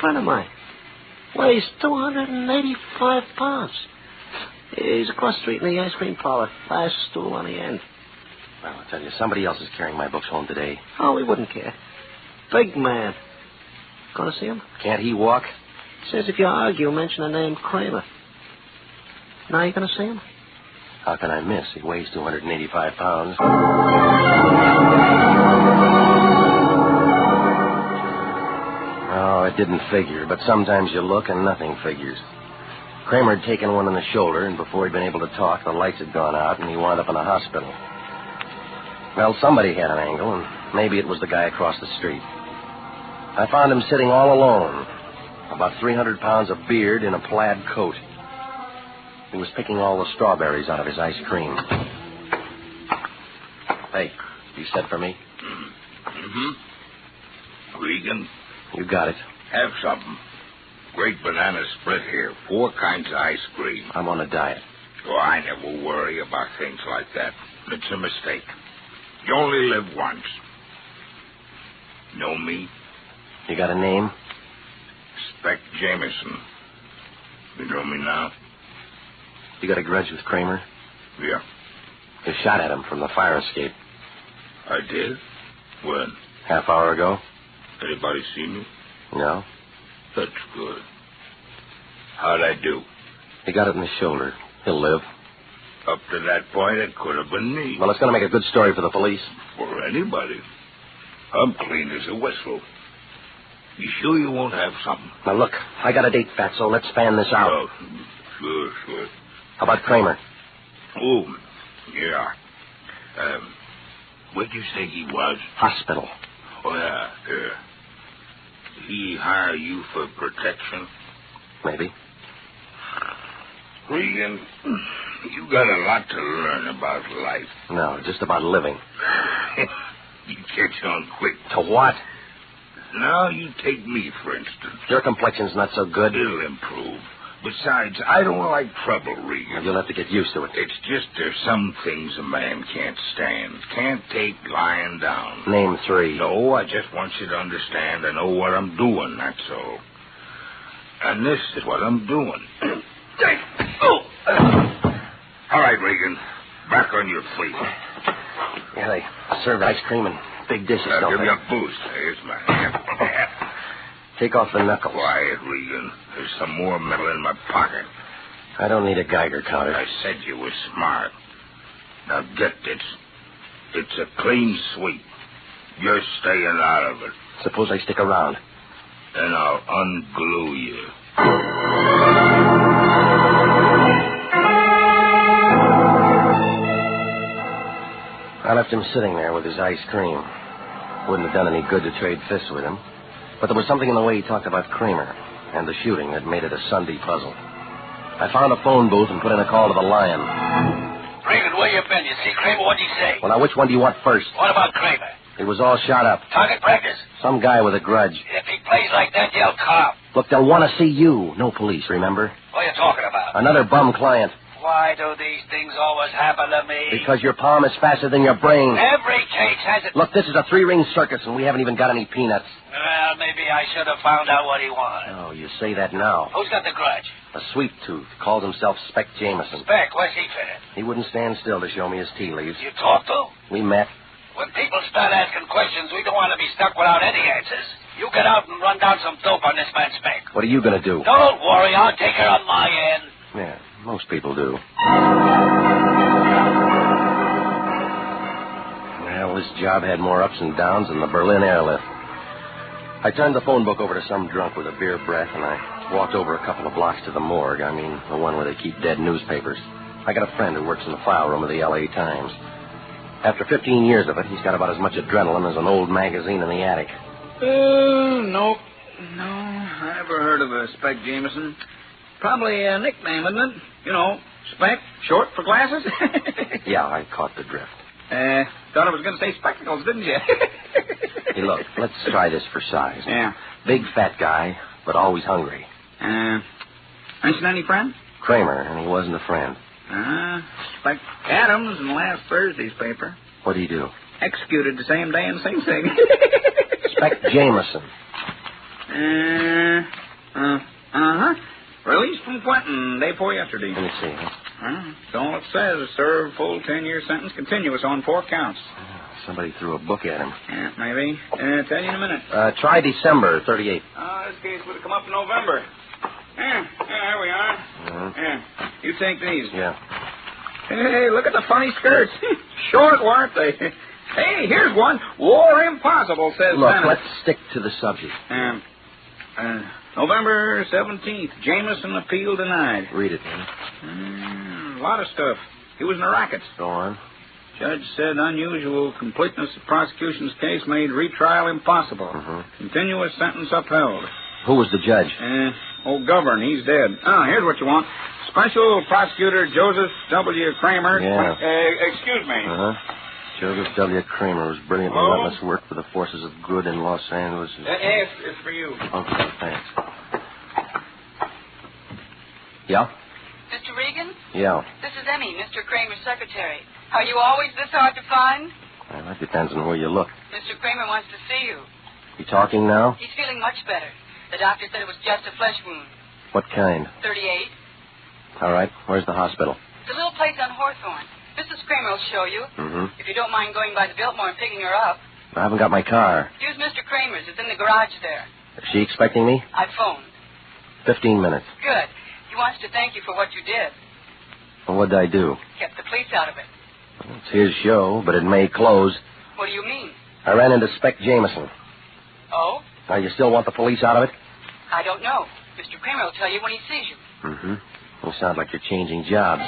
Friend of mine. Weighs 285 pounds. He's across the street in the ice cream parlor. Last stool on the end. Well, I'll tell you, somebody else is carrying my books home today. Oh, we wouldn't care. Big man. Gonna see him? Can't he walk? Says if you argue, mention the name Kramer. Now you gonna see him? How can I miss? He weighs 285 pounds. Oh, it didn't figure, but sometimes you look and nothing figures. Kramer had taken one in the shoulder, and before he'd been able to talk, the lights had gone out, and he wound up in a hospital. Well, somebody had an angle, and maybe it was the guy across the street. I found him sitting all alone, about 300 pounds of beard in a plaid coat. He was picking all the strawberries out of his ice cream. Hey, you sent for me? Mm-hmm. Regan? You got it. Have something. Great banana split here. 4 kinds of ice cream. I'm on a diet. Oh, I never worry about things like that. It's a mistake. You only live once. Know me? You got a name? Spec Jameson. You know me now? You got a grudge with Kramer? Yeah. You shot at him from the fire escape. I did? When? Half hour ago. Anybody see me? No. That's good. How'd I do? He got it in the shoulder. He'll live. Up to that point, it could have been me. Well, it's going to make a good story for the police. For anybody. I'm clean as a whistle. You sure you won't have something? Now, look, I got a date, Fatso. Let's fan this out. Oh, sure. How about Kramer? Oh, yeah. Where'd you say he was? Hospital. Oh, yeah. He hire you for protection? Maybe. Regan, you got a lot to learn about life. No, just about living. You catch on quick. To what? Now, you take me, for instance. Your complexion's not so good. It'll improve. Besides, I don't like trouble, Regan. You'll have to get used to it. It's just there's some things a man can't stand. Can't take lying down. Name 3. No, I just want you to understand I know what I'm doing, that's all. And this is what I'm doing. All right, Regan. Back on your feet. Yeah, they serve ice cream in big dishes, I'll don't give they? you a boost. Here's my hand. Take off the knuckles. Quiet, Regan. There's some more metal in my pocket. I don't need a Geiger counter. I said you were smart. Now get this. It's a clean sweep. You're staying out of it. Suppose I stick around. Then I'll unglue you. I left him sitting there with his ice cream. Wouldn't have done any good to trade fists with him. But there was something in the way he talked about Kramer and the shooting that made it a Sunday puzzle. I found a phone booth and put in a call to the Lion. Regan, where you been? You see Kramer? What'd he say? Well, now, which one do you want first? What about Kramer? He was all shot up. Target practice? Some guy with a grudge. If he plays like that, yell cop. Look, they'll want to see you. No police, remember? What are you talking about? Another bum client. Why do these things always happen to me? Because your palm is faster than your brain. Every case has it. Look, this is a 3-ring circus, and we haven't even got any peanuts. Well, maybe I should have found out what he wanted. Oh, you say that now. Who's got the grudge? A sweet tooth. Calls himself Spec Jameson. Spec, where's he fitted? He wouldn't stand still to show me his tea leaves. You talked to? We met. When people start asking questions, we don't want to be stuck without any answers. You get out and run down some dope on this man Spec. What are you going to do? Don't worry, I'll take care of my end. Yeah, most people do. Well, this job had more ups and downs than the Berlin airlift. I turned the phone book over to some drunk with a beer breath, and I walked over a couple of blocks to the morgue. I mean, the one where they keep dead newspapers. I got a friend who works in the file room of the L.A. Times. After 15 years of it, he's got about as much adrenaline as an old magazine in the attic. Nope. No, I never heard of a Spec Jameson. Probably a nickname, isn't it? You know, Spec, short for glasses? Yeah, I caught the drift. Thought I was going to say spectacles, didn't you? Hey, look, let's try this for size. Yeah. Big fat guy, but always hungry. Mention any friend? Kramer, and he wasn't a friend. Spec Adams in last Thursday's paper. What'd he do? Executed the same day in Sing Sing. Spec Jameson. Released from Quentin day before yesterday. Let me see. That's all it says. Serve full 10-year sentence, continuous on 4 counts. Somebody threw a book at him. Yeah, maybe. Tell you in a minute. Try December 38. This case would have come up in November. Yeah, there we are. Yeah, you take these. Yeah. Hey, look at the funny skirts. Short, weren't they? Hey, here's one. War impossible, says Look, Bennett. let's stick to the subject. November 17th, Jameson appeal denied. Read it, man. A lot of stuff. He was in the rackets. Go on. Judge said unusual completeness of prosecution's case made retrial impossible. Continuous sentence upheld. Who was the judge? Old Govern, he's dead. Here's what you want. Special Prosecutor Joseph W. Kramer. Yeah. Excuse me. Joseph W. Kramer was brilliant in relentless work for the forces of good in Los Angeles. It's for you. Okay, thanks. Yeah? Mr. Regan? Yeah. This is Emmy, Mr. Kramer's secretary. Are you always this hard to find? Well, that depends on where you look. Mr. Kramer wants to see you. You talking now? He's feeling much better. The doctor said it was just a flesh wound. What kind? 38. All right. Where's the hospital? It's a little place on Hawthorne. Mrs. Kramer will show you. If you don't mind going by the Biltmore and picking her up. I haven't got my car. Use Mr. Kramer's. It's in the garage there. Is she expecting me? I phoned. 15 minutes. Good. He wants to thank you for what you did. Well, what'd I do? Kept the police out of it. Well, it's his show, but it may close. What do you mean? I ran into Spec Jameson. Oh? Now, you still want the police out of it? I don't know. Mr. Kramer will tell you when he sees you. You sound like you're changing jobs.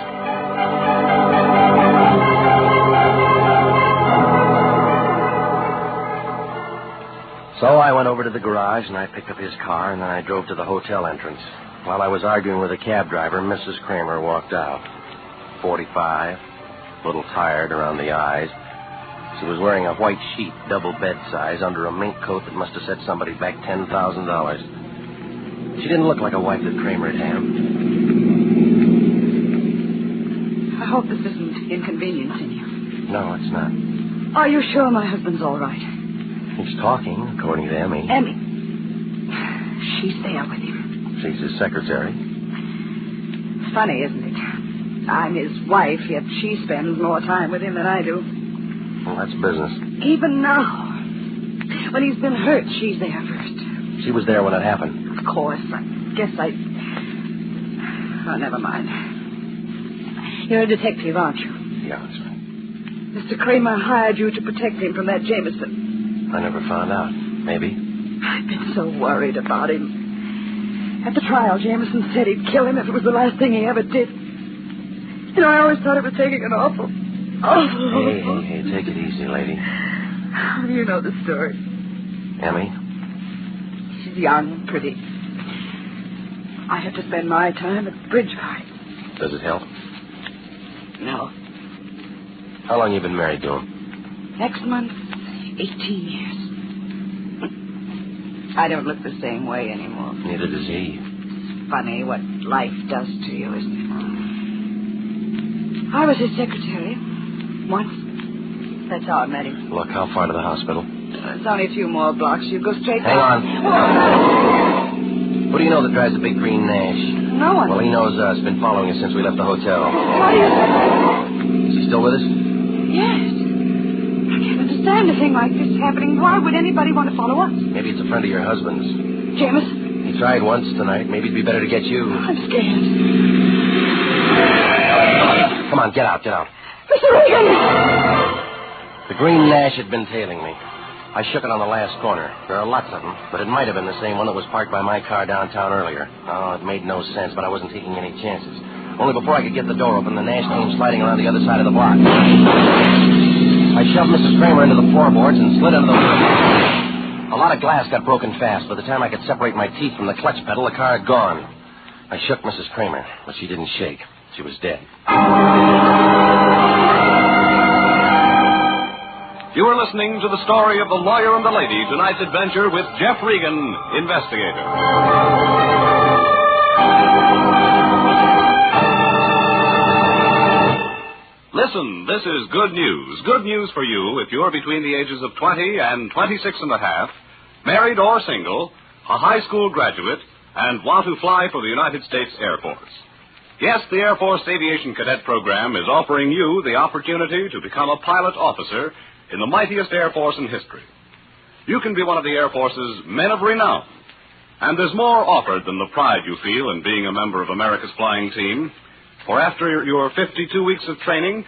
So I went over to the garage, and I picked up his car, and then I drove to the hotel entrance. While I was arguing with the cab driver, Mrs. Kramer walked out. 45, a little tired around the eyes. She was wearing a white sheet, double bed size, under a mink coat that must have set somebody back $10,000. She didn't look like a wife that Kramer had had. I hope this isn't inconveniencing you. No, it's not. Are you sure my husband's all right? He's talking, according to Emmy. Emmy. She's there with him. She's his secretary. Funny, isn't it? I'm his wife, yet she spends more time with him than I do. Well, that's business. Even now. When he's been hurt, she's there first. She was there when it happened. Of course. I guess I... Oh, never mind. You're a detective, aren't you? Yeah, that's right. Mr. Kramer hired you to protect him from that Jameson. I never found out. Maybe. I've been so worried about him. At the trial, Jameson said he'd kill him if it was the last thing he ever did. You know, I always thought it was taking an awful... Hey, take it easy, lady. You know the story. Emmy? She's young, pretty. I have to spend my time at the bridge party. Does it help? No. How long you been married to him? Next month, 18 years. I don't look the same way anymore. Neither does he. It's funny what life does to you, isn't it? I was his secretary. Once. That's how I met him. Look, how far to the hospital? It's only a few more blocks. You go straight Hang down. Who do you know that drives the big green Nash? No one. Well, he knows us. Been following us since we left the hotel. What do you say? Is he still with us? Yes. I can't understand a thing like this happening. Why would anybody want to follow us? Maybe it's a friend of your husband's. Jameson? He tried once tonight. Maybe it'd be better to get you. I'm scared. Come on, get out. Mr. Regan! The green Nash had been tailing me. I shook it on the last corner. There are lots of them, but it might have been the same one that was parked by my car downtown earlier. Oh, it made no sense, but I wasn't taking any chances. Only before I could get the door open, the Nash came sliding around the other side of the block. I shoved Mrs. Kramer into the floorboards and slid into the room. A lot of glass got broken fast. By the time I could separate my teeth from the clutch pedal, the car had gone. I shook Mrs. Kramer, but she didn't shake. She was dead. You are listening to the story of The Lawyer and the Lady, tonight's adventure with Jeff Regan, Investigator. Listen, this is good news. Good news for you if you're between the ages of 20 and 26 and a half, married or single, a high school graduate, and want to fly for the United States Air Force. Yes, the Air Force Aviation Cadet Program is offering you the opportunity to become a pilot officer in the mightiest Air Force in history. You can be one of the Air Force's men of renown. And there's more offered than the pride you feel in being a member of America's flying team. For after your 52 weeks of training,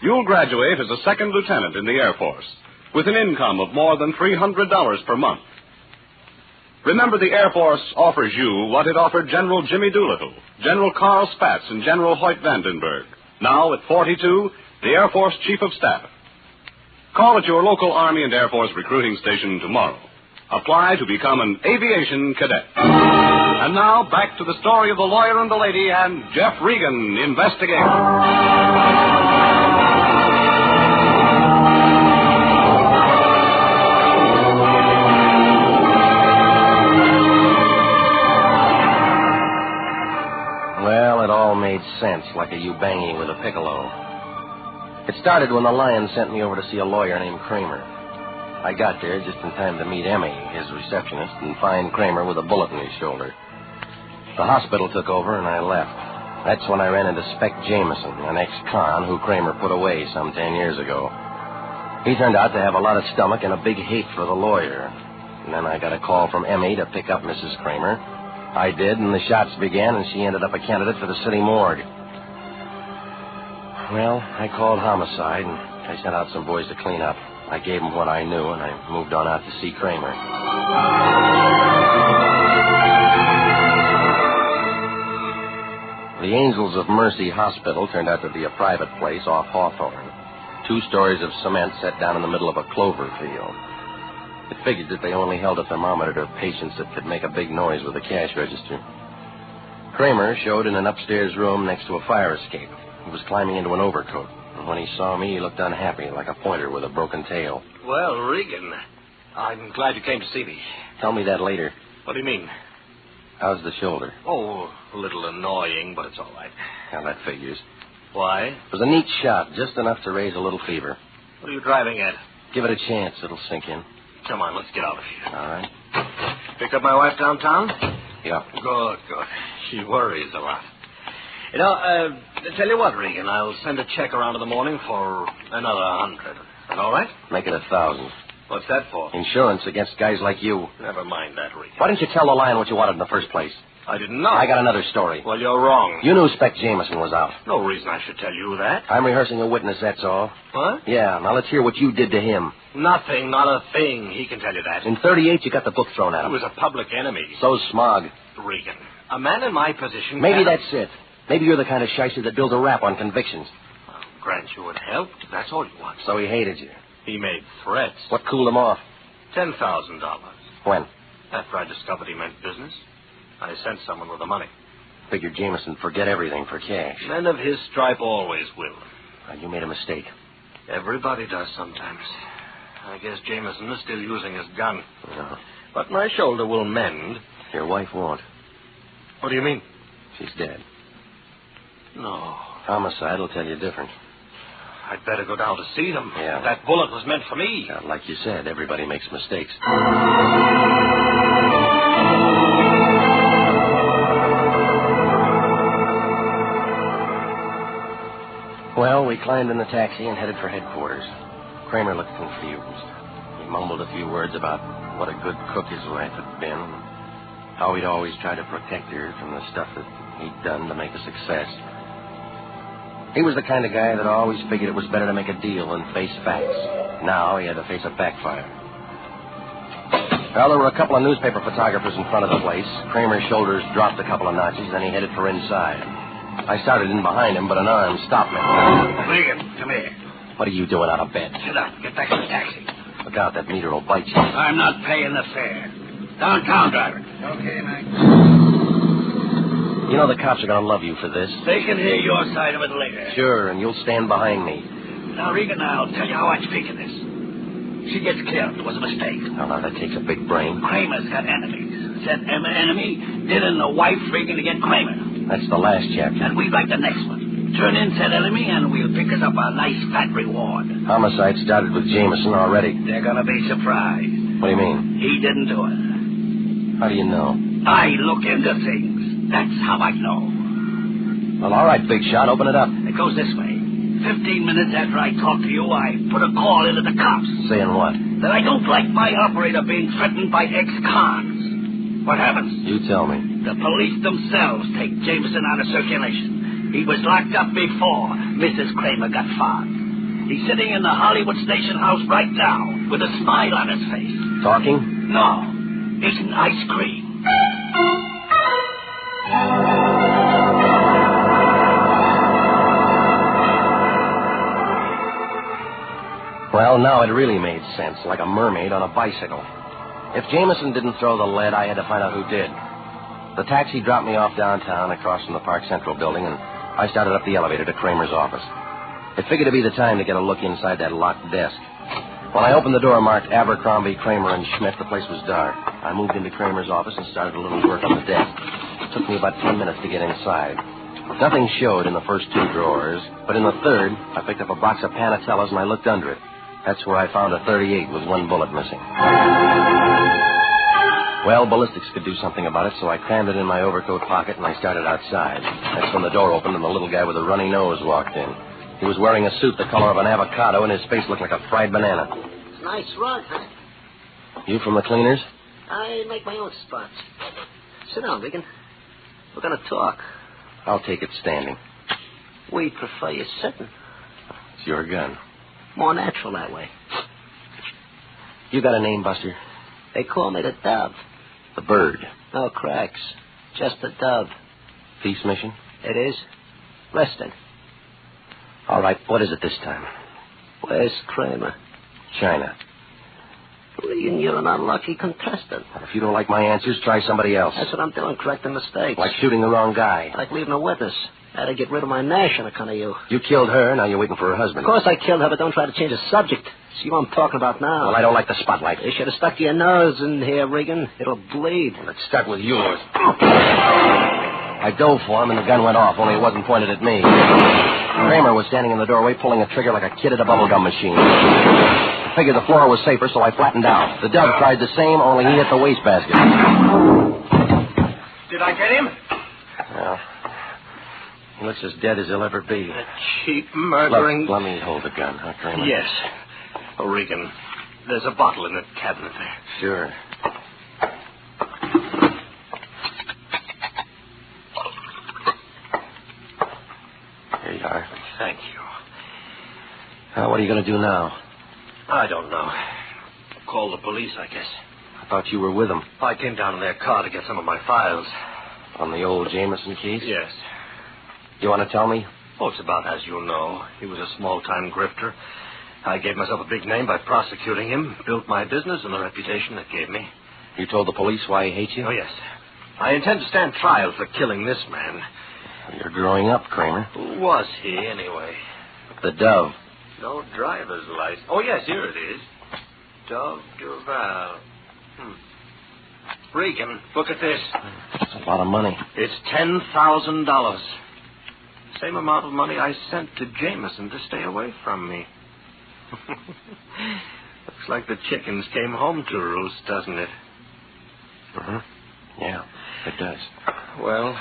you'll graduate as a second lieutenant in the Air Force with an income of more than $300 per month. Remember, the Air Force offers you what it offered General Jimmy Doolittle, General Carl Spaatz, and General Hoyt Vandenberg. Now, at 42, the Air Force Chief of Staff. Call at your local Army and Air Force recruiting station tomorrow. Apply to become an aviation cadet. And now, back to the story of The Lawyer and the Lady and Jeff Regan, Investigator. Well, it all made sense, like a you-bangy with a piccolo. It started when the Lion sent me over to see a lawyer named Kramer. I got there just in time to meet Emmy, his receptionist, and find Kramer with a bullet in his shoulder. The hospital took over, and I left. That's when I ran into Spec Jameson, an ex-con who Kramer put away some 10 years ago. He turned out to have a lot of stomach and a big hate for the lawyer. And then I got a call from Emmy to pick up Mrs. Kramer. I did, and the shots began, and she ended up a candidate for the city morgue. Well, I called homicide, and I sent out some boys to clean up. I gave them what I knew, and I moved on out to see Kramer. The Angels of Mercy Hospital turned out to be a private place off Hawthorne. 2 stories of cement set down in the middle of a clover field. It figured that they only held a thermometer to patients that could make a big noise with a cash register. Kramer showed in an upstairs room next to a fire escape. He was climbing into an overcoat. And when he saw me, he looked unhappy, like a pointer with a broken tail. Well, Regan, I'm glad you came to see me. Tell me that later. What do you mean? How's the shoulder? Oh, a little annoying, but it's all right. Now, that figures. Why? It was a neat shot, just enough to raise a little fever. What are you driving at? Give it a chance. It'll sink in. Come on, let's get out of here. All right. Picked up my wife downtown? Yeah. Good. She worries a lot. You know, tell you what, Regan, I'll send a check around in the morning for another 100. That all right? Make it 1,000. What's that for? Insurance against guys like you. Never mind that, Regan. Why didn't you tell the Lion what you wanted in the first place? I didn't know. I got another story. Well, you're wrong. You knew Spec Jameson was out. No reason I should tell you that. I'm rehearsing a witness, that's all. What? Yeah, now let's hear what you did to him. Nothing, not a thing. He can tell you that. In 38, you got the book thrown at him. He was a public enemy. So's Smog. Regan, a man in my position... Maybe that's it. Maybe you're the kind of shyster that builds a rap on convictions. Well, grant you would help. That's all you want. So he hated you. He made threats. What cooled him off? $10,000. When? After I discovered he meant business, I sent someone with the money. Figured Jameson forget everything for cash. Men of his stripe always will. You made a mistake. Everybody does sometimes. I guess Jameson is still using his gun. No. But my shoulder will mend. Your wife won't. What do you mean? She's dead. No. Homicide will tell you different. I'd better go down to see them. Yeah. That bullet was meant for me. Yeah, like you said, everybody makes mistakes. Well, we climbed in the taxi and headed for headquarters. Kramer looked confused. He mumbled a few words about what a good cook his wife had been, and how he'd always tried to protect her from the stuff that he'd done to make a success. He was the kind of guy that always figured it was better to make a deal than face facts. Now he had to face a backfire. Well, there were a couple of newspaper photographers in front of the place. Kramer's shoulders dropped a couple of notches, then he headed for inside. I started in behind him, but an arm stopped me. Regan, come here. What are you doing out of bed? Sit up. Get back in the taxi. Look out, that meter will bite you. I'm not paying the fare. Downtown, driver. Okay, Mac. You know the cops are going to love you for this. They can hear your side of it later. Sure, and you'll stand behind me. Now, Regan, I'll tell you how I speak of this. She gets killed. It was a mistake. Oh, now, that takes a big brain. Kramer's got enemies. Said enemy didn't the wife Regan to get Kramer. That's the last chapter. And we'd like the next one. Turn in said enemy, and we'll pick us up a nice fat reward. Homicide started with Jameson already. They're going to be surprised. What do you mean? He didn't do it. How do you know? I look into things. That's how I know. Well, all right, big shot. Open it up. It goes this way. 15 minutes after I talked to you, I put a call into the cops. Saying what? That I don't like my operator being threatened by ex-cons. What happens? You tell me. The police themselves take Jameson out of circulation. He was locked up before Mrs. Kramer got found. He's sitting in the Hollywood Station House right now with a smile on his face. Talking? No. Eating ice cream. Well, now it really made sense, like a mermaid on a bicycle. If Jameson didn't throw the lead, I had to find out who did. The taxi dropped me off downtown across from the Park Central building, and I started up the elevator to Kramer's office. It figured to be the time to get a look inside that locked desk. When I opened the door marked Abercrombie, Kramer, and Schmidt, the place was dark. I moved into Kramer's office and started a little work on the desk. It took me about 10 minutes to get inside. Nothing showed in the first two drawers, but in the third, I picked up a box of Panatellas and I looked under it. That's where I found a .38 with one bullet missing. Well, ballistics could do something about it, so I crammed it in my overcoat pocket and I started outside. That's when the door opened and the little guy with a runny nose walked in. He was wearing a suit the color of an avocado and his face looked like a fried banana. It's a nice rug, huh? You from the cleaners? I make my own spots. Sit down, Regan. We're going to talk. I'll take it standing. We prefer you sitting. It's your gun. More natural that way. You got a name, Buster? They call me the Dove. The bird? No cracks. Just the Dove. Peace mission? It is. Resting. All right, what is it this time? Where's Kramer? China. Regan, you're an unlucky contestant. If you don't like my answers, try somebody else. That's what I'm doing, correcting mistakes. Like shooting the wrong guy. Like leaving a witness. I had to get rid of my Nash on account of you. You killed her, now you're waiting for her husband. Of course I killed her, but don't try to change the subject. See what I'm talking about now. Well, I don't like the spotlight. You should have stuck your nose in here, Regan. It'll bleed. Well, let's start with yours. I dove for him, and the gun went off, only it wasn't pointed at me. Kramer was standing in the doorway, pulling a trigger like a kid at a bubblegum machine. I figured the floor was safer, so I flattened out. The Dove tried the same, only he hit the wastebasket. Did I get him? Well, he looks as dead as he'll ever be. A cheap murdering... Look, let me hold the gun, huh, Kramer? Yes. Oh, Regan, there's a bottle in the cabinet there. Sure. Here you are. Thank you. What are you going to do now? I don't know. Call the police, I guess. I thought you were with them. I came down in their car to get some of my files. On the old Jameson case? Yes. You want to tell me? Oh, it's about as you know. He was a small-time grifter. I gave myself a big name by prosecuting him, built my business and the reputation it gave me. You told the police why he hates you? Oh, yes. I intend to stand trial for killing this man. You're growing up, Kramer. Who was he, anyway? The Dove. No driver's license. Oh, yes, here it is. Dove Duval. Regan, look at this. That's a lot of money. It's $10,000. Same amount of money I sent to Jameson to stay away from me. Looks like the chickens came home to roost, doesn't it? Uh-huh. Yeah, it does. Well,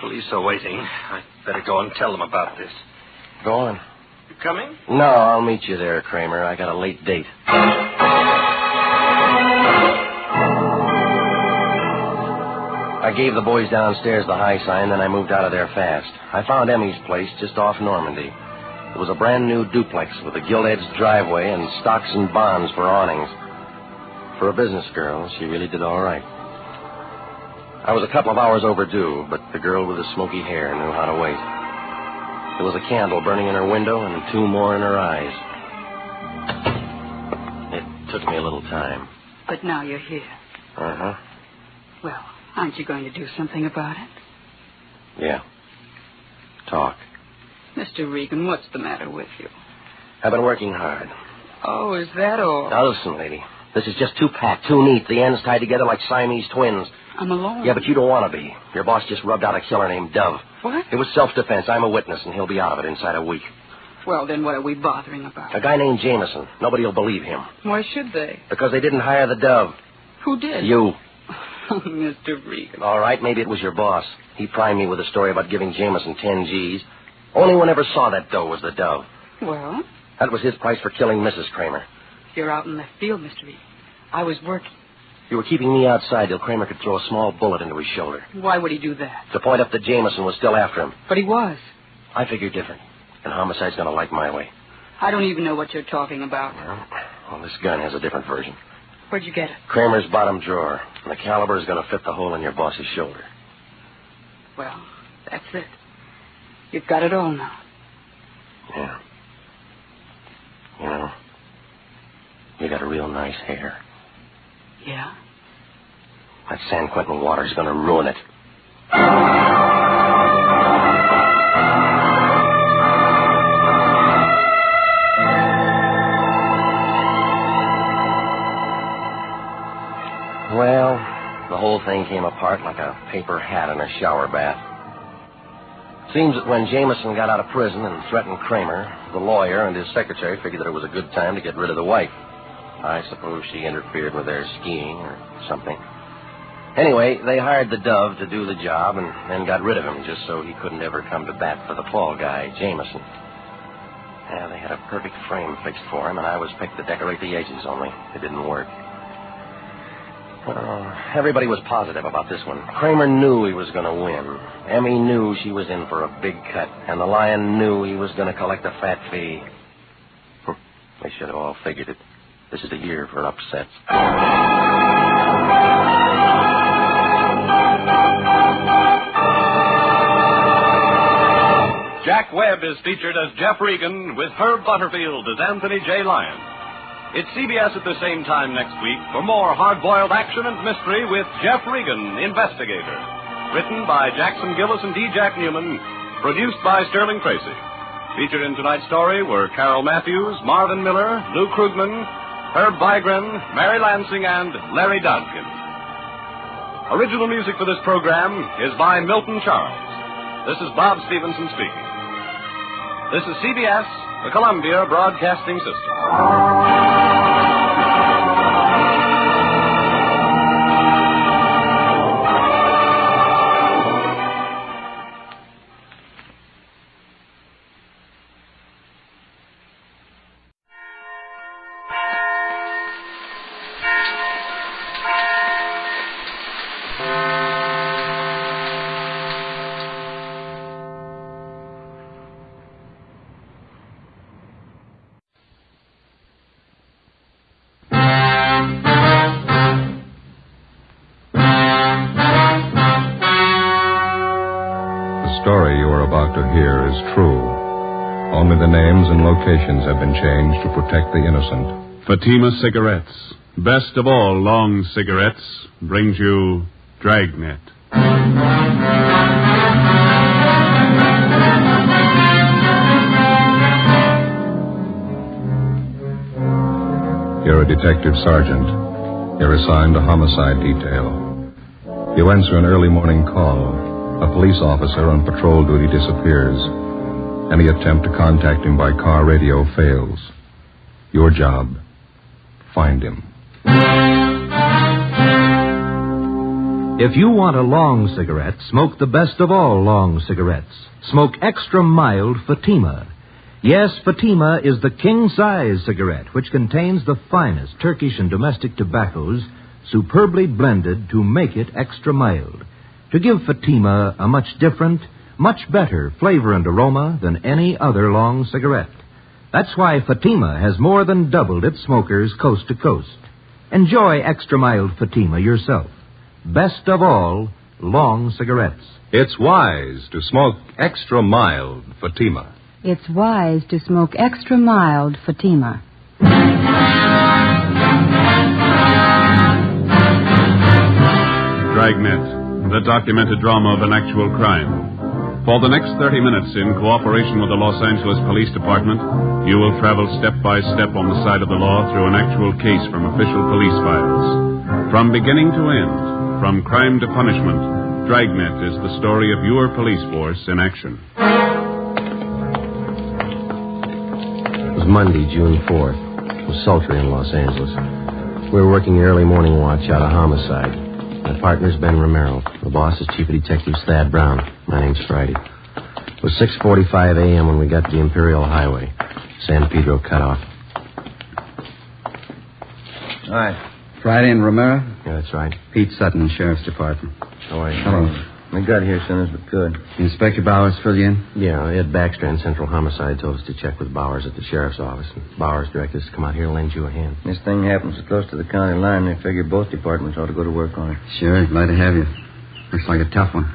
police are waiting. I'd better go and tell them about this. Go on. You coming? No, I'll meet you there, Kramer. I got a late date. I gave the boys downstairs the high sign, then I moved out of there fast. I found Emmy's place just off Normandy. It was a brand-new duplex with a gilt-edged driveway and stocks and bonds for awnings. For a business girl, she really did all right. I was a couple of hours overdue, but the girl with the smoky hair knew how to wait. There was a candle burning in her window and 2 more in her eyes. It took me a little time. But now you're here. Uh-huh. Well, aren't you going to do something about it? Yeah. Talk. Mr. Regan, what's the matter with you? I've been working hard. Oh, is that all? Now listen, lady. This is just too packed, too neat. The ends tied together like Siamese twins. I'm alone. Yeah, but you don't want to be. Your boss just rubbed out a killer named Dove. What? It was self-defense. I'm a witness, and he'll be out of it inside a week. Well, then what are we bothering about? A guy named Jameson. Nobody will believe him. Why should they? Because they didn't hire the Dove. Who did? You. Oh, Mr. Regan. All right, maybe it was your boss. He primed me with a story about giving Jameson 10 G's. Only one ever saw that dough was the Dove. Well? That was his price for killing Mrs. Kramer. You're out in left field, Mr. Regan. I was working. You were keeping me outside till Kramer could throw a small bullet into his shoulder. Why would he do that? To point up that Jameson was still after him. But he was. I figured different. And homicide's going to like my way. I don't even know what you're talking about. Well, this gun has a different version. Where'd you get it? Kramer's bottom drawer. And the caliber is going to fit the hole in your boss's shoulder. Well, that's it. You've got it all now. Yeah. You know, you got a real nice hair. Yeah? That San Quentin water's going to ruin it. Well, the whole thing came apart like a paper hat in a shower bath. Seems that when Jameson got out of prison and threatened Kramer, the lawyer and his secretary figured that it was a good time to get rid of the wife. I suppose she interfered with their skiing or something. Anyway, they hired the Dove to do the job and then got rid of him just so he couldn't ever come to bat for the fall guy, Jameson. Yeah, they had a perfect frame fixed for him, and I was picked to decorate the edges, only it didn't work. Everybody was positive about this one. Kramer knew he was going to win. Emmy knew she was in for a big cut, and the Lion knew he was going to collect a fat fee. They should have all figured it. This is the year for upsets. Jack Webb is featured as Jeff Regan with Herb Butterfield as Anthony J. Lyon. It's CBS at the same time next week for more hard-boiled action and mystery with Jeff Regan, Investigator. Written by Jackson Gillis and D. Jack Newman. Produced by Sterling Tracy. Featured in tonight's story were Carol Matthews, Marvin Miller, Lou Krugman, Herb Vigran, Mary Lansing, and Larry Dodkin. Original music for this program is by Milton Charles. This is Bob Stevenson speaking. This is CBS, the Columbia Broadcasting System. The story you are about to hear is true. Only the names and locations have been changed to protect the innocent. Fatima Cigarettes, best of all long cigarettes, brings you Dragnet. You're a detective sergeant. You're assigned to homicide detail. You answer an early morning call. A police officer on patrol duty disappears. Any attempt to contact him by car radio fails. Your job, find him. If you want a long cigarette, smoke the best of all long cigarettes. Smoke extra mild Fatima. Yes, Fatima is the king-size cigarette, which contains the finest Turkish and domestic tobaccos, superbly blended to make it extra mild, to give Fatima a much different, much better flavor and aroma than any other long cigarette. That's why Fatima has more than doubled its smokers coast to coast. Enjoy extra mild Fatima yourself. Best of all, long cigarettes. It's wise to smoke extra mild Fatima. It's wise to smoke extra mild Fatima. Dragnet, the documented drama of an actual crime. For the next 30 minutes, in cooperation with the Los Angeles Police Department, you will travel step by step on the side of the law through an actual case from official police files. From beginning to end, from crime to punishment, Dragnet is the story of your police force in action. It was Monday, June 4th. It was sultry in Los Angeles. We were working the early morning watch out of homicide. My partner's Ben Romero. The boss is Chief of Detectives Thad Brown. My name's Friday. It was 6:45 a.m. when we got to the Imperial Highway. San Pedro cut off. All right. Friday and Romero? Yeah, that's right. Pete Sutton, Sheriff's Department. How are you? Hello. We got here as soon as we could. Inspector Bowers fill you in? Yeah, Ed Baxter and Central Homicide told us to check with Bowers at the sheriff's office. And Bowers directed us to come out here and lend you a hand. This thing happens so close to the county line, they figure both departments ought to go to work on it. Sure, glad to have you. Looks like a tough one.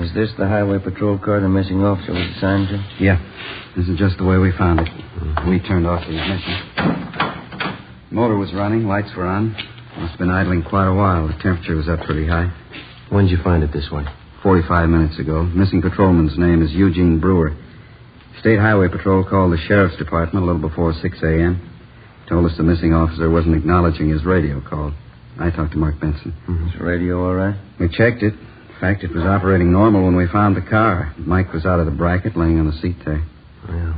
Is this the highway patrol car the missing officer was assigned to? Yeah. This is just the way we found it. We turned off the ignition. Motor was running, lights were on. Must have been idling quite a while. The temperature was up pretty high. When did you find it this way? 45 minutes ago. Missing patrolman's name is Eugene Brewer. State Highway Patrol called the Sheriff's Department a little before 6 a.m. Told us the missing officer wasn't acknowledging his radio call. I talked to Mark Benson. Is the radio all right? We checked it. In fact, it was operating normal when we found the car. Mike was out of the bracket, laying on the seat there. Yeah.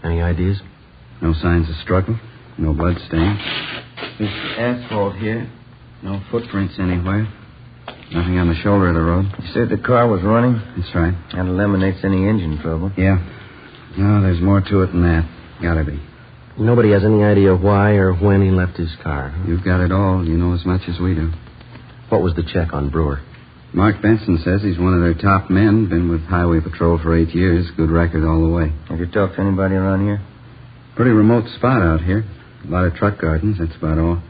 Any ideas? No signs of struggle. No blood stain. This asphalt here. No footprints anywhere. Nothing on the shoulder of the road. You said the car was running? That's right. That eliminates any engine trouble. Yeah. No, there's more to it than that. Gotta be. Nobody has any idea why or when he left his car. Huh? You've got it all. You know as much as we do. What was the check on Brewer? Mark Benson says he's one of their top men. Been with Highway Patrol for 8 years. Good record all the way. Have you talked to anybody around here? Pretty remote spot out here. A lot of truck gardens. That's about all.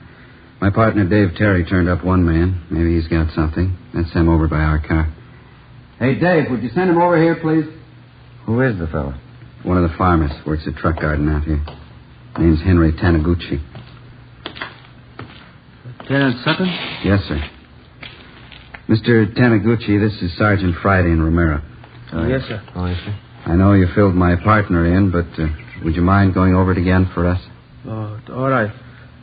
My partner, Dave Terry, turned up one man. Maybe he's got something. That's him over by our car. Hey, Dave, would you send him over here, please? Who is the fellow? One of the farmers. Works at truck garden out here. Name's Henry Taniguchi. Lieutenant Sutton? Yes, sir. Mr. Taniguchi, this is Sergeant Friday in Romero. Yes, sir. Oh, yes, sir. I know you filled my partner in, but would you mind going over it again for us? All right.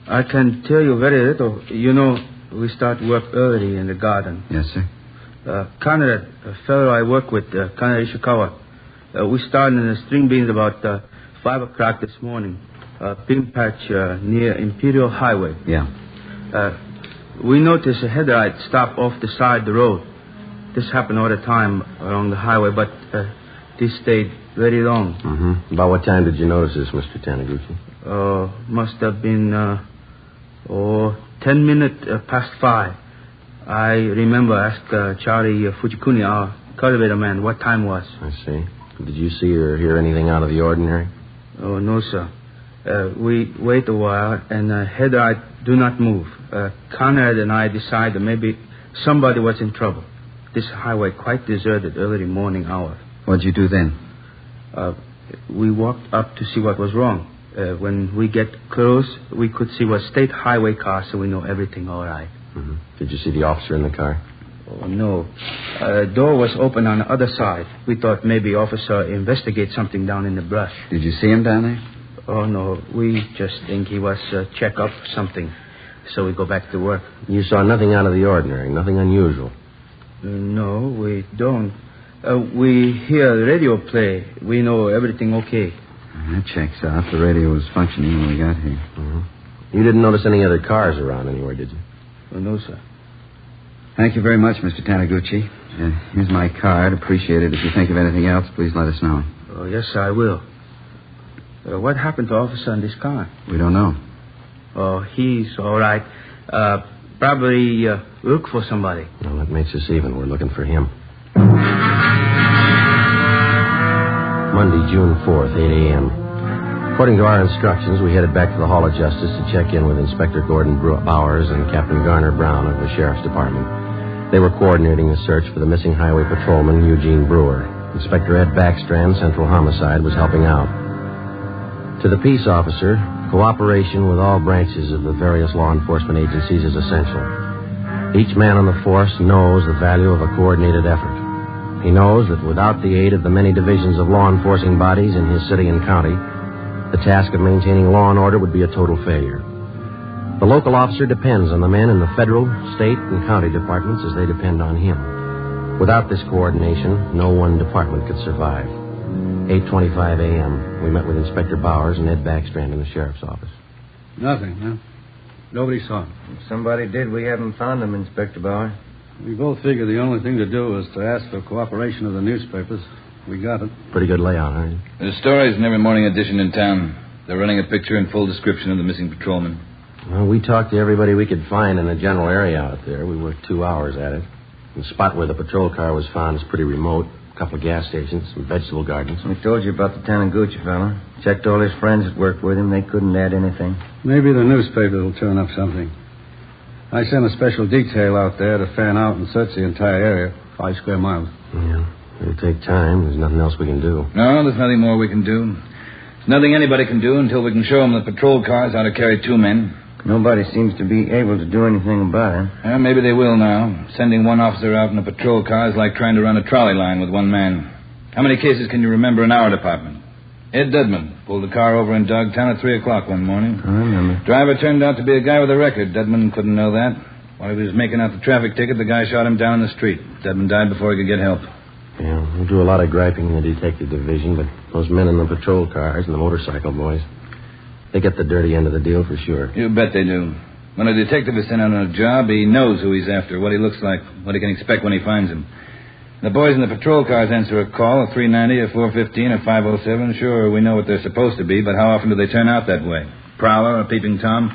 I can tell you very little. You know, we start work early in the garden. Yes, sir. Conrad, a fellow I work with, Conrad Ishikawa, we started in the string beans about 5 o'clock this morning. Pin patch near Imperial Highway. Yeah. We noticed a headlight stop off the side of the road. This happened all the time along the highway, but this stayed very long. Mm-hmm. About what time did you notice this, Mr. Taniguchi? Must have been 10 minutes past 5. I remember asked Charlie Fujikuni, our cultivator man, what time was. I see. Did you see or hear anything out of the ordinary? Oh, no, sir. We wait a while, and headlight do not move. Conrad and I decided maybe somebody was in trouble. This highway quite deserted early morning hour. What'd you do then? We walked up to see what was wrong. When we get close, we could see was state highway car, so we know everything all right. Mm-hmm. Did you see the officer in the car? Oh, no. Door was open on the other side. We thought maybe officer investigate something down in the brush. Did you see him down there? Oh, no. We just think he was check up something. So we go back to work. You saw nothing out of the ordinary, nothing unusual? No, we don't. We hear the radio play. We know everything okay. That checks out. The radio was functioning when we got here. Mm-hmm. You didn't notice any other cars around anywhere, did you? Oh, no, sir. Thank you very much, Mr. Taniguchi. Here's my card. Appreciate it. If you think of anything else, please let us know. Oh, yes, sir, I will. What happened to officer in this car? We don't know. Oh, he's all right. Probably look for somebody. Well, that makes us even. We're looking for him. Monday, June 4th, 8 a.m. According to our instructions, we headed back to the Hall of Justice to check in with Inspector Gordon Bowers and Captain Garner Brown of the Sheriff's Department. They were coordinating the search for the missing highway patrolman, Eugene Brewer. Inspector Ed Backstrand, Central Homicide, was helping out. To the peace officer, cooperation with all branches of the various law enforcement agencies is essential. Each man on the force knows the value of a coordinated effort. He knows that without the aid of the many divisions of law enforcing bodies in his city and county, the task of maintaining law and order would be a total failure. The local officer depends on the men in the federal, state, and county departments as they depend on him. Without this coordination, no one department could survive. 8:25 a.m., we met with Inspector Bowers and Ed Backstrand in the sheriff's office. Nothing, huh? Nobody saw him. If somebody did, we haven't found him, Inspector Bauer. We both figured the only thing to do was to ask for cooperation of the newspapers. We got it. Pretty good layout, huh? There's stories in every morning edition in town. They're running a picture and full description of the missing patrolman. Well, we talked to everybody we could find in the general area out there. We worked 2 hours at it. The spot where the patrol car was found is pretty remote. A couple of gas stations, some vegetable gardens. We told you about the Taniguchi fella. Checked all his friends that worked with him. They couldn't add anything. Maybe the newspapers will turn up something. I sent a special detail out there to fan out and search the entire area, 5 square miles. Yeah, it'll take time. There's nothing else we can do. No, there's nothing more we can do. There's nothing anybody can do until we can show them the patrol cars how to carry 2 men. Nobody seems to be able to do anything about it. Maybe they will now. Sending one officer out in a patrol car is like trying to run a trolley line with one man. How many cases can you remember in our department? Ed Dudman pulled the car over in Dogtown at 3 o'clock one morning. I remember. Driver turned out to be a guy with a record. Dudman couldn't know that. While he was making out the traffic ticket, the guy shot him down in the street. Dudman died before he could get help. Yeah, we do a lot of griping in the detective division, but those men in the patrol cars and the motorcycle boys, they get the dirty end of the deal for sure. You bet they do. When a detective is sent out on a job, he knows who he's after, what he looks like, what he can expect when he finds him. The boys in the patrol cars answer a call, a 390, a 415, a 507. Sure, we know what they're supposed to be, but how often do they turn out that way? Prowler, a peeping Tom?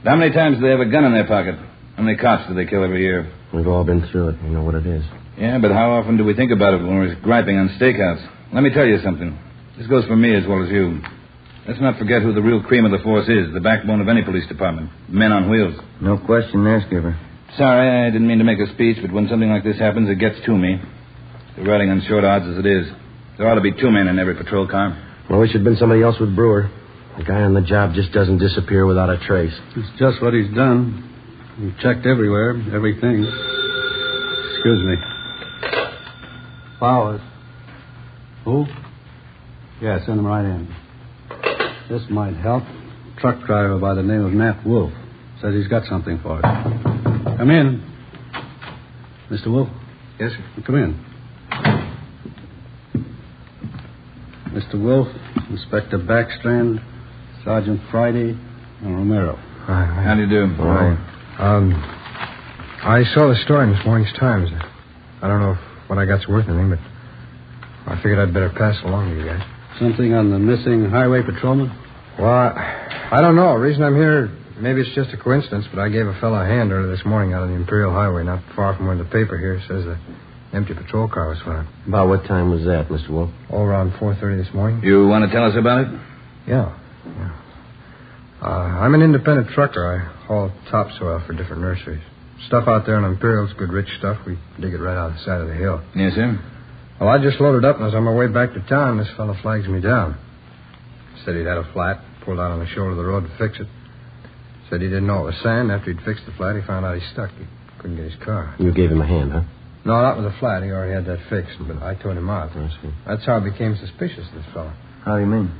How many times do they have a gun in their pocket? How many cops do they kill every year? We've all been through it. We know what it is. Yeah, but how often do we think about it when we're griping on stakeouts? Let me tell you something. This goes for me as well as you. Let's not forget who the real cream of the force is, the backbone of any police department. Men on wheels. No question there, Skipper. Sorry, I didn't mean to make a speech, but when something like this happens, it gets to me. The riding on short odds as it is. There ought to be 2 men in every patrol car. Well, it should have been somebody else with Brewer. The guy on the job just doesn't disappear without a trace. It's just what he's done. We've checked everywhere, everything. Excuse me. Bowers. Who? Yeah, send him right in. This might help. Truck driver by the name of Nat Wolf. Says he's got something for us. Come in. Mr. Wolf? Yes, sir. Come in. Mr. Wolf, Inspector Backstrand, Sergeant Friday, and Romero. Hi. How do you do? Hi. I saw the story in this morning's Times. I don't know if what I got's worth anything, but I figured I'd better pass it along to you guys. Something on the missing highway patrolman? Well, I don't know. The reason I'm here, maybe it's just a coincidence, but I gave a fellow a hand earlier this morning out on the Imperial Highway, not far from where the paper here says the empty patrol car was found. About what time was that, Mr. Wolf? Oh, around 4:30 this morning. You want to tell us about it? Yeah. I'm an independent trucker. I haul topsoil for different nurseries. Stuff out there in Imperial's good rich stuff. We dig it right out the side of the hill. Yes, sir. Well, I just loaded up, and as on my way back to town, this fellow flags me down. Said he'd had a flat, pulled out on the shoulder of the road to fix it. Said he didn't know it was sand. After he'd fixed the flat, he found out he stuck. He couldn't get his car. You gave him a hand, huh? No, not with the flat. He already had that fixed, but I towed him out. That's how I became suspicious of this fellow. How do you mean?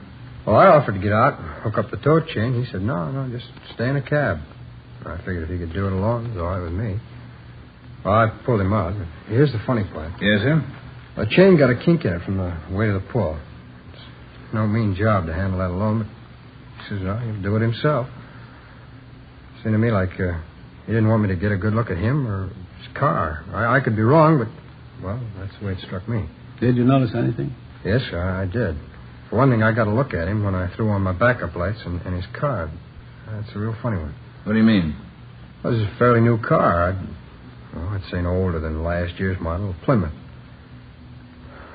Well, I offered to get out, hook up the tow chain. He said, no, just stay in a cab. I figured if he could do it alone, it was all right with me. Well, I pulled him out. Here's the funny part. Yes, sir? The chain got a kink in it from the weight of the pull. It's no mean job to handle that alone, but he says, no, he'll do it himself. Seemed to me like he didn't want me to get a good look at him or his car. I could be wrong, but, well, that's the way it struck me. Did you notice anything? Yes, sir, I did. For one thing, I got a look at him when I threw on my backup lights and his car. That's a real funny one. What do you mean? Well, this is a fairly new car. I'd say no older than last year's model, Plymouth.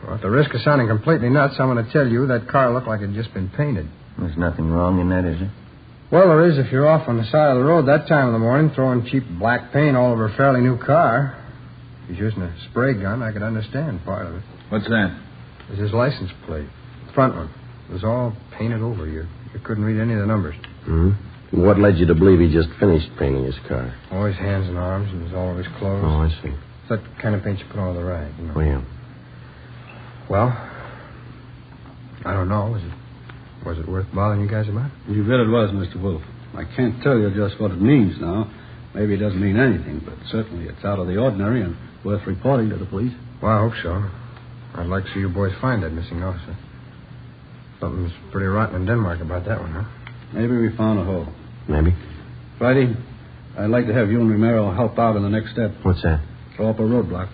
Well, at the risk of sounding completely nuts, I'm going to tell you that car looked like it had just been painted. There's nothing wrong in that, is there? Well, there is if you're off on the side of the road that time of the morning throwing cheap black paint all over a fairly new car. If he's using a spray gun, I could understand part of it. What's that? It was his license plate. The front one. It was all painted over. You couldn't read any of the numbers. Mm-hmm. What led you to believe he just finished painting his car? All his hands and arms, and it was all of his clothes. Oh, I see. It's that kind of paint you put on the rag, you know. Oh, yeah. Well, I don't know. Was it worth bothering you guys about? You bet it was, Mr. Wolf. I can't tell you just what it means now. Maybe it doesn't mean anything, but certainly it's out of the ordinary and worth reporting to the police. Well, I hope so. I'd like to see you boys find that missing officer. Something's pretty rotten in Denmark about that one, huh? Maybe we found a hole. Maybe. Friday, I'd like to have you and Romero help out in the next step. What's that? Throw up a roadblock.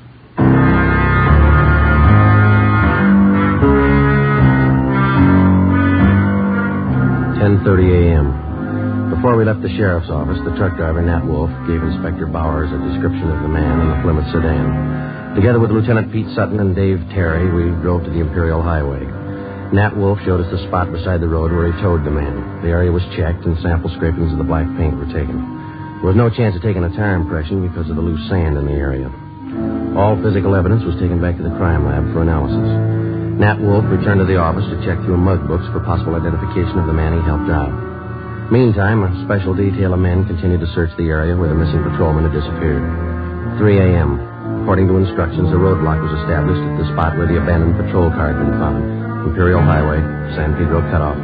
10:30 a.m. Before we left the sheriff's office, the truck driver, Nat Wolf, gave Inspector Bowers a description of the man in the Plymouth sedan. Together with Lieutenant Pete Sutton and Dave Terry, we drove to the Imperial Highway. Nat Wolf showed us the spot beside the road where he towed the man. The area was checked, and sample scrapings of the black paint were taken. There was no chance of taking a tire impression because of the loose sand in the area. All physical evidence was taken back to the crime lab for analysis. Nat Wolf returned to the office to check through mug books for possible identification of the man he helped out. Meantime, a special detail of men continued to search the area where the missing patrolman had disappeared. 3 a.m. According to instructions, a roadblock was established at the spot where the abandoned patrol car had been found. Imperial Highway, San Pedro cutoff.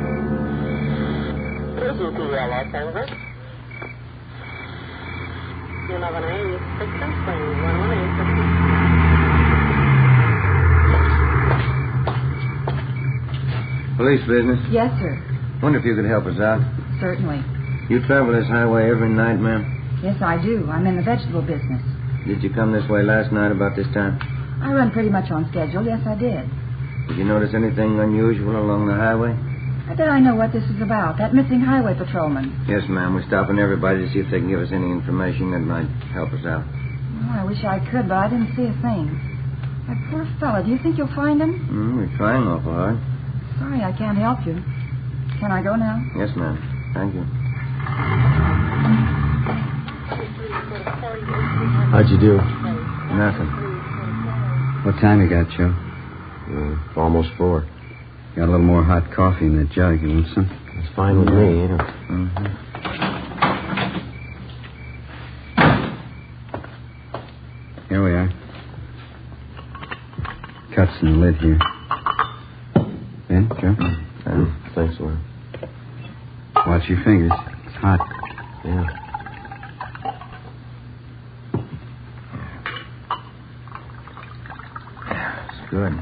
Police business? Yes, sir. Wonder if you could help us out. Certainly. You travel this highway every night, ma'am? Yes, I do. I'm in the vegetable business. Did you come this way last night about this time? I run pretty much on schedule. Yes, I did. Did you notice anything unusual along the highway? How did I know what this is about? That missing highway patrolman. Yes, ma'am. We're stopping everybody to see if they can give us any information that might help us out. Oh, I wish I could, but I didn't see a thing. That poor fella. Do you think you'll find him? We're trying awful hard. Sorry, I can't help you. Can I go now? Yes, ma'am. Thank you. How'd you do? Nothing. What time you got, Joe? Almost 4. Got a little more hot coffee in that jug. You want some? It's fine with me, yeah. Mm-hmm. Here we are. Cuts in the lid here. Ben, Joe? Thanks a lot. Watch your fingers. It's hot. Yeah. It's good.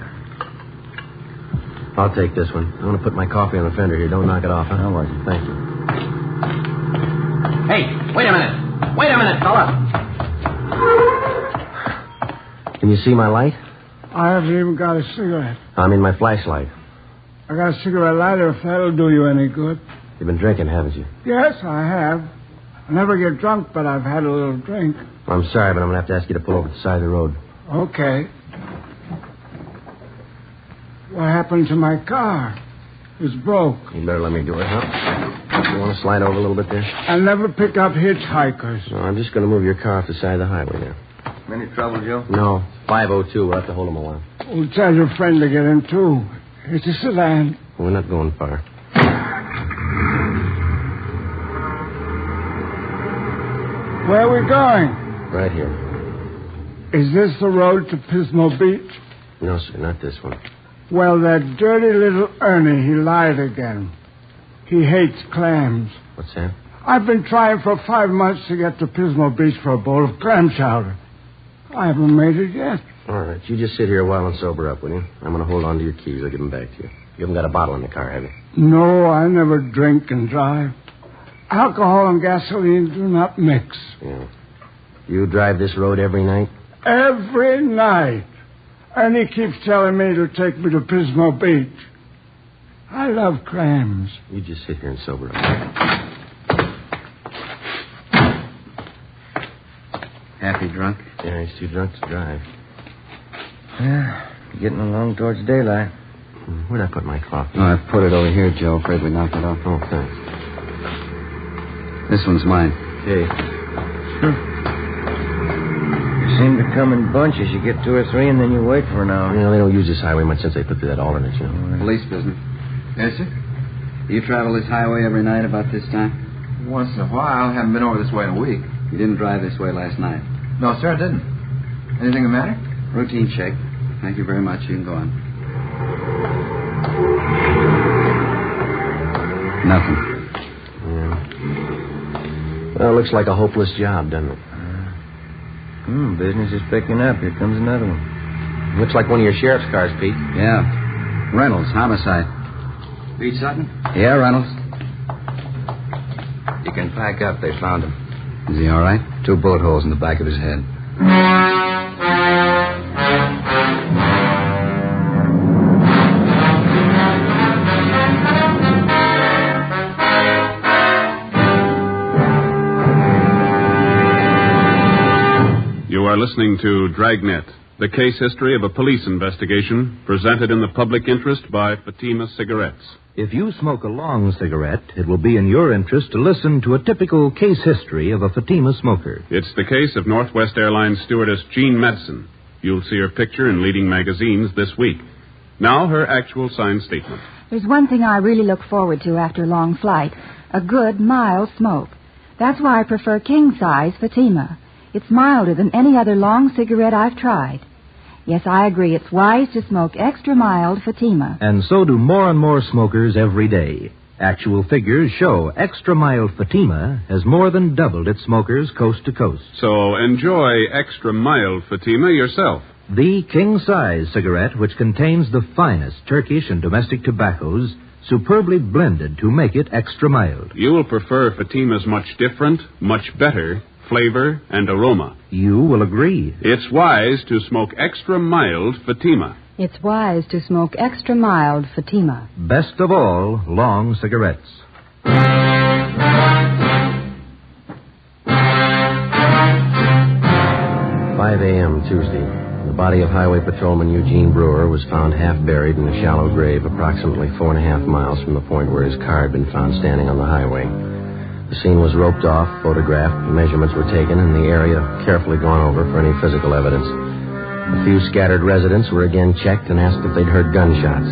I'll take this one. I want to put my coffee on the fender here. Don't knock it off, huh? No worries. Thank you. Hey, wait a minute. Wait a minute, fella. Can you see my light? I haven't even got a cigarette. I mean my flashlight. I got a cigarette lighter if that'll do you any good. You've been drinking, haven't you? Yes, I have. I never get drunk, but I've had a little drink. I'm sorry, but I'm going to have to ask you to pull over to the side of the road. Okay. What happened to my car? It's broke. You better let me do it, huh? You want to slide over a little bit there? I never pick up hitchhikers. No, I'm just going to move your car off the side of the highway now. Any trouble, Joe? No. 502. We'll have to hold him a while. Well, tell your friend to get in, too. It's a sedan. We're not going far. Where are we going? Right here. Is this the road to Pismo Beach? No, sir, not this one. Well, that dirty little Ernie, he lied again. He hates clams. What's that? I've been trying for 5 months to get to Pismo Beach for a bowl of clam chowder. I haven't made it yet. All right, you just sit here a while and sober up, will you? I'm going to hold on to your keys. I'll give them back to you. You haven't got a bottle in the car, have you? No, I never drink and drive. Alcohol and gasoline do not mix. Yeah. You drive this road every night? Every night. And he keeps telling me to take me to Pismo Beach. I love clams. You just sit here and sober up. Happy drunk? Yeah, he's too drunk to drive. Yeah, getting along towards daylight. Where'd I put my coffee? Oh, I put it over here, Joe. Afraid we knocked it off. Oh, thanks. This one's mine. Okay. Your seem to come in bunches. You get 2 or 3, and then you wait for an hour. You know, they don't use this highway much since they put through that alternate, you know. Police business. Yes, sir? Do you travel this highway every night about this time? Once in a while. Haven't been over this way in a week. You didn't drive this way last night? No, sir, I didn't. Anything the matter? Routine check. Thank you very much. You can go on. Nothing. Yeah. Well, it looks like a hopeless job, doesn't it? Business is picking up. Here comes another one. Looks like one of your sheriff's cars, Pete. Yeah. Reynolds, homicide. Pete Sutton? Yeah, Reynolds. You can pack up. They found him. Is he all right? 2 bullet holes in the back of his head. You are listening to Dragnet, the case history of a police investigation presented in the public interest by Fatima Cigarettes. If you smoke a long cigarette, it will be in your interest to listen to a typical case history of a Fatima smoker. It's the case of Northwest Airlines stewardess Jean Madison. You'll see her picture in leading magazines this week. Now, her actual signed statement. There's one thing I really look forward to after a long flight, a good, mild smoke. That's why I prefer king-size Fatima. It's milder than any other long cigarette I've tried. Yes, I agree. It's wise to smoke extra mild Fatima. And so do more and more smokers every day. Actual figures show extra mild Fatima has more than doubled its smokers coast to coast. So enjoy extra mild Fatima yourself. The king-size cigarette, which contains the finest Turkish and domestic tobaccos, superbly blended to make it extra mild. You will prefer Fatima's much different, much better flavor and aroma. You will agree. It's wise to smoke extra mild Fatima. It's wise to smoke extra mild Fatima. Best of all, long cigarettes. 5 a.m. Tuesday. The body of Highway Patrolman Eugene Brewer was found half buried in a shallow grave approximately 4.5 miles from the point where his car had been found standing on the highway. The scene was roped off, photographed, measurements were taken, and the area carefully gone over for any physical evidence. A few scattered residents were again checked and asked if they'd heard gunshots.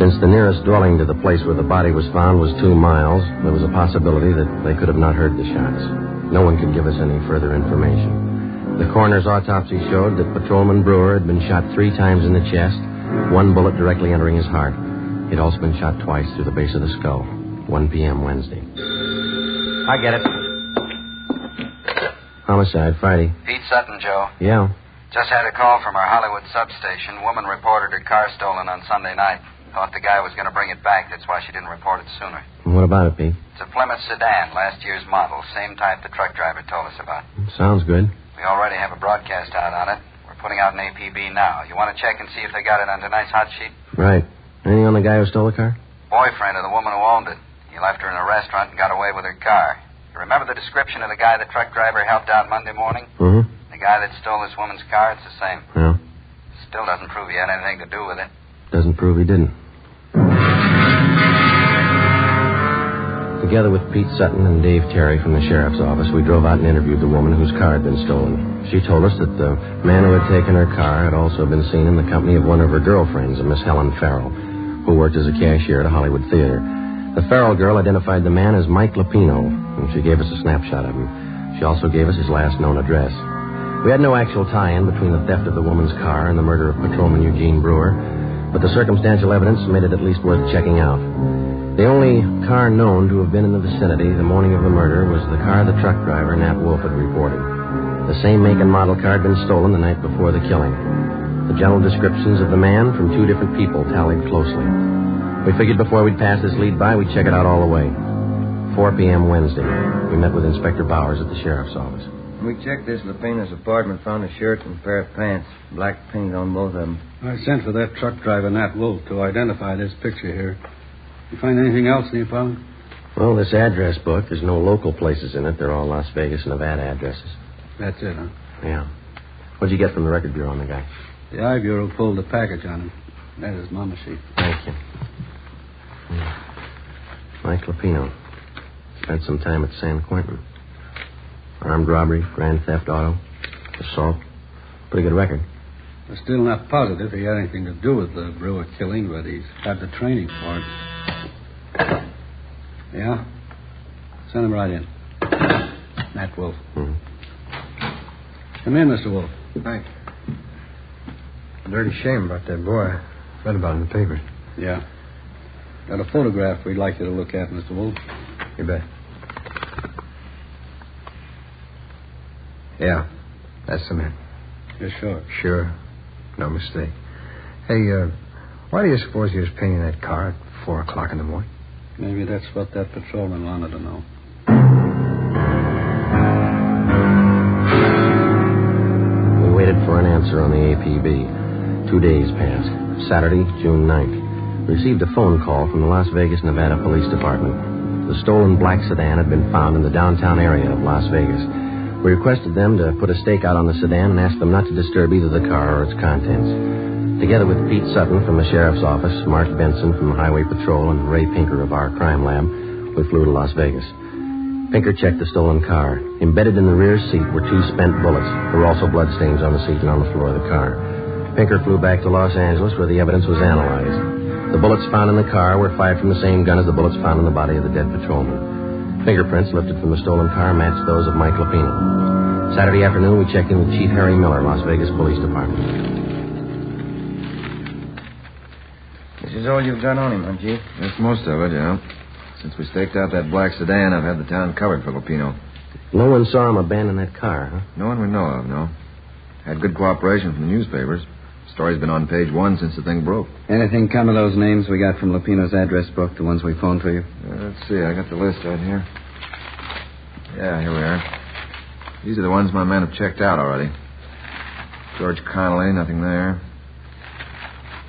Since the nearest dwelling to the place where the body was found was 2 miles, there was a possibility that they could have not heard the shots. No one could give us any further information. The coroner's autopsy showed that Patrolman Brewer had been shot 3 times in the chest, 1 bullet directly entering his heart. He'd also been shot twice through the base of the skull. 1 p.m. Wednesday. I get it. Homicide, Friday. Pete Sutton, Joe. Yeah. Just had a call from our Hollywood substation. Woman reported her car stolen on Sunday night. Thought the guy was going to bring it back. That's why she didn't report it sooner. What about it, Pete? It's a Plymouth sedan, last year's model. Same type the truck driver told us about. Sounds good. We already have a broadcast out on it. We're putting out an APB now. You want to check and see if they got it on tonight's hot sheet? Right. Anything on the guy who stole the car? Boyfriend of the woman who owned it. He left her in a restaurant and got away with her car. You remember the description of the guy the truck driver helped out Monday morning? Mm-hmm. The guy that stole this woman's car, it's the same. Yeah. Still doesn't prove he had anything to do with it. Doesn't prove he didn't. Together with Pete Sutton and Dave Terry from the sheriff's office, we drove out and interviewed the woman whose car had been stolen. She told us that the man who had taken her car had also been seen in the company of one of her girlfriends, a Miss Helen Farrell, who worked as a cashier at a Hollywood theater. The Farrell girl identified the man as Mike Lapino, and she gave us a snapshot of him. She also gave us his last known address. We had no actual tie-in between the theft of the woman's car and the murder of Patrolman Eugene Brewer, but the circumstantial evidence made it at least worth checking out. The only car known to have been in the vicinity the morning of the murder was the car the truck driver, Nat Wolf, had reported. The same make and model car had been stolen the night before the killing. The general descriptions of the man from 2 different people tallied closely. We figured before we'd pass this lead by, we'd check it out all the way. 4 p.m. Wednesday. We met with Inspector Bowers at the sheriff's office. We checked this Lapina's apartment, found a shirt and a pair of pants. Black paint on both of them. I sent for that truck driver, Nat Wolf, to identify this picture here. You find anything else in the apartment? Well, this address book, there's no local places in it. They're all Las Vegas and Nevada addresses. That's it, huh? Yeah. What'd you get from the record bureau on the guy? The I Bureau pulled the package on him. That is Mama sheet. Thank you. Mike Lapino. Spent some time at San Quentin. Armed robbery, grand theft auto. Assault. Pretty good record. We're still not positive he had anything to do with the Brewer killing, but he's had the training for it. Yeah? Send him right in. Matt Wolf. Mm-hmm. Come in, Mr. Wolf. Thanks. A dirty shame about that boy. I read about it in the papers. Yeah. Got a photograph we'd like you to look at, Mr. Wolf. You bet. Yeah, that's the man. You're sure? Sure. No mistake. Hey, why do you suppose he was painting that car at 4 o'clock in the morning? Maybe that's what that patrolman wanted to know. We waited for an answer on the APB. 2 days passed. Saturday, June 9th. We received a phone call from the Las Vegas, Nevada Police Department. The stolen black sedan had been found in the downtown area of Las Vegas. We requested them to put a stake out on the sedan and asked them not to disturb either the car or its contents. Together with Pete Sutton from the sheriff's office, Mark Benson from the Highway Patrol, and Ray Pinker of our crime lab, we flew to Las Vegas. Pinker checked the stolen car. Embedded in the rear seat were 2 spent bullets. There were also bloodstains on the seat and on the floor of the car. Pinker flew back to Los Angeles where the evidence was analyzed. The bullets found in the car were fired from the same gun as the bullets found in the body of the dead patrolman. Fingerprints lifted from the stolen car matched those of Mike Lupino. Saturday afternoon, we checked in with Chief Harry Miller, Las Vegas Police Department. This is all you've got on him, huh, Chief? That's most of it, yeah. Since we staked out that black sedan, I've had the town covered for Lupino. No one saw him abandon that car, huh? No one we know of, no. Had good cooperation from the newspapers. Story's been on page 1 since the thing broke. Anything come of those names we got from Lupino's address book, the ones we phoned for you? Let's see, I got the list right here. Yeah, here we are. These are the ones my men have checked out already. George Connolly, nothing there.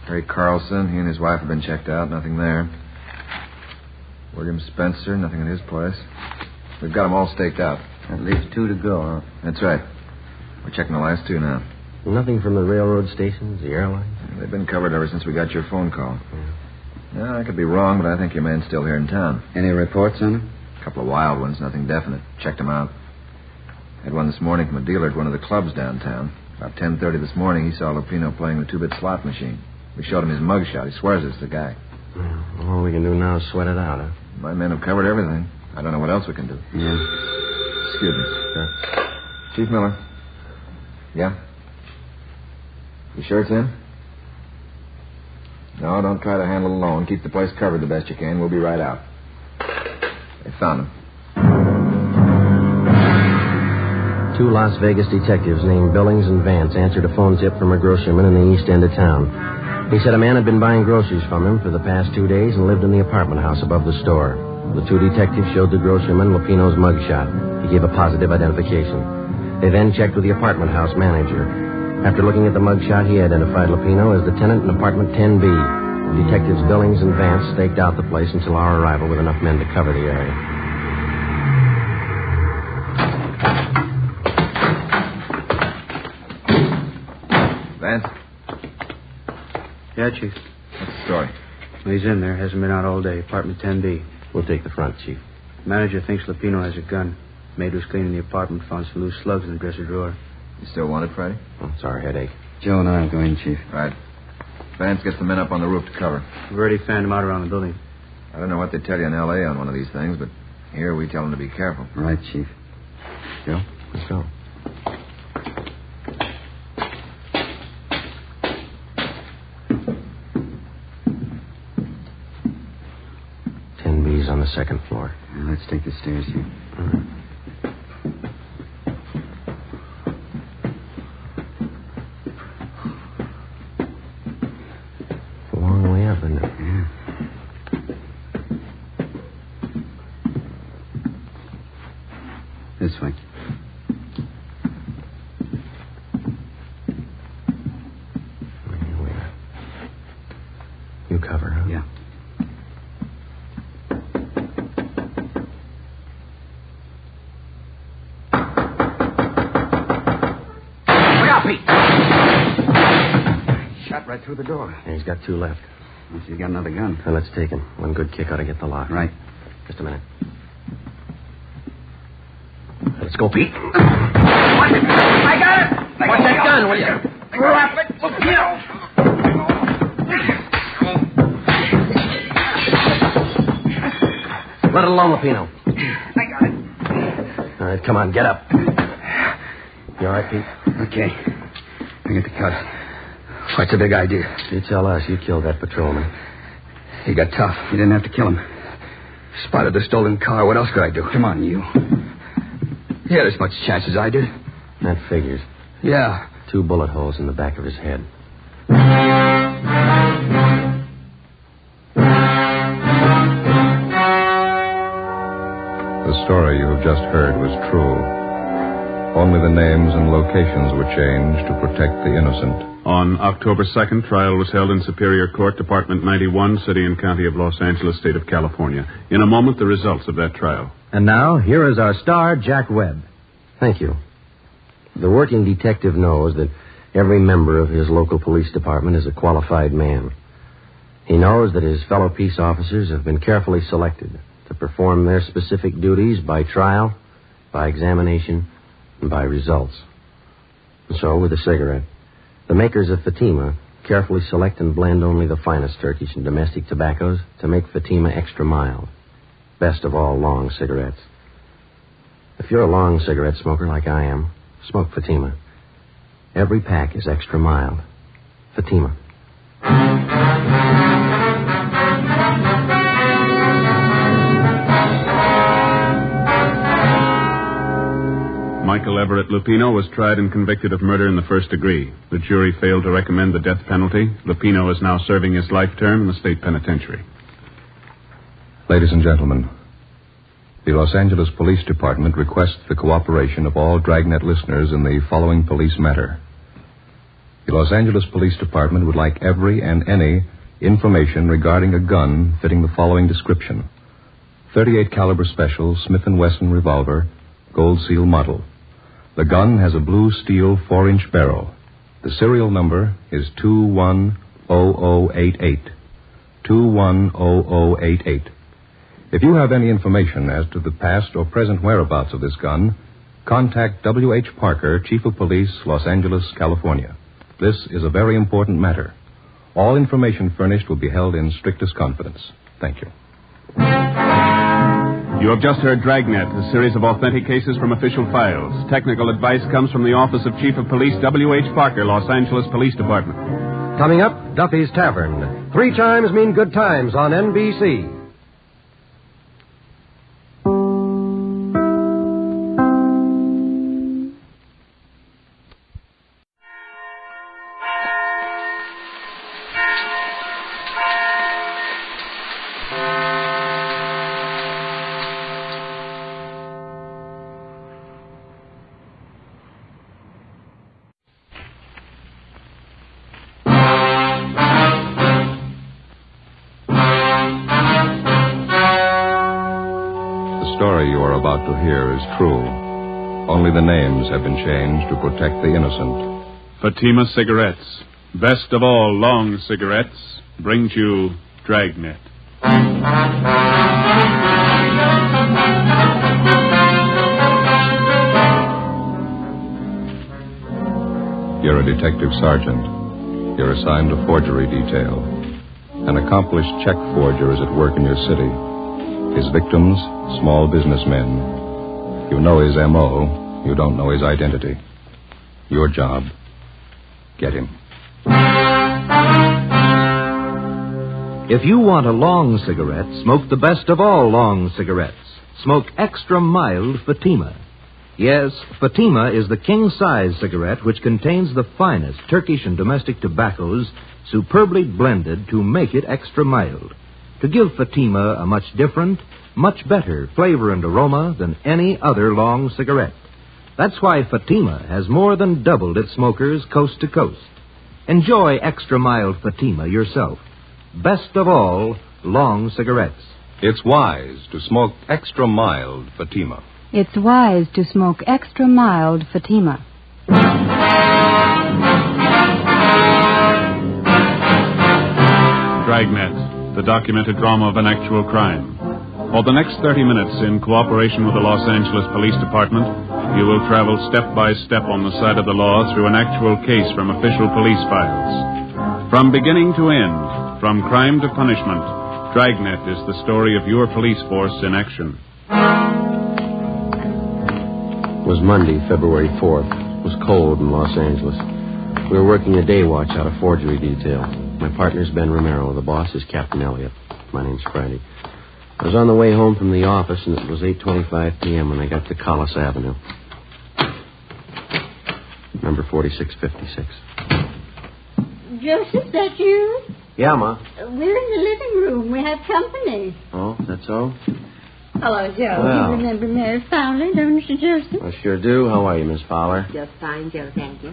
Harry Carlson, he and his wife have been checked out, nothing there. William Spencer, nothing at his place. We've got them all staked out. That leaves 2 to go, huh? That's right. We're checking the last 2 now. Nothing from the railroad stations, the airlines? They've been covered ever since we got your phone call. Yeah, I could be wrong, but I think your man's still here in town. Any reports on him? A couple of wild ones, nothing definite. Checked them out. Had one this morning from a dealer at one of the clubs downtown. About 10:30 this morning, he saw Lupino playing the 2-bit slot machine. We showed him his mugshot. He swears it's the guy. Well, all we can do now is sweat it out, huh? My men have covered everything. I don't know what else we can do. Yeah. Excuse me. Sure. Chief Miller. Yeah? You sure it's him? No, don't try to handle it alone. Keep the place covered the best you can. We'll be right out. They found him. 2 Las Vegas detectives named Billings and Vance answered a phone tip from a groceryman in the east end of town. He said a man had been buying groceries from him for the past 2 days and lived in the apartment house above the store. The 2 detectives showed the groceryman Lupino's mugshot. He gave a positive identification. They then checked with the apartment house manager. After looking at the mugshot, he identified Lupino as the tenant in apartment 10B. Detectives Billings and Vance staked out the place until our arrival with enough men to cover the area. Vance? Yeah, Chief. What's the story? Well, he's in there. Hasn't been out all day. Apartment 10B. We'll take the front, Chief. Manager thinks Lupino has a gun. Maid was cleaning the apartment, found some loose slugs in the dresser drawer. You still want it, Friday? Oh, it's our headache. Joe and I will go in, Chief. Right. Vance gets the men up on the roof to cover. We've already fanned them out around the building. I don't know what they tell you in L.A. on one of these things, but here we tell them to be careful. Right, Chief. Joe, let's go. On the second floor. Let's take the stairs here. All right. It's a long way up, isn't it? Yeah. This way. Here we are. You cover, huh? Yeah. Shot right through the door. Yeah, he's got 2 left. Unless he's got another gun. Now, let's take him. One good kick ought to get the lock. Right. Just a minute. Let's go, Pete. I got it! Watch that gun, will you? Drop it! Let it alone, Lupino. I got it. All right, come on, get up. You all right, Pete? Okay. I get the cut. What's the big idea? You tell us. You killed that patrolman. He got tough. You didn't have to kill him. Spotted the stolen car. What else could I do? Come on, you. He had as much chance as I did. That figures. Yeah. 2 bullet holes in the back of his head. The story you have just heard was true. Only the names and locations were changed to protect the innocent. On October 2nd, trial was held in Superior Court, Department 91, City and County of Los Angeles, State of California. In a moment, the results of that trial. And now, here is our star, Jack Webb. Thank you. The working detective knows that every member of his local police department is a qualified man. He knows that his fellow peace officers have been carefully selected to perform their specific duties by trial, by examination, and by results. And so, with a cigarette, the makers of Fatima carefully select and blend only the finest Turkish and domestic tobaccos to make Fatima extra mild. Best of all, long cigarettes. If you're a long cigarette smoker like I am, smoke Fatima. Every pack is extra mild. Fatima. Michael Everett Lupino was tried and convicted of murder in the first degree. The jury failed to recommend the death penalty. Lupino is now serving his life term in the state penitentiary. Ladies and gentlemen, the Los Angeles Police Department requests the cooperation of all Dragnet listeners in the following police matter. The Los Angeles Police Department would like every and any information regarding a gun fitting the following description: .38 caliber special Smith & Wesson revolver, gold seal model. The gun has a blue steel 4-inch barrel. The serial number is 210088. 210088. If you have any information as to the past or present whereabouts of this gun, contact W.H. Parker, Chief of Police, Los Angeles, California. This is a very important matter. All information furnished will be held in strictest confidence. Thank you. You have just heard Dragnet, a series of authentic cases from official files. Technical advice comes from the Office of Chief of Police W.H. Parker, Los Angeles Police Department. Coming up, Duffy's Tavern. 3 chimes mean good times on NBC. The story you are about to hear is true. Only the names have been changed to protect the innocent. Fatima Cigarettes, best of all long cigarettes, brings you Dragnet. You're a detective sergeant. You're assigned to forgery detail. An accomplished check forger is at work in your city. His victims, small businessmen. You know his M.O., you don't know his identity. Your job, get him. If you want a long cigarette, smoke the best of all long cigarettes. Smoke extra mild Fatima. Yes, Fatima is the king-size cigarette which contains the finest Turkish and domestic tobaccos superbly blended to make it extra mild, to give Fatima a much different, much better flavor and aroma than any other long cigarette. That's why Fatima has more than doubled its smokers coast to coast. Enjoy extra mild Fatima yourself. Best of all, long cigarettes. It's wise to smoke extra mild Fatima. It's wise to smoke extra mild Fatima. Dragnet, the documented drama of an actual crime. For the next 30 minutes, in cooperation with the Los Angeles Police Department, you will travel step by step on the side of the law through an actual case from official police files. From beginning to end, from crime to punishment, Dragnet is the story of your police force in action. It was Monday, February 4th. It was cold in Los Angeles. We were working a day watch out of forgery detail. My partner's Ben Romero. The boss is Captain Elliott. My name's Friday. I was on the way home from the office, and it was 8:25 p.m. when I got to Collis Avenue. Number 4656. Joseph, that you? Yeah, Ma. We're in the living room. We have company. Oh, that's so? Hello, Joe. Well. You remember Mary Fowler, don't you, Joseph? I sure do. How are you, Miss Fowler? Just fine, Joe, thank you.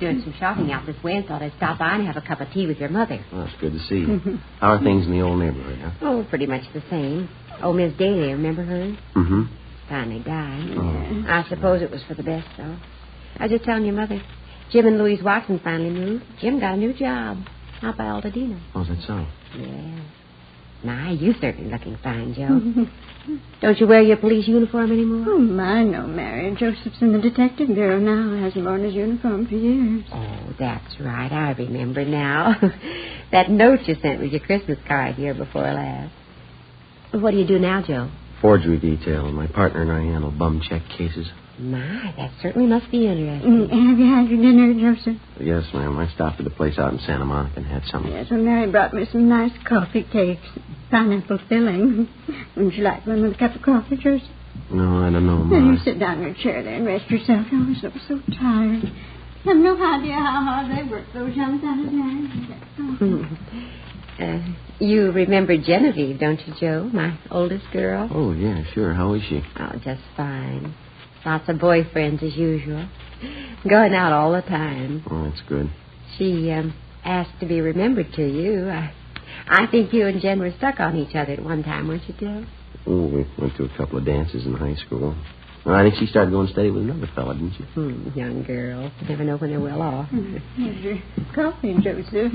Doing some shopping out this way and thought I'd stop by and have a cup of tea with your mother. Well, it's good to see you. How are things in the old neighborhood, huh? Oh, pretty much the same. Oh, Miss Daly, remember her? Mm-hmm. Finally died. Oh. I suppose it was for the best, though. I was just telling your mother. Jim and Louise Watson finally moved. Jim got a new job out by Altadena. Oh, is that so? Yeah. My, you certainly looking fine, Joe. Don't you wear your police uniform anymore? Oh, my, no, Mary. Joseph's in the detective bureau now. Hasn't worn his uniform for years. Oh, that's right. I remember now. That note you sent with your Christmas card year before last. What do you do now, Joe? Forgery detail. My partner and I handle bum check cases. My, that certainly must be interesting. Have you had your dinner, Joseph? Yes, ma'am. I stopped at a place out in Santa Monica and had some. Yes, well, Mary brought me some nice coffee cakes. Pineapple filling. Wouldn't you like one with a cup of coffee, Joseph? No, I don't know, Ma. Well, you sit down in your chair there and rest yourself. You always look so tired. You have no idea how hard they work, those young fellas, Mary. You remember Genevieve, don't you, Joe? My oldest girl? Oh, yeah, sure. How is she? Oh, just fine. Lots of boyfriends as usual. Going out all the time. Oh, that's good. She asked to be remembered to you. I think you and Jen were stuck on each other at one time, weren't you, Joe? Oh, we went to a couple of dances in high school. Well, I think she started going steady with another fella, didn't she? Young girls. You never know when they're well off. Here's your coffee, Joseph.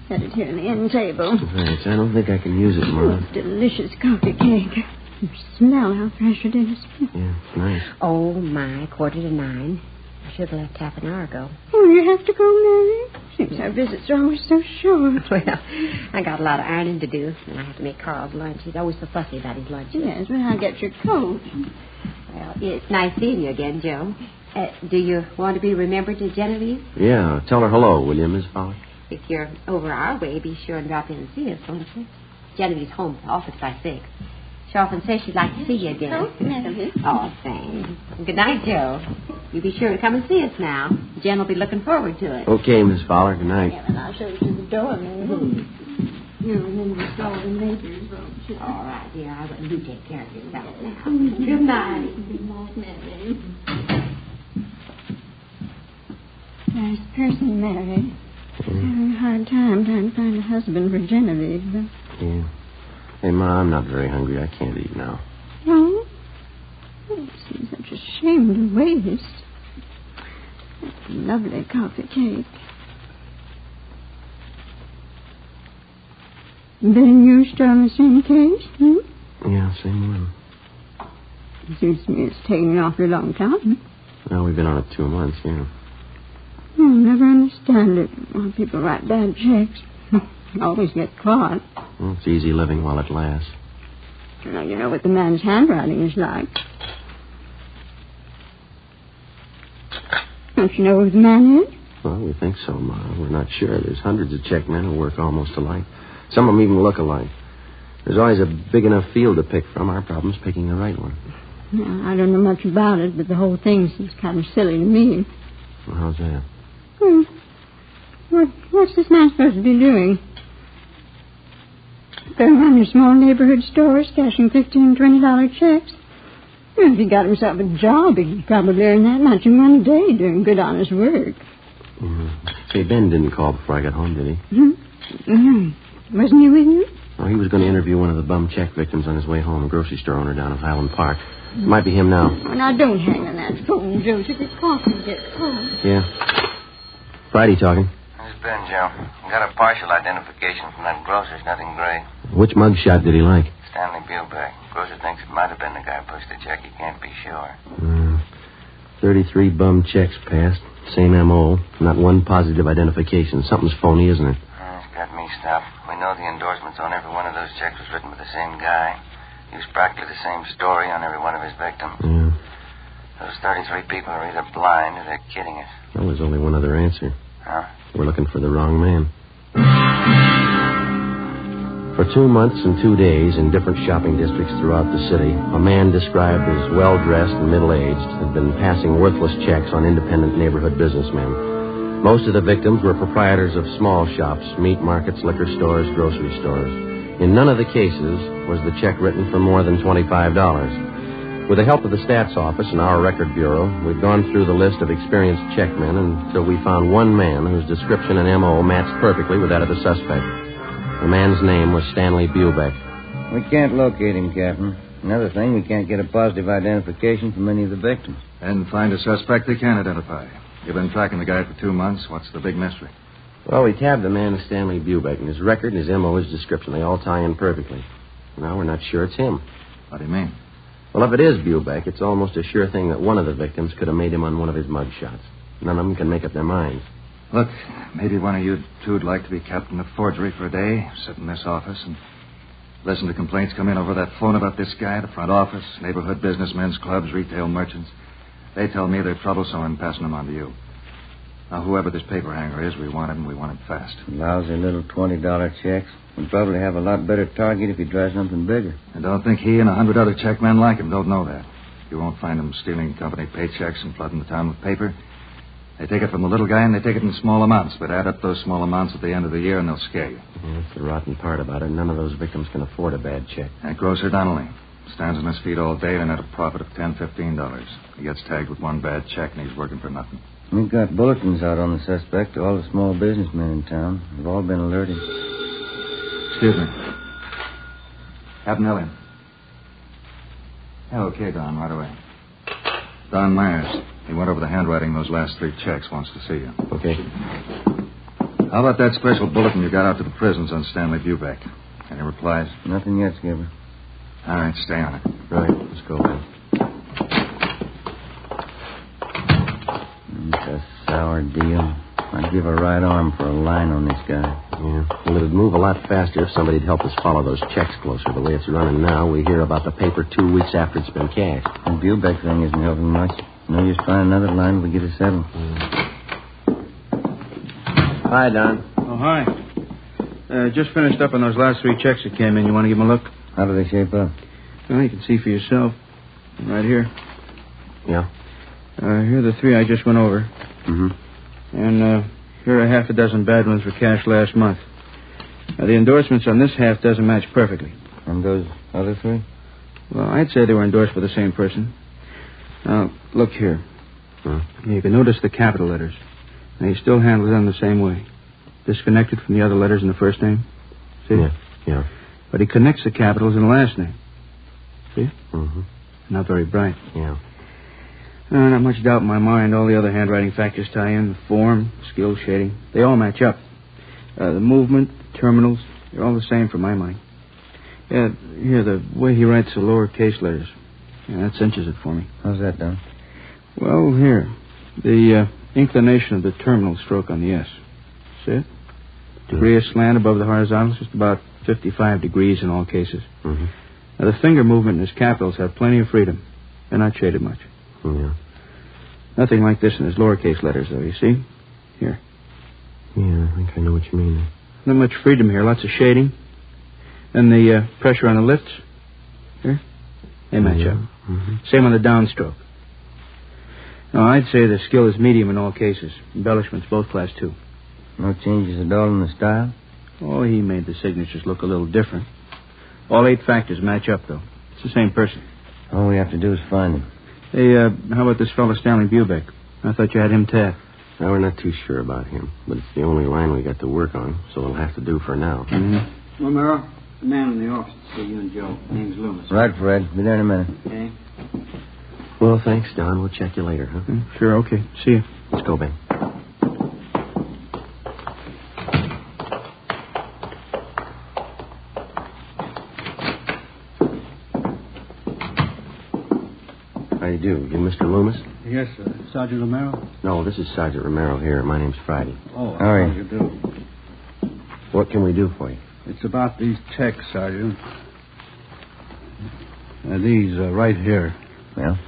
Set it here on the end table. Thanks. I don't think I can use it, Ma. Oh, it's delicious coffee cake. You smell how fresh it is. Yeah, it's nice. Oh, my, 8:45. I should have left half an hour ago. Oh, you have to go, Mary? Seems our visits are always so short. Well, I got a lot of ironing to do, and I have to make Carl's lunch. He's always so fussy about his lunch. Yes, well, I'll get your coat. Well, it's nice seeing you again, Joe. Do you want to be remembered to Genevieve? Yeah, tell her hello, will you, Miss Fowler? If you're over our way, be sure and drop in and see us, won't you? Genevieve's home at the office by 6. She often says she'd like to see you again. Oh, Genevieve. Oh, thanks. Good night, Joe. You be sure to come and see us now. Jen will be looking forward to it. Okay, Miss Fowler. Good night. Yeah, and I'll show you to the door, Mary. You remember all the neighbors, won't you? All right, dear. I will. You take care of yourself now. Good night. Good night, Mary. Nice person, Mary. Having a hard time trying to find a husband for Genevieve, though. Yeah. Hey, Ma, I'm not very hungry. I can't eat now. No? It seems such a shame to waste. That's a lovely coffee cake. Ben, you still on the same case, Yeah, same one. It seems to me it's taken an awfully long time. Well, we've been on it 2 months, yeah. I'll never understand it. Why people write bad checks. Always get caught. Well, it's easy living while it lasts. You know what the man's handwriting is like. Don't you know who the man is? Well, we think so, Ma. We're not sure. There's hundreds of check men who work almost alike. Some of them even look alike. There's always a big enough field to pick from. Our problem's picking the right one. Yeah, I don't know much about it, but the whole thing seems kind of silly to me. Well, how's that? What's this man supposed to be doing? Going around your small neighborhood stores, cashing $15 and $20 checks? Well, if he got himself a job, he could probably earn that much in one day doing good, honest work. Mm-hmm. Say, Ben didn't call before I got home, did he? Wasn't he with you? Oh, he was going to interview one of the bum check victims on his way home, a grocery store owner down in Highland Park. It might be him now. Oh, now, don't hang on that phone, Joseph. His coffee gets cold. Yeah. Friday talking. This is Ben, Joe. Got a partial identification from that grocer's, nothing great. Which mugshot did he like? Stanley Bubeck. Grocer thinks it might have been the guy who pushed the check. He can't be sure. 33 bum checks passed. Same M.O. Not one positive identification. Something's phony, isn't it? It's got me stopped. We know the endorsements on every one of those checks was written by the same guy. Used practically the same story on every one of his victims. Yeah. Those 33 people are either blind or they're kidding us. Well, there's only one other answer. Huh? We're looking for the wrong man. For 2 months and 2 days in different shopping districts throughout the city, a man described as well-dressed and middle-aged had been passing worthless checks on independent neighborhood businessmen. Most of the victims were proprietors of small shops, meat markets, liquor stores, grocery stores. In none of the cases was the check written for more than $25. With the help of the stats office and our record bureau, we've gone through the list of experienced checkmen until we found one man whose description and M.O. matched perfectly with that of the suspect. The man's name was Stanley Bubeck. We can't locate him, Captain. Another thing, we can't get a positive identification from any of the victims. And find a suspect they can identify. You've been tracking the guy for 2 months. What's the big mystery? Well, we tabbed the man as Stanley Bubeck, and his record and his M.O., his description, they all tie in perfectly. Now we're not sure it's him. What do you mean? Well, if it is Bubeck, it's almost a sure thing that one of the victims could have made him on one of his mug shots. None of them can make up their minds. Look, maybe one of you two would like to be captain of forgery for a day, sit in this office and listen to complaints come in over that phone about this guy, the front office, neighborhood businessmen's clubs, retail merchants. They tell me they're troublesome and passing them on to you. Now, whoever this paper hanger is, we want him fast. Lousy little $20 checks. We'd probably have a lot better target if he tries something bigger. I don't think he and 100 other checkmen like him don't know that. You won't find them stealing company paychecks and flooding the town with paper. They take it from the little guy, and they take it in small amounts, but add up those small amounts at the end of the year, and they'll scare you. Yeah, that's the rotten part about it. None of those victims can afford a bad check. That grocer Donnelly stands on his feet all day and at a profit of $10, $15. He gets tagged with one bad check, and he's working for nothing. We've got bulletins out on the suspect to all the small businessmen in town. They've all been alerted. Excuse me. Captain Elliott. Yeah, okay, Don, right away. Don Myers. He went over the handwriting of those last 3 checks. Wants to see you. Okay. How about that special bulletin you got out to the prisons on Stanley Bubeck? Any replies? Nothing yet, Skipper. All right, stay on it. Right, let's go, Ben. It's a sour deal. I'd give a right arm for a line on this guy. Yeah. Well, it'd move a lot faster if somebody'd help us follow those checks closer. The way it's running now, we hear about the paper 2 weeks after it's been cashed. The Bubeck thing isn't helping much. No use trying another line if we get a 7. Hi, Don. Oh, hi. Just finished up on those last 3 checks that came in. You want to give them a look? How do they shape up? Well, you can see for yourself. Right here. Yeah? Here are the 3 I just went over. Mm-hmm. And here are half a dozen bad ones for cash last month. Now, the endorsements on this half doesn't match perfectly. And those other 3? Well, I'd say they were endorsed by the same person. Now, look here. Huh? You can notice the capital letters. And he still handles them the same way. Disconnected from the other letters in the first name. See? Yeah. But he connects the capitals in the last name. See? Mm-hmm. Not very bright. Yeah. Not much doubt in my mind. All the other handwriting factors tie in. The form, skill, shading. They all match up. The movement, the terminals, they're all the same for my mind. Yeah, here, the way he writes the lowercase letters. Yeah, that cinches it for me. How's that done? Well, here. The inclination of the terminal stroke on the S. See it? Degree of slant above the horizontals, just about 55 degrees in all cases. Mm-hmm. Now, the finger movement in his capitals have plenty of freedom. They're not shaded much. Yeah. Nothing like this in his lowercase letters, though, you see? Here. Yeah, I think I know what you mean. Not much freedom here. Lots of shading. And the pressure on the lifts. Here. They match up. Mm-hmm. Same on the downstroke. No, I'd say the skill is medium in all cases. Embellishments, both class 2. No changes at all in the style? Oh, he made the signatures look a little different. All 8 factors match up, though. It's the same person. All we have to do is find him. Hey, how about this fellow Stanley Bubeck? I thought you had him tapped. Now, we're not too sure about him, but it's the only line we got to work on, so it'll have to do for now. Mm-hmm. Well, Merrill, the man in the office to see you and Joe. Name's Loomis. Right, Fred. Be there in a minute. Okay. Well, thanks, Don. We'll check you later, huh? Sure, okay. See you. Let's go, Ben. do you do? You Mr. Loomis? Yes, sir. Sergeant Romero? No, this is Sergeant Romero here. My name's Friday. Oh, how do you do? What can we do for you? It's about these checks, Sergeant. These right here. Well?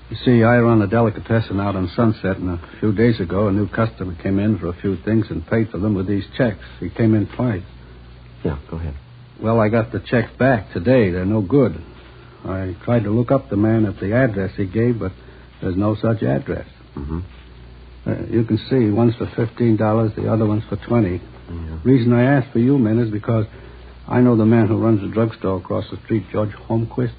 You see, I run a delicatessen out on Sunset, and a few days ago, a new customer came in for a few things and paid for them with these checks. He came in twice. Yeah, go ahead. Well, I got the checks back today. They're no good. I tried to look up the man at the address he gave, but there's no such address. Mm-hmm. You can see, one's for $15, the other one's for $20. Yeah. Reason I asked for you, men, is because I know the man who runs the drugstore across the street, George Holmquist.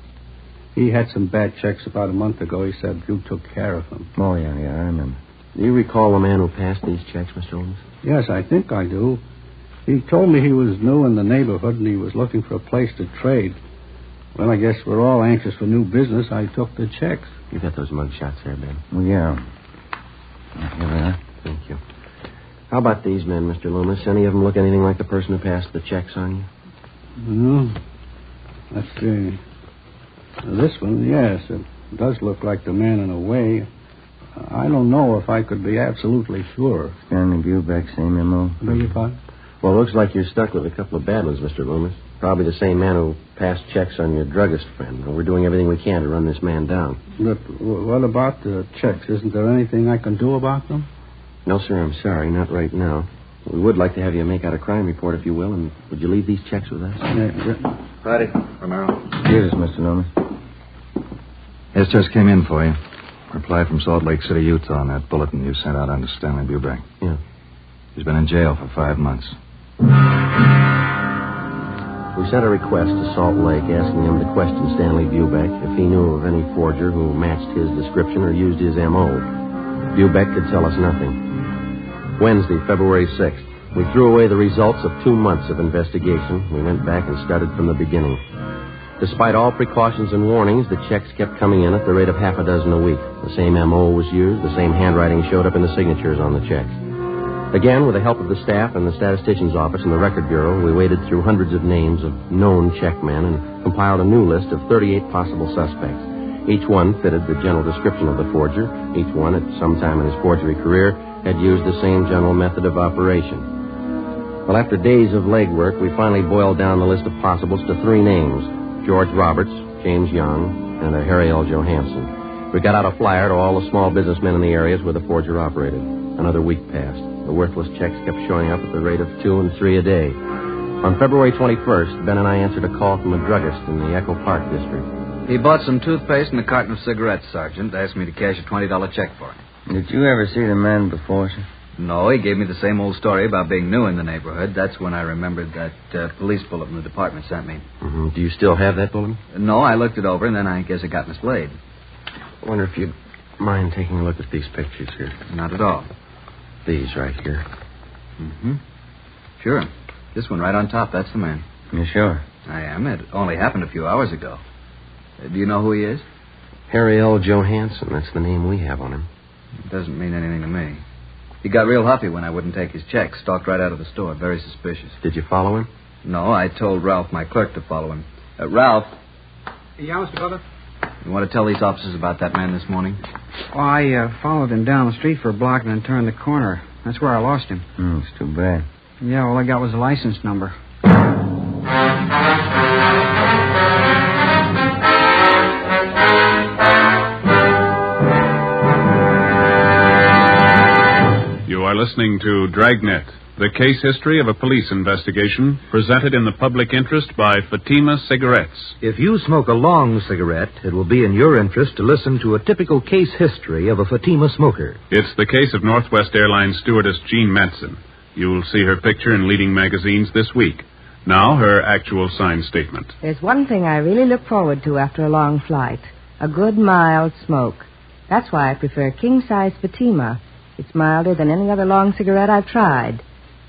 He had some bad checks about a month ago. He said you took care of him. Oh, yeah, I remember. Do you recall the man who passed these checks, Mr. Loomis? Yes, I think I do. He told me he was new in the neighborhood and he was looking for a place to trade. Well, I guess we're all anxious for new business. I took the checks. You got those mug shots there, Ben? Well, yeah. Here they are. Thank you. How about these men, Mr. Loomis? Any of them look anything like the person who passed the checks on you? No. Let's see. This one, yes, it does look like the man in a way. I don't know if I could be absolutely sure. Stanley Bubeck, same M.O. Beg your pardon? Well, it looks like you're stuck with a couple of bad ones, Mr. Loomis. Probably the same man who passed checks on your druggist friend. We're doing everything we can to run this man down. But what about the checks? Isn't there anything I can do about them? No, sir, I'm sorry. Not right now. We would like to have you make out a crime report, if you will, and would you leave these checks with us? Friday, Romero. Here's Mr. Loomis. Yes, just came in for you. Reply from Salt Lake City, Utah on that bulletin you sent out under Stanley Bubeck. Yeah. He's been in jail for 5 months. We sent a request to Salt Lake asking him to question Stanley Bubeck if he knew of any forger who matched his description or used his M.O. Bubeck could tell us nothing. Wednesday, February 6th, we threw away the results of 2 months of investigation. We went back and started from the beginning. Despite all precautions and warnings, the checks kept coming in at the rate of half a dozen a week. The same M.O. was used. The same handwriting showed up in the signatures on the checks. Again, with the help of the staff and the statistician's office and the record bureau, we waded through hundreds of names of known checkmen and compiled a new list of 38 possible suspects. Each one fitted the general description of the forger. Each one, at some time in his forgery career, had used the same general method of operation. Well, after days of legwork, we finally boiled down the list of possibles to 3 names: George Roberts, James Young, and Harry L. Johansson. We got out a flyer to all the small businessmen in the areas where the forger operated. Another week passed. The worthless checks kept showing up at the rate of 2 and 3 a day. On February 21st, Ben and I answered a call from a druggist in the Echo Park district. He bought some toothpaste and a carton of cigarettes, Sergeant. Asked me to cash a $20 check for him. Did you ever see the man before, sir? No, he gave me the same old story about being new in the neighborhood. That's when I remembered that police bulletin the department sent me. Mm-hmm. Do you still have that bulletin? No, I looked it over, and then I guess it got mislaid. I wonder if you'd mind taking a look at these pictures here. Not at all. These right here. Mm-hmm. Sure. This one right on top, that's the man. You sure? I am. It only happened a few hours ago. Do you know who he is? Harry L. Johansson. That's the name we have on him. It doesn't mean anything to me. He got real huffy when I wouldn't take his check. Stalked right out of the store. Very suspicious. Did you follow him? No, I told Ralph, my clerk, to follow him. Ralph. Yeah, Mr. Butler? You want to tell these officers about that man this morning? Well, I followed him down the street for a block and then turned the corner. That's where I lost him. It's too bad. Yeah, all I got was a license number. You are listening to Dragnet, the case history of a police investigation, presented in the public interest by Fatima Cigarettes. If you smoke a long cigarette, it will be in your interest to listen to a typical case history of a Fatima smoker. It's the case of Northwest Airlines stewardess Jean Metzen. You'll see her picture in leading magazines this week. Now, her actual signed statement. There's one thing I really look forward to after a long flight: a good, mild smoke. That's why I prefer king-size Fatima. It's milder than any other long cigarette I've tried.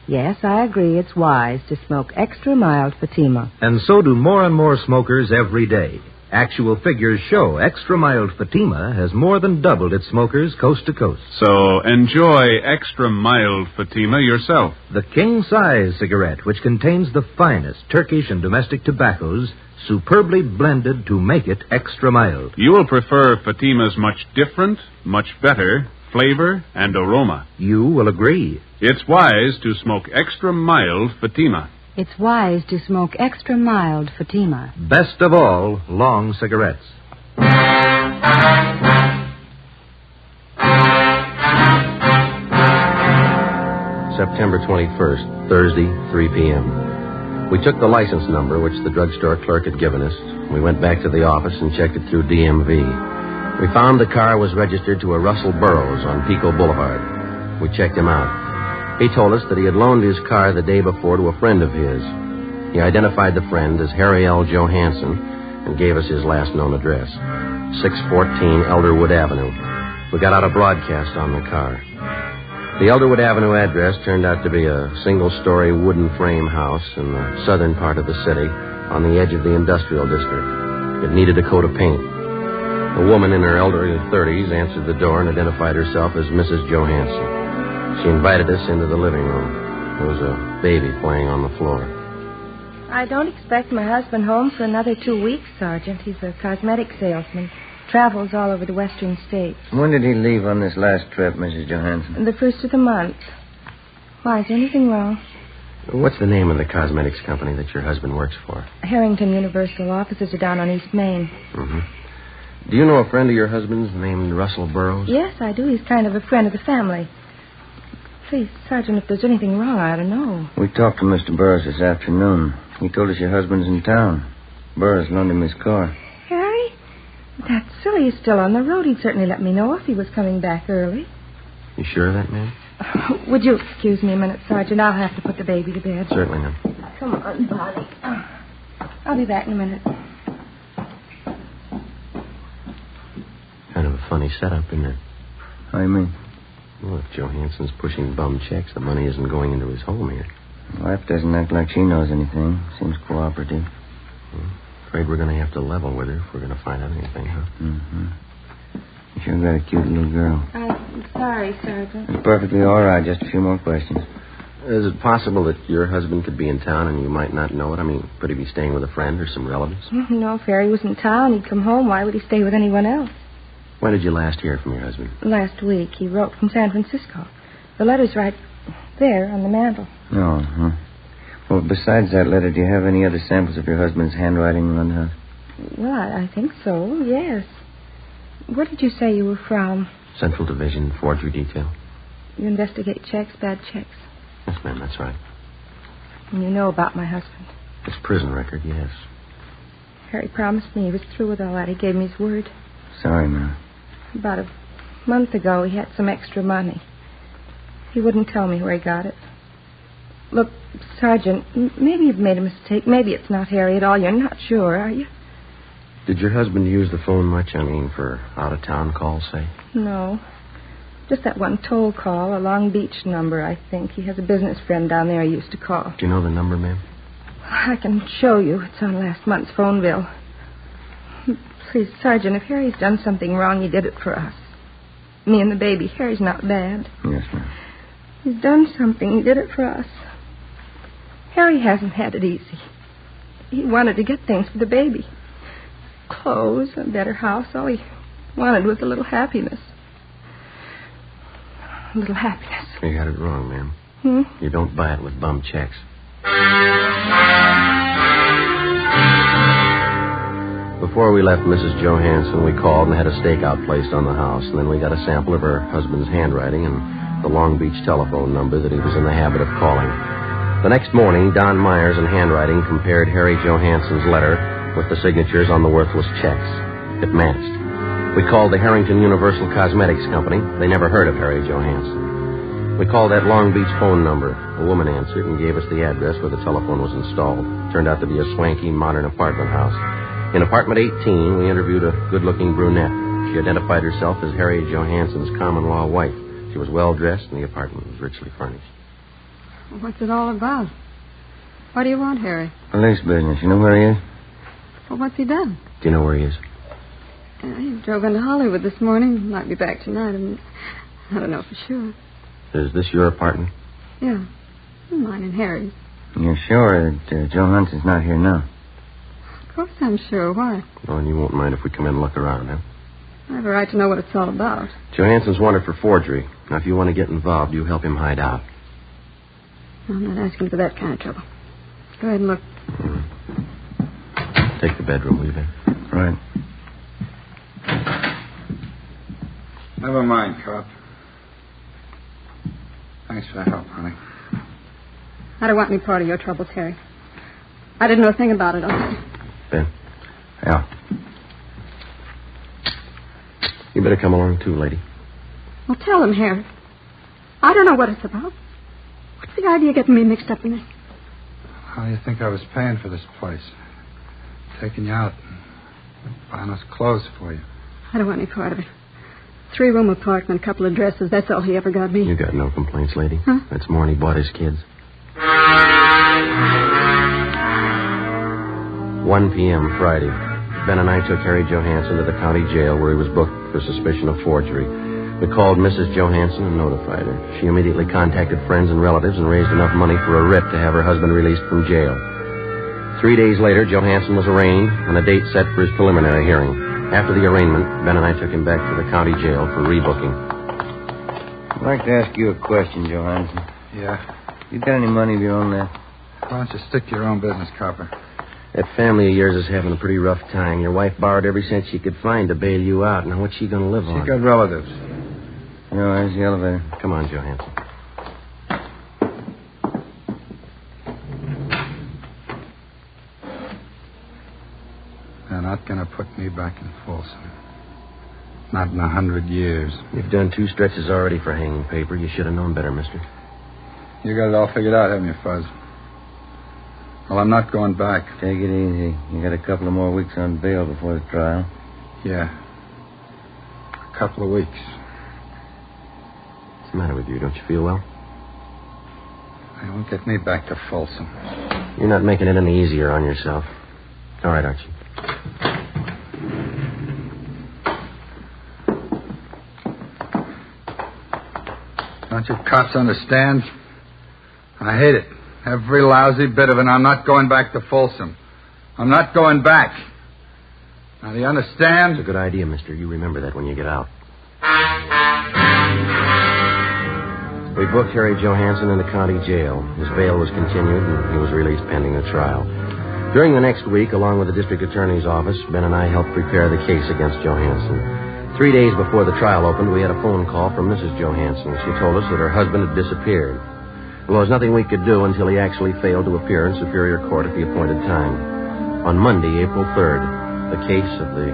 Yes, I agree it's wise to smoke extra mild Fatima. And so do more and more smokers every day. Actual figures show extra mild Fatima has more than doubled its smokers coast to coast. So enjoy extra mild Fatima yourself. The king-size cigarette, which contains the finest Turkish and domestic tobaccos, superbly blended to make it extra mild. You will prefer Fatima's much different, much better flavor and aroma. You will agree. It's wise to smoke extra mild Fatima. It's wise to smoke extra mild Fatima. Best of all, long cigarettes. September 21st, Thursday, 3 p.m. We took the license number, which the drugstore clerk had given us. We went back to the office and checked it through DMV. We found the car was registered to a Russell Burroughs on Pico Boulevard. We checked him out. He told us that he had loaned his car the day before to a friend of his. He identified the friend as Harry L. Johansson and gave us his last known address, 614 Elderwood Avenue. We got out a broadcast on the car. The Elderwood Avenue address turned out to be a single-story wooden frame house in the southern part of the city on the edge of the industrial district. It needed a coat of paint. A woman in her elderly 30s answered the door and identified herself as Mrs. Johansson. She invited us into the living room. There was a baby playing on the floor. I don't expect my husband home for another 2 weeks, Sergeant. He's a cosmetic salesman. Travels all over the western states. When did he leave on this last trip, Mrs. Johansson? The first of the month. Why, is anything wrong? What's the name of the cosmetics company that your husband works for? Harrington Universal. Offices are down on East Main. Mm-hmm. Do you know a friend of your husband's named Russell Burroughs? Yes, I do. He's kind of a friend of the family. Please, Sergeant, if there's anything wrong, I ought to know. We talked to Mr. Burroughs this afternoon. He told us your husband's in town. Burroughs loaned him his car. Harry? That's silly. He's still on the road. He'd certainly let me know if he was coming back early. You sure of that, ma'am? Would you excuse me a minute, Sergeant? I'll have to put the baby to bed. Certainly, ma'am. Come on, Bonnie. I'll be back in a minute. Kind of a funny setup, isn't it? How do you mean? Well, if Johansson's pushing bum checks, the money isn't going into his home here. Wife doesn't act like she knows anything. Seems cooperative. Afraid we're going to have to level with her if we're going to find out anything, huh? Mm-hmm. You sure got a cute little girl. I'm sorry, Sergeant. It's perfectly all right. Just a few more questions. Is it possible that your husband could be in town and you might not know it? I mean, could he be staying with a friend or some relatives? No, if Harry was in town, he'd come home. Why would he stay with anyone else? When did you last hear from your husband? Last week. He wrote from San Francisco. The letter's right there on the mantel. Oh, huh. Well, besides that letter, do you have any other samples of your husband's handwriting around the house? Well, I think so, yes. Where did you say you were from? Central Division, Forgery Detail. You investigate checks, bad checks? Yes, ma'am, that's right. And you know about my husband? His prison record, yes. Harry promised me he was through with all that. He gave me his word. Sorry, ma'am. About a month ago, he had some extra money. He wouldn't tell me where he got it. Look, Sergeant, maybe you've made a mistake. Maybe it's not Harry at all. You're not sure, are you? Did your husband use the phone much? I mean, for out-of-town calls, say? No. Just that one toll call, a Long Beach number, I think. He has a business friend down there he used to call. Do you know the number, ma'am? I can show you. It's on last month's phone bill. Please, Sergeant, if Harry's done something wrong, he did it for us. Me and the baby. Harry's not bad. Yes, ma'am. He's done something. He did it for us. Harry hasn't had it easy. He wanted to get things for the baby. Clothes, a better house. All he wanted was a little happiness. A little happiness. You got it wrong, ma'am. You don't buy it with bum checks. Before we left Mrs. Johansson, we called and had a stakeout placed on the house, and then we got a sample of her husband's handwriting and the Long Beach telephone number that he was in the habit of calling. The next morning, Don Myers in handwriting compared Harry Johansson's letter with the signatures on the worthless checks. It matched. We called the Harrington Universal Cosmetics Company. They never heard of Harry Johansson. We called that Long Beach phone number. A woman answered and gave us the address where the telephone was installed. It turned out to be a swanky, modern apartment house. In apartment 18, we interviewed a good-looking brunette. She identified herself as Harry Johansson's common-law wife. She was well-dressed, and the apartment was richly furnished. What's it all about? What do you want, Harry? Police business. You know where he is? Well, what's he done? Do you know where he is? He drove into Hollywood this morning. Might be back tonight. I don't know for sure. Is this your apartment? Yeah. Mine and Harry's. You're sure that Joe Hunson's not here now? Of course I'm sure. Why? Oh, and you won't mind if we come in and look around, huh? I have a right to know what it's all about. Johansson's wanted for forgery. Now, if you want to get involved, you help him hide out. I'm not asking for that kind of trouble. Go ahead and look. Take the bedroom, will you, Ben? Right. Never mind, Cop. Thanks for the help, honey. I don't want any part of your troubles, Harry. I didn't know a thing about it. Ben? Yeah. You better come along, too, lady. Well, tell him, Harry. I don't know what it's about. What's the idea of getting me mixed up in this? How do you think I was paying for this place? Taking you out and buying us clothes for you. I don't want any part of it. 3-room apartment, a couple of dresses. That's all he ever got me. You got no complaints, lady. Huh? That's more than he bought his kids. 1 p.m. Friday. Ben and I took Harry Johansson to the county jail where he was booked for suspicion of forgery. We called Mrs. Johansson and notified her. She immediately contacted friends and relatives and raised enough money for a writ to have her husband released from jail. 3 days later, Johansson was arraigned and a date set for his preliminary hearing. After the arraignment, Ben and I took him back to the county jail for rebooking. I'd like to ask you a question, Johansson. Yeah. You got any money of your own there? Why don't you stick to your own business, Copper? That family of yours is having a pretty rough time. Your wife borrowed every cent she could find to bail you out. Now, what's she going to live on? She got relatives. No, there's the elevator. Come on, Johansson. They're not going to put me back in Folsom. Not in 100 years. You've done 2 stretches already for hanging paper. You should have known better, mister. You got it all figured out, haven't you, Fuzz? Well, I'm not going back. Take it easy. You got a couple of more weeks on bail before the trial. Yeah. A couple of weeks. What's the matter with you? Don't you feel well? They won't get me back to Folsom. You're not making it any easier on yourself. All right, Archie. Don't you cops understand? I hate it. Every lousy bit of it. I'm not going back to Folsom. I'm not going back. Now, do you understand? It's a good idea, mister. You remember that when you get out. We booked Harry Johansson in the county jail. His bail was continued, and he was released pending the trial. During the next week, along with the district attorney's office, Ben and I helped prepare the case against Johansson. 3 days before the trial opened, we had a phone call from Mrs. Johansson. She told us that her husband had disappeared. Well, there was nothing we could do until he actually failed to appear in Superior Court at the appointed time. On Monday, April 3rd, the case of the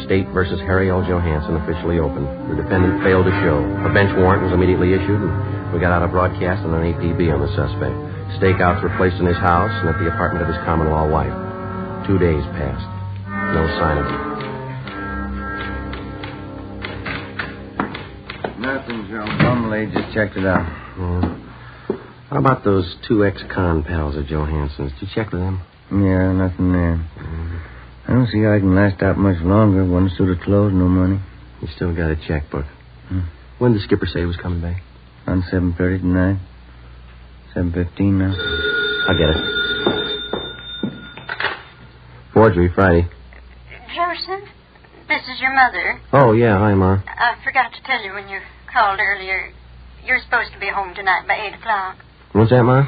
State versus Harry L. Johansson officially opened. The defendant failed to show. A bench warrant was immediately issued, and we got out a broadcast and an APB on the suspect. Stakeouts were placed in his house and at the apartment of his common-law wife. 2 days passed. No sign of him. Nothing, Joe. Bumley just checked it out. Yeah. How about those 2 ex-con pals of Johansson's? Did you check with them? Yeah, nothing there. I don't see how I can last out much longer. One suit of clothes, no money. You still got a checkbook. When did the skipper say he was coming back? On 7:30 tonight. 7:15 now. I'll get it. Forgery, Friday. Jefferson, this is your mother. Oh, yeah. Hi, Ma. I forgot to tell you when you called earlier. You're supposed to be home tonight by 8 o'clock. What's that, Ma?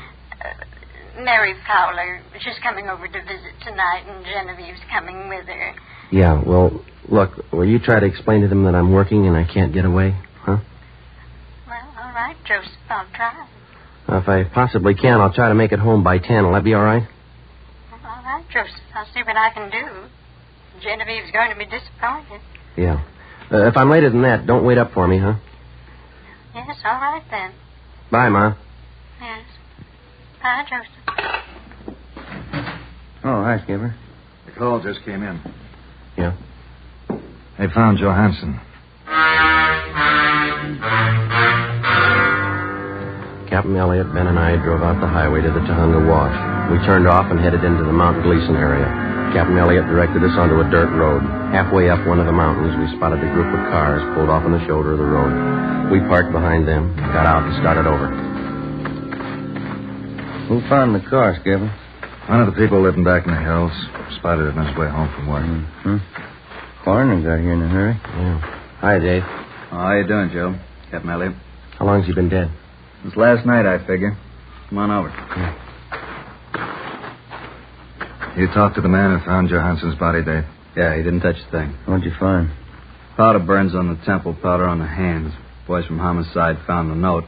Mary Fowler, she's coming over to visit tonight, and Genevieve's coming with her. Yeah, well, look, will you try to explain to them that I'm working and I can't get away, huh? Well, all right, Joseph, I'll try. If I possibly can, I'll try to make it home by 10. Will that be all right? Well, all right, Joseph, I'll see what I can do. Genevieve's going to be disappointed. Yeah. If I'm later than that, don't wait up for me, huh? Yes, all right then. Bye, Ma. Yes. Bye, Joseph. Oh, hi, Skipper. The call just came in. Yeah? They found Johansson. Captain Elliott, Ben, and I drove out the highway to the Tujunga Wash. We turned off and headed into the Mount Gleason area. Captain Elliott directed us onto a dirt road. Halfway up one of the mountains, we spotted a group of cars pulled off on the shoulder of the road. We parked behind them, got out, and started over. Who found the car, Skipper? One of the people living back in the hills. Spotted it on his way home from work. Mm-hmm. Coroner got here in a hurry. Yeah. Hi, Dave. How you doing, Joe? Captain Elliott. How long's he been dead? Since last night, I figure. Come on over. Yeah. You talked to the man who found Johansson's body, Dave? Yeah, he didn't touch a thing. What'd you find? Powder burns on the temple, powder on the hands. Boys from homicide found the note.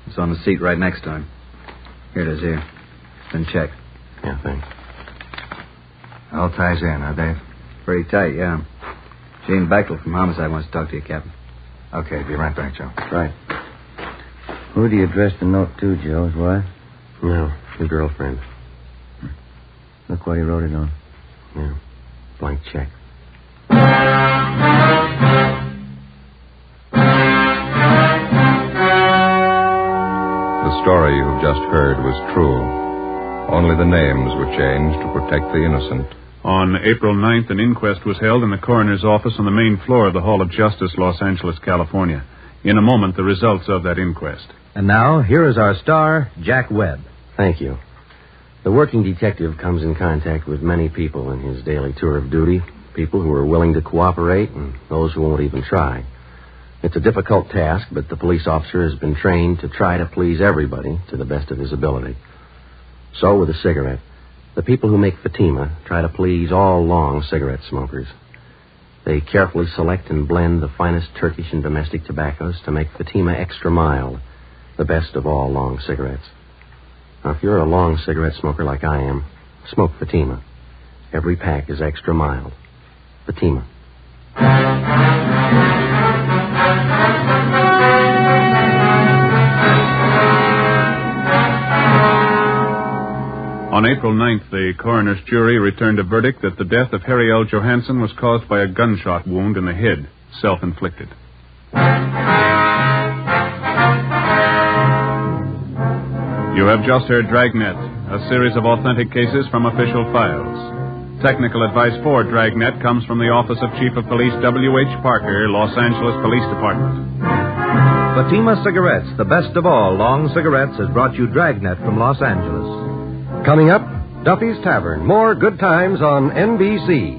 It's on the seat right next to him. Here it is, here. It's been checked. Yeah, thanks. All ties in, huh, Dave? Pretty tight, yeah. Gene Bechtel from homicide wants to talk to you, Captain. Okay, be right back, Joe. Right. Who do you address the note to, Joe? His wife? No, his girlfriend. Look what he wrote it on. Yeah, blank check. The story you've just heard was true. Only the names were changed to protect the innocent. On April 9th, an inquest was held in the coroner's office on the main floor of the Hall of Justice, Los Angeles, California. In a moment, the results of that inquest. And now, here is our star, Jack Webb. Thank you. The working detective comes in contact with many people in his daily tour of duty, people who are willing to cooperate and those who won't even try. It's a difficult task, but the police officer has been trained to try to please everybody to the best of his ability. So with a cigarette, the people who make Fatima try to please all long cigarette smokers. They carefully select and blend the finest Turkish and domestic tobaccos to make Fatima extra mild, the best of all long cigarettes. Now, if you're a long cigarette smoker like I am, smoke Fatima. Every pack is extra mild. Fatima. On April 9th, the coroner's jury returned a verdict that the death of Harry L. Johansson was caused by a gunshot wound in the head, self-inflicted. You have just heard Dragnet, a series of authentic cases from official files. Technical advice for Dragnet comes from the Office of Chief of Police W.H. Parker, Los Angeles Police Department. Fatima Cigarettes, the best of all long cigarettes, has brought you Dragnet from Los Angeles. Coming up, Duffy's Tavern. More good times on NBC.